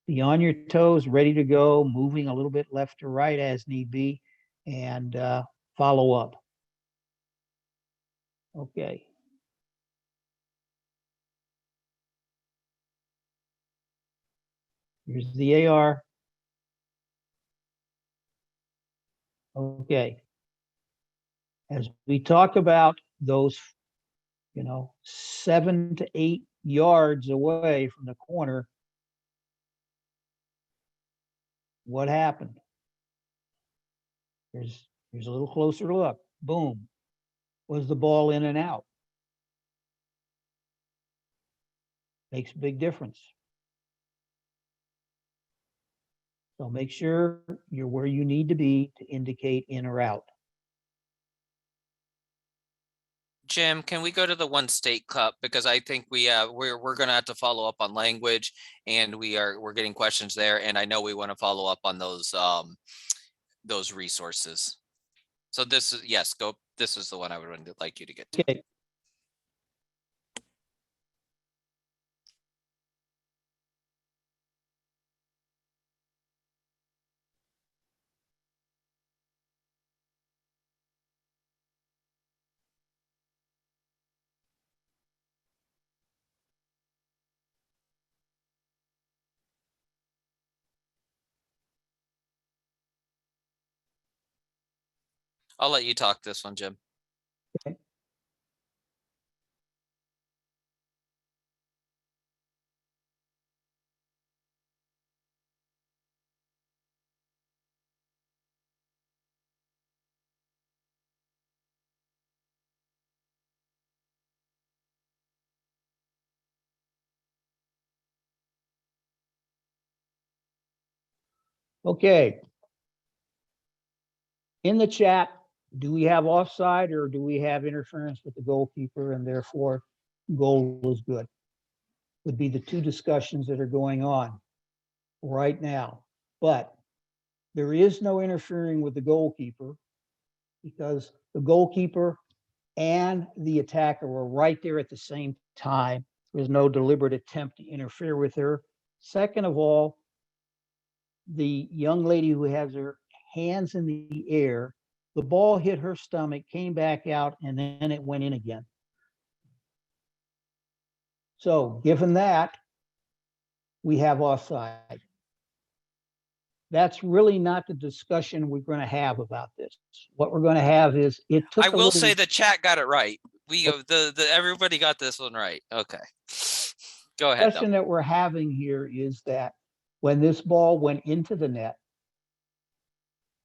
Be on your toes, ready to go, moving a little bit left or right as need be, and follow up. Okay. Here's the AR. Okay. As we talk about those, 7 to 8 yards away from the corner, what happened? Here's a little closer look. Boom. Was the ball in and out? Makes a big difference. So make sure you're where you need to be to indicate in or out. Jim, can we go to the one state cup? Because I think we're going to have to follow up on language, and we're getting questions there. And I know we want to follow up on those resources. So this is, yes, go. This is the one I would like you to get to. Okay. I'll let you talk this one, Jim. Okay. Okay. In the chat, do we have offside or do we have interference with the goalkeeper and therefore goal is good? Would be the two discussions that are going on right now. But there is no interfering with the goalkeeper because the goalkeeper and the attacker were right there at the same time. There was no deliberate attempt to interfere with her. Second of all, the young lady who has her hands in the air, the ball hit her stomach, came back out, and then it went in again. So given that, we have offside. That's really not the discussion we're going to have about this. What we're going to have is it took I a will little- say the chat got it right. We everybody got this one right. Okay. Go ahead. discussion that we're having here is that when this ball went into the net,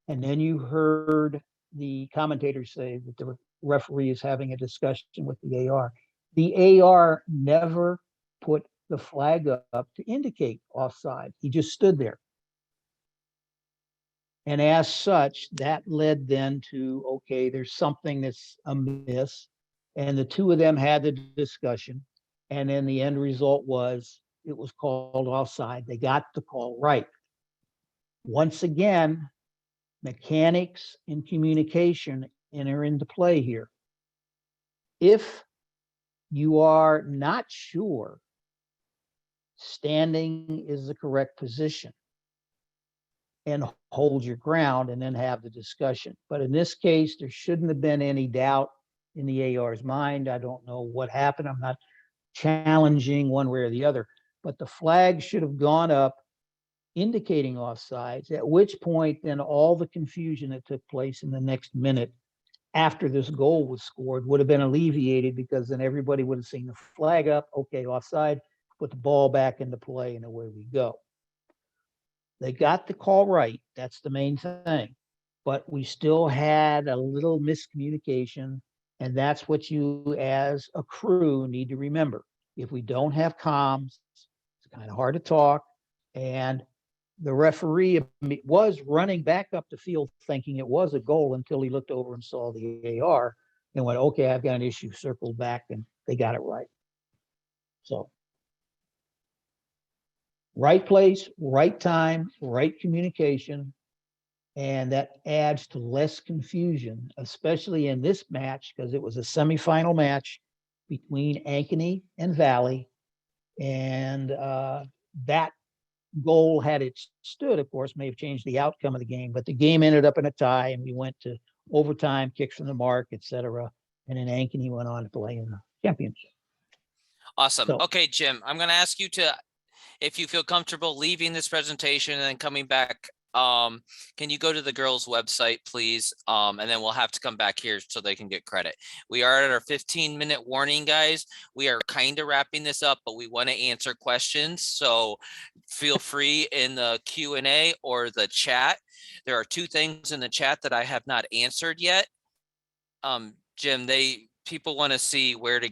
and then you heard the commentator say that the referee is having a discussion with the AR never put the flag up to indicate offside. He just stood there. And as such, that led then to, okay, there's something that's amiss. And the two of them had the discussion. And then the end result was it was called offside. They got the call right. Once again, mechanics and communication enter into play here. If you are not sure standing is the correct position, and hold your ground and then have the discussion. But in this case, there shouldn't have been any doubt in the AR's mind. I don't know what happened. I'm not challenging one way or the other, but the flag should have gone up indicating offsides, at which point then all the confusion that took place in the next minute after this goal was scored would have been alleviated, because then everybody would have seen the flag up, okay, offside, put the ball back into play, and away we go. They got the call right. That's the main thing. But we still had a little miscommunication. And that's what you as a crew need to remember. If we don't have comms, it's kind of hard to talk. And the referee was running back up the field thinking it was a goal until he looked over and saw the AR and went, okay, I've got an issue, circled back, and they got it right. So right place, right time, right communication, and that adds to less confusion, especially in this match, because it was a semifinal match between Ankeny and Valley, and that goal, had it stood, of course, may have changed the outcome of the game, but the game ended up in a tie, and we went to overtime, kicks from the mark, etc. And then Ankeny went on to play in the championship. Awesome. So- Okay, Jim, I'm going to ask you to, if you feel comfortable leaving this presentation and then coming back, can you go to the girls' website, please? And then we'll have to come back here so they can get credit. We are at our 15-minute warning, guys. We are kind of wrapping this up, but we want to answer questions. So feel free in the Q&A or the chat. There are two things in the chat that I have not answered yet. Jim, people want to see where to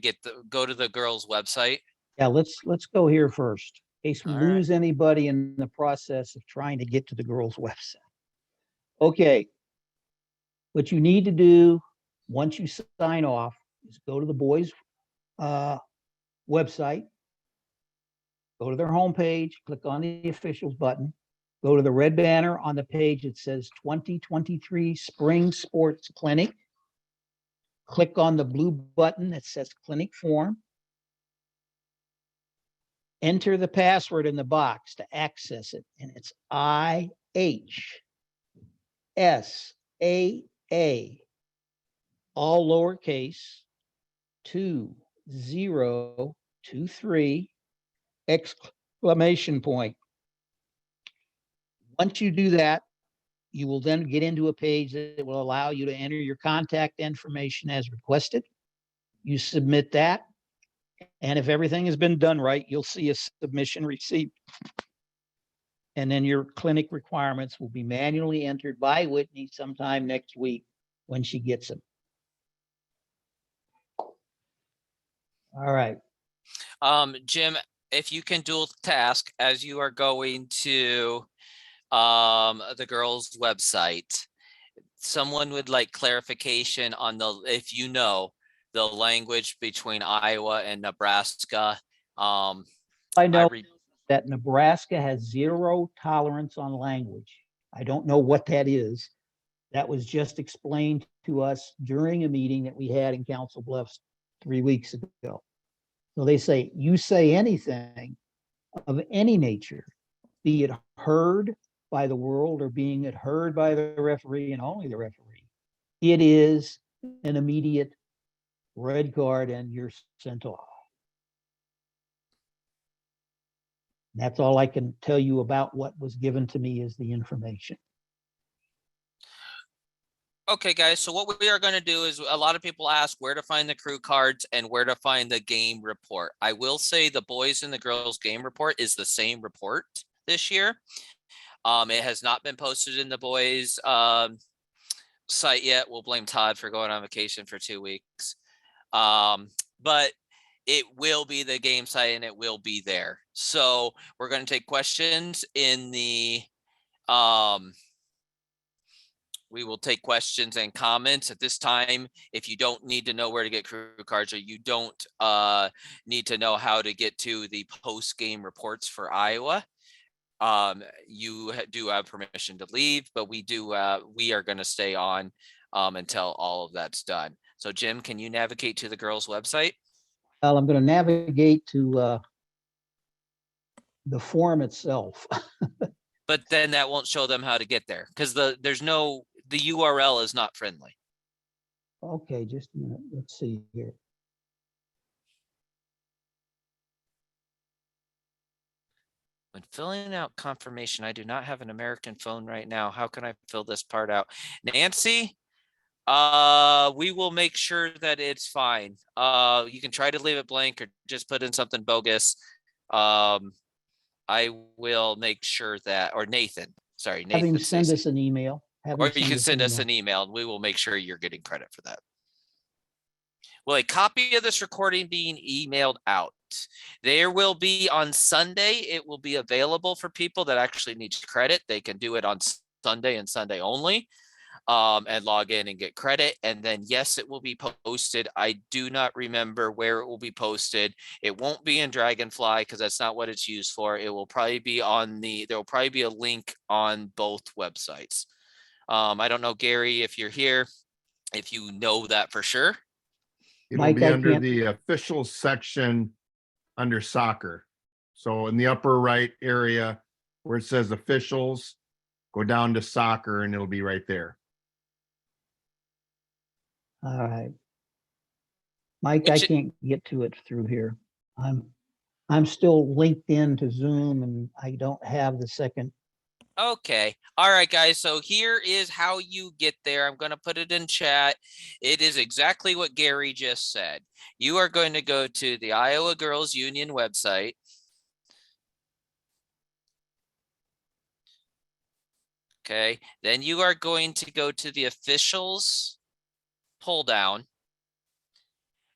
go to the girls' website. Yeah, let's go here first, in case we All right. lose anybody in the process of trying to get to the girls' website. Okay. What you need to do once you sign off is go to the boys' website, go to their homepage, click on the officials button, go to the red banner on the page that says 2023 Spring Sports Clinic. Click on the blue button that says Clinic Form. Enter the password in the box to access it, and it's IHSAA, all lowercase, 2023, exclamation point. Once you do that, you will then get into a page that will allow you to enter your contact information as requested. You submit that. And if everything has been done right, you'll see a submission receipt. And then your clinic requirements will be manually entered by Whitney sometime next week when she gets them. All right. Jim, if you can dual task as you are going to the girls' website, someone would like clarification on if you know the language between Iowa and Nebraska. I know that Nebraska has zero tolerance on language. I don't know what that is. That was just explained to us during a meeting that we had in Council Bluffs 3 weeks ago. So they say, you say anything of any nature, be it heard by the world or being it heard by the referee and only the referee, it is an immediate red card and you're sent off. That's all I can tell you about what was given to me as the information. Okay, guys, so what we are going to do is a lot of people ask where to find the crew cards and where to find the game report. I will say the boys and the girls game report is the same report this year. It has not been posted in the boys site yet. We'll blame Todd for going on vacation for 2 weeks. But it will be the game site and it will be there. So we're going to take questions in the we will take questions and comments at this time. If you don't need to know where to get crew cards or you don't need to know how to get to the post-game reports for Iowa, you do have permission to leave, but we are going to stay on until all of that's done. So Jim, can you navigate to the girls' website? Well, I'm going to navigate to the form itself. But then that won't show them how to get there because the URL is not friendly. Okay, just a minute. Let's see here. When filling out confirmation, I do not have an American phone right now. How can I fill this part out? Nancy, we will make sure that it's fine. You can try to leave it blank or just put in something bogus. I will make sure that, or Nathan, sorry, Have him Nathan. send Stacy. us an email. Or you can send us an email and we will make sure you're getting credit for that. Will a copy of this recording being emailed out? There will be on Sunday. It will be available for people that actually need credit. They can do it on Sunday and Sunday only and log in and get credit. And then, yes, it will be posted. I do not remember where it will be posted. It won't be in Dragonfly because that's not what it's used for. It will probably be on there will probably be a link on both websites. I don't know, Gary, if you're here, if you know that for sure. It'll Mike, be I under can't- the official section under soccer. So in the upper right area where it says officials, go down to soccer and it'll be right there. All right. Mike, I can't get to it through here. I'm still linked in to Zoom and I don't have the second. Okay. All right, guys. So here is how you get there. I'm going to put it in chat. It is exactly what Gary just said. You are going to go to the Iowa Girls Union website. Okay. Then you are going to go to the officials pull down.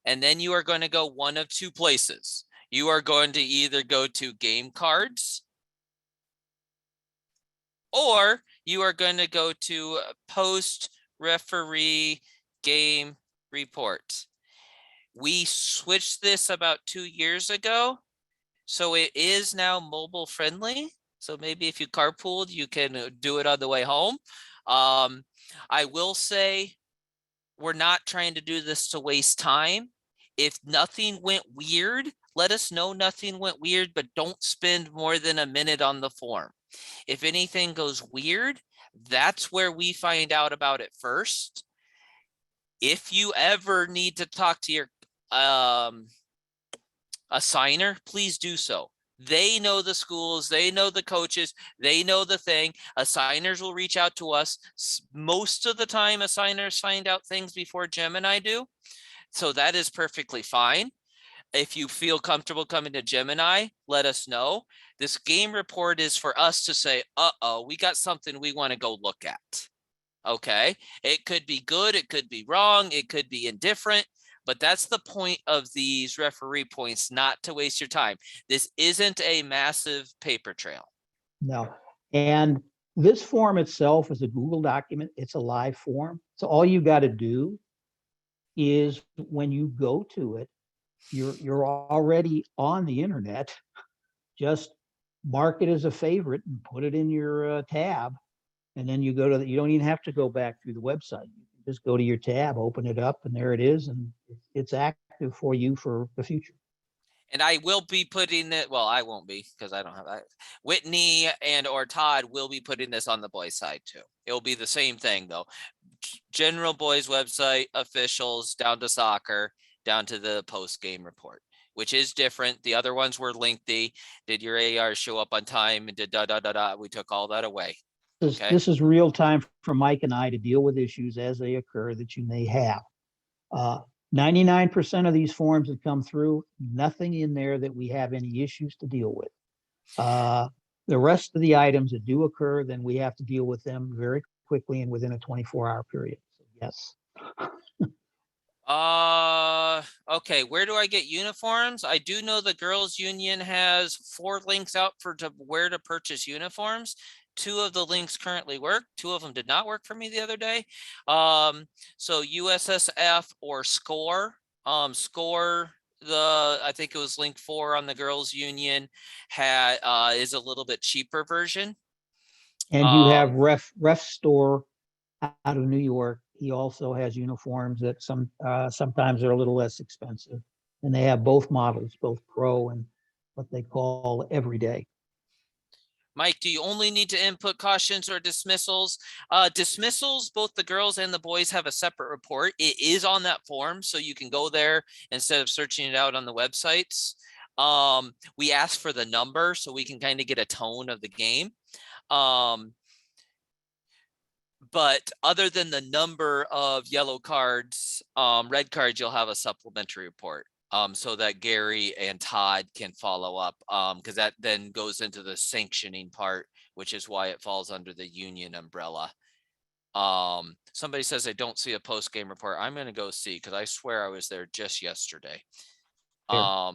And then you are going to go one of two places. You are going to either go to game cards, or you are going to go to post referee game report. We switched this about 2 years ago, so it is now mobile friendly. So maybe if you carpooled, you can do it on the way home. I will say we're not trying to do this to waste time. If nothing went weird, let us know nothing went weird, but don't spend more than a minute on the form. If anything goes weird, that's where we find out about it first. If you ever need to talk to your assigner, please do so. They know the schools, they know the coaches, they know the thing. Assigners will reach out to us. Most of the time, assigners find out things before Jim and I do. So that is perfectly fine. If you feel comfortable coming to Gemini, let us know. This game report is for us to say, uh-oh, we got something we want to go look at. Okay. It could be good. It could be wrong. It could be indifferent. But that's the point of these referee points, not to waste your time. This isn't a massive paper trail. No. And this form itself is a Google document. It's a live form. So all you got to do is when you go to it, you're already on the internet. Just mark it as a favorite and put it in your tab. And then you go to you don't even have to go back through the website. You can just go to your tab, open it up, and there it is, and it's active for you for the future. And I will be putting it, well, I won't be because I don't have that. Whitney and or Todd will be putting this on the boys side too. It will be the same thing though. General boys website, officials, down to soccer, down to the post game report, which is different. The other ones were lengthy. Did your AR show up on time and did da da da da? We took all that away. Okay. This is real time for Mike and I to deal with issues as they occur that you may have. 99% of these forms that come through, nothing in there that we have any issues to deal with. The rest of the items that do occur, then we have to deal with them very quickly and within a 24-hour period. So yes. Okay, where do I get uniforms? I do know the girls union has 4 links out for where to purchase uniforms. 2 of the links currently work. 2 of them did not work for me the other day. So USSF or Score. Score, I think it was link 4 on the girls union is a little bit cheaper version. And you have Ref Store out of New York. He also has uniforms that sometimes are a little less expensive. And they have both models, both pro and what they call everyday. Mike, do you only need to input cautions or dismissals? Dismissals, both the girls and the boys have a separate report. It is on that form, so you can go there instead of searching it out on the websites. We ask for the number so we can kind of get a tone of the game. But other than the number of yellow cards, red cards, you'll have a supplementary report. So that Gary and Todd can follow up, because that then goes into the sanctioning part, which is why it falls under the union umbrella. Somebody says I don't see a post-game report. I'm going to go see, because I swear I was there just yesterday. Do I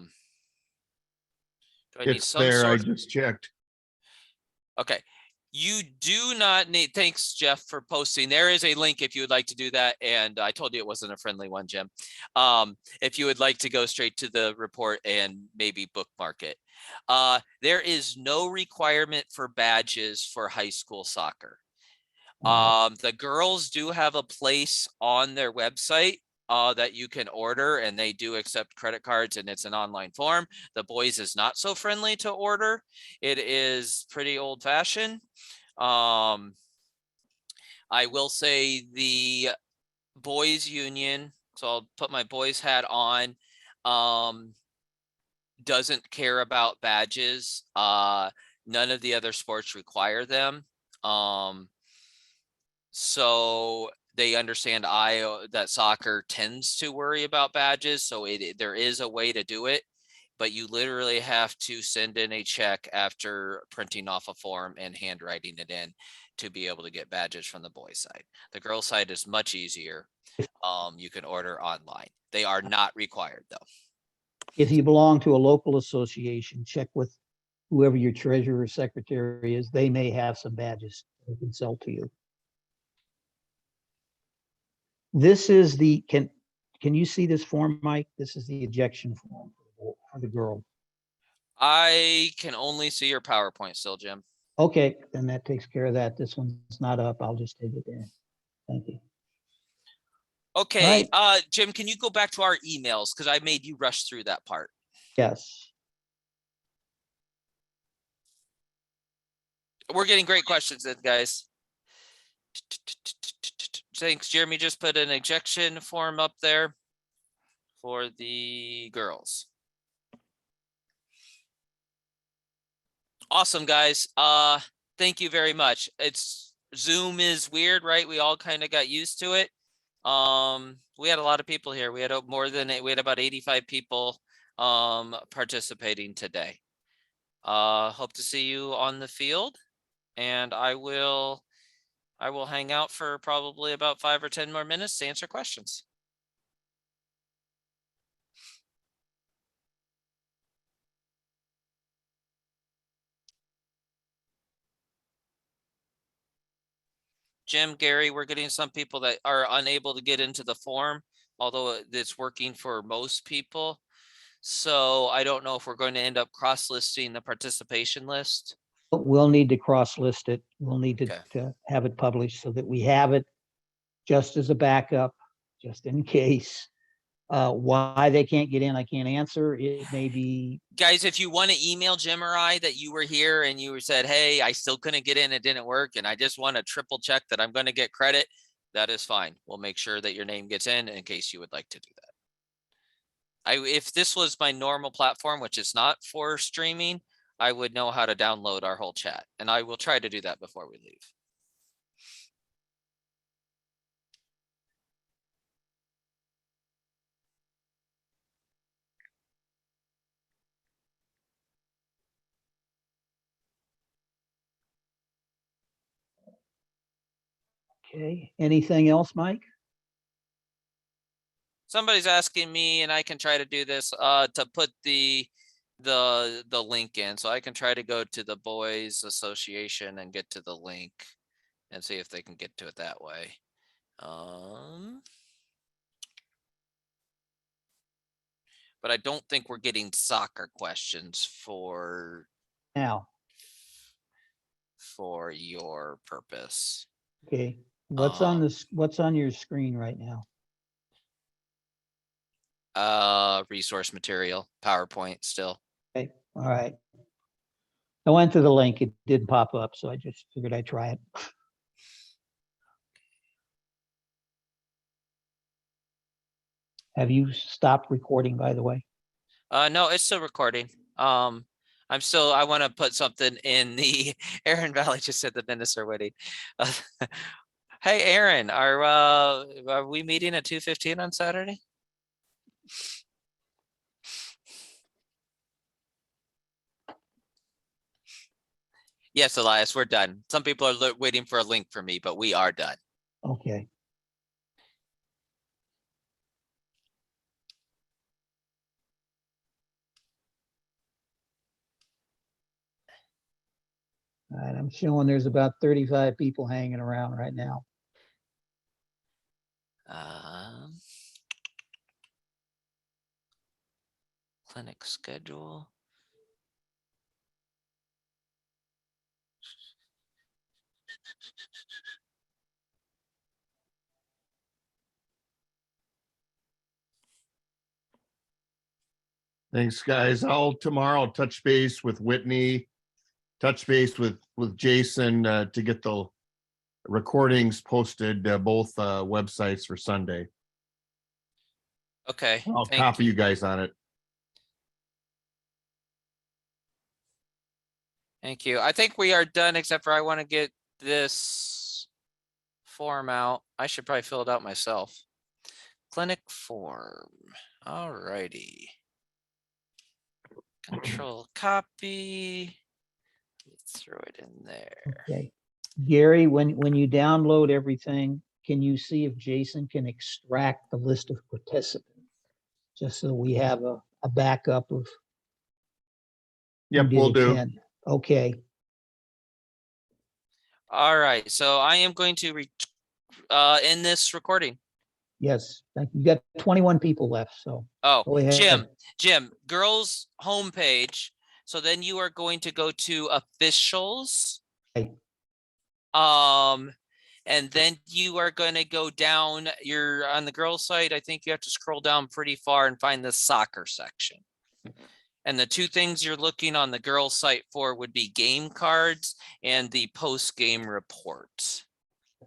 need It's some there. I sort of, just checked. okay. You do not need, thanks Jeff for posting. There is a link if you would like to do that. And I told you it wasn't a friendly one, Jim. If you would like to go straight to the report and maybe bookmark it. There is no requirement for badges for high school soccer. The girls do have a place on their website that you can order, and they do accept credit cards, and it's an online form. The boys is not so friendly to order. It is pretty old fashioned. I will say the boys union, so I'll put my boys hat on, doesn't care about badges. None of the other sports require them. So they understand that soccer tends to worry about badges. So there is a way to do it, but you literally have to send in a check after printing off a form and handwriting it in to be able to get badges from the boys side. The girls side is much easier. You can order online. They are not required though. If you belong to a local association, check with whoever your treasurer or secretary is. They may have some badges they can sell to you. This is the, can you see this form, Mike? This is the ejection form for the girl. I can only see your PowerPoint still, Jim. Okay, then that takes care of that. This one's not up. I'll just take it there. Thank you. Okay, right. Jim, can you go back to our emails? Because I made you rush through that part. Yes. We're getting great questions in, guys. Thanks, Jeremy just put an ejection form up there for the girls. Awesome, guys. Thank you very much. Zoom is weird, right? We all kind of got used to it. We had a lot of people here. We had about 85 people participating today. Hope to see you on the field, and I will hang out for probably about 5 or 10 more minutes to answer questions. Jim, Gary, we're getting some people that are unable to get into the form, although it's working for most people. So I don't know if we're going to end up cross-listing the participation list. We'll need to cross-list it. We'll need to have it published so that we have it just as a backup, just in case. Why they can't get in, I can't answer. It may be, Guys, if you want to email Jim or I that you were here and you said, hey, I still couldn't get in, it didn't work, and I just want to triple check that I'm going to get credit, that is fine. We'll make sure that your name gets in case you would like to do that. If this was my normal platform, which is not for streaming, I would know how to download our whole chat, and I will try to do that before we leave. okay. Anything else, Mike? Somebody's asking me, and I can try to do this, to put the link in. So I can try to go to the Boys Association and get to the link and see if they can get to it that way. But I don't think we're getting soccer questions for Now, your purpose. okay. What's on Um, this? What's on your screen right now? Resource material, PowerPoint still. Okay, all right. I went to the link. It didn't pop up, so I just figured I'd try it. Have you stopped recording, by the way? No, it's still recording. I want to put something in the Aaron Valley just said the Venice are waiting. Hey, Aaron, are we meeting at 2:15 on Saturday? Yes, Elias, we're done. Some people are waiting for a link for me, but we are done. Okay. All right, I'm showing there's about 35 people hanging around right now. Clinic schedule. Thanks, guys. I'll tomorrow touch base with Whitney, touch base with Jason to get the recordings posted, both websites for Sunday. Okay. I'll thank copy you guys on it. Thank you. I think we are done, except for I want to get this form out. I should probably fill it out myself. Clinic form. All righty. Control copy. Let's throw it in there. Okay. Gary, when you download everything, can you see if Jason can extract the list of participants? Just so we have a backup of. who Yep, did we'll do. attend. Okay, All right. So I am going to end this recording. yes, thank you. You got 21 people left, so. Oh, Go ahead. Jim, girls homepage. So then you are going to go to officials. Right. And then you are going to go down. You're on the girls' site. I think you have to scroll down pretty far and find the soccer section. And the two things you're looking on the girls' site for would be game cards and the post-game report.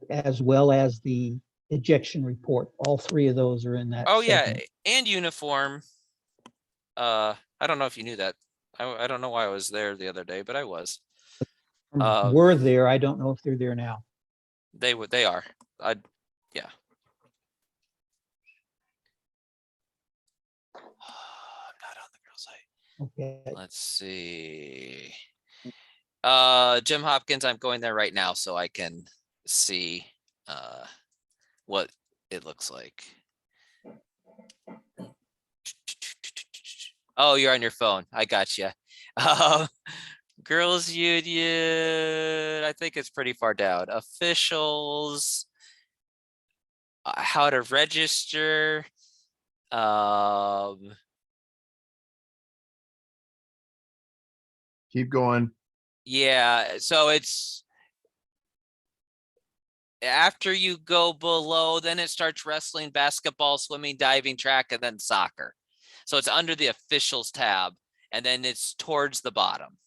As well as the ejection report. All three of those are in that. Oh yeah, segment. and uniform. I don't know if you knew that. I don't know why I was there the other day, but I was. Were there. I don't know if they're there now. They are. Yeah. I'm not on the girls' site. Okay, Let's see. Jim Hopkins, I'm going there right now so I can see what it looks like. Oh, you're on your phone. I got you. Girls Union, I think it's pretty far down. Officials, how to register. Keep going. Yeah, so it's after you go below, then it starts wrestling, basketball, swimming, diving, track, and then soccer. So it's under the officials tab, and then it's towards the bottom.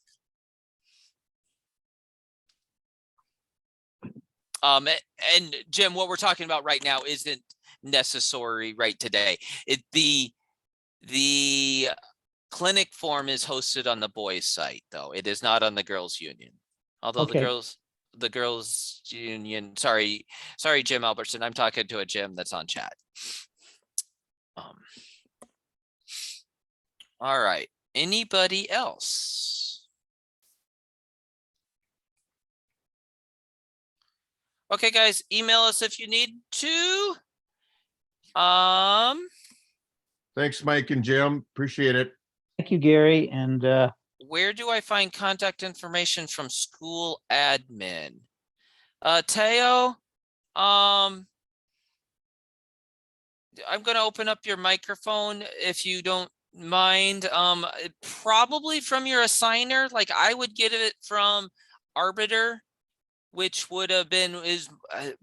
And Jim, what we're talking about right now isn't necessary right today. The clinic form is hosted on the boys site, though. It is not on the girls union. Although Okay. the girls union, sorry, Jim Albertson, I'm talking to a Jim that's on chat. All right, anybody else? Okay, guys, email us if you need to. Thanks, Mike and Jim. Appreciate it. Thank you, Gary. And Where do I find contact information from school admin? Teo, I'm gonna open up your microphone if you don't mind. Probably from your assigner, like I would get it from Arbiter, which would have been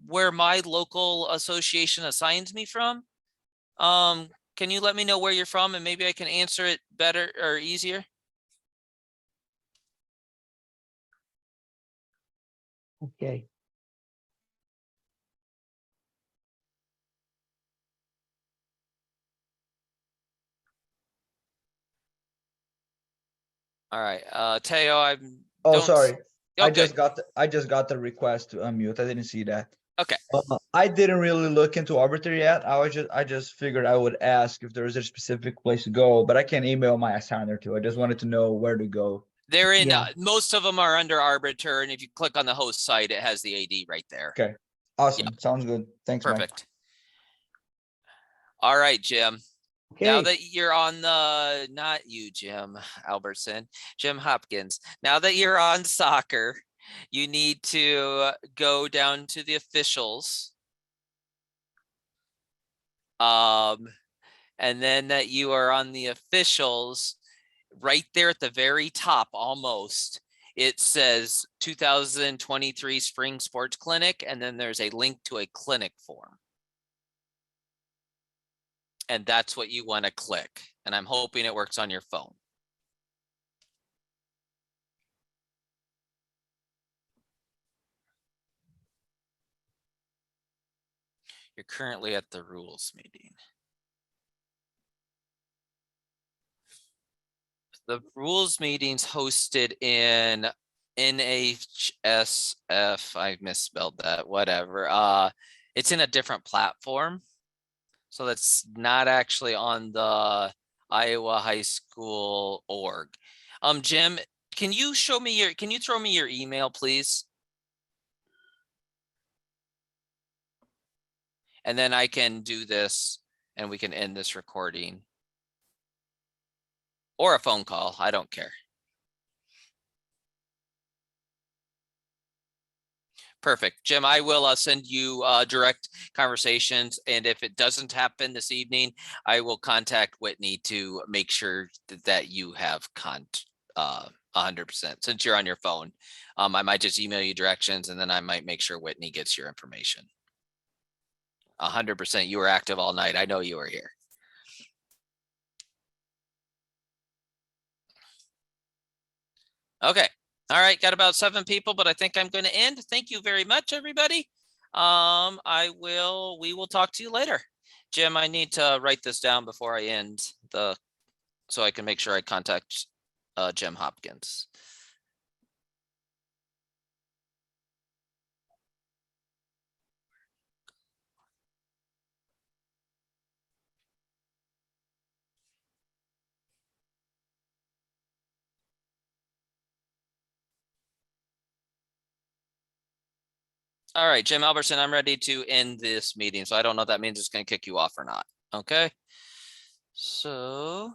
where my local association assigns me from. Can you let me know where you're from and maybe I can answer it better or easier? okay. All right, Teo, I'm. Oh, don't s- sorry. Oh, I good. just got the request to unmute. I didn't see that. Okay. I didn't really look into Arbiter yet. I just figured I would ask if there is a specific place to go, but I can email my assigner too. I just wanted to know where to go. They're in, Yeah. most of them are under Arbiter, and if you click on the host site, it has the AD right there. Okay. Awesome. Sounds good. Thanks, Mike. Perfect. All right, Jim. Now Okay. that you're on the, not you, Jim Albertson, Jim Hopkins. Now that you're on soccer, you need to go down to the officials. And then that you are on the officials, right there at the very top, almost, it says 2023 Spring Sports Clinic, and then there's a link to a clinic form. And that's what you want to click. And I'm hoping it works on your phone. You're currently at the rules meeting. The rules meeting's hosted in NHSF. I misspelled that, whatever. It's in a different platform. So that's not actually on the Iowa High School org. Jim, can you throw me your email, please? And then I can do this and we can end this recording. Or a phone call, I don't care. Perfect. Jim, I will send you direct conversations. And if it doesn't happen this evening, I will contact Whitney to make sure that you have 100%. Since you're on your phone, I might just email you directions and then I might make sure Whitney gets your information. 100%. You were active all night. I know you were here. Okay. All right. Got about 7 people, but I think I'm going to end. Thank you very much, everybody. We will talk to you later. Jim, I need to write this down before I end so I can make sure I contact Jim Hopkins. All right, Jim Albertson, I'm ready to end this meeting. So I don't know if that means it's going to kick you off or not. Okay. So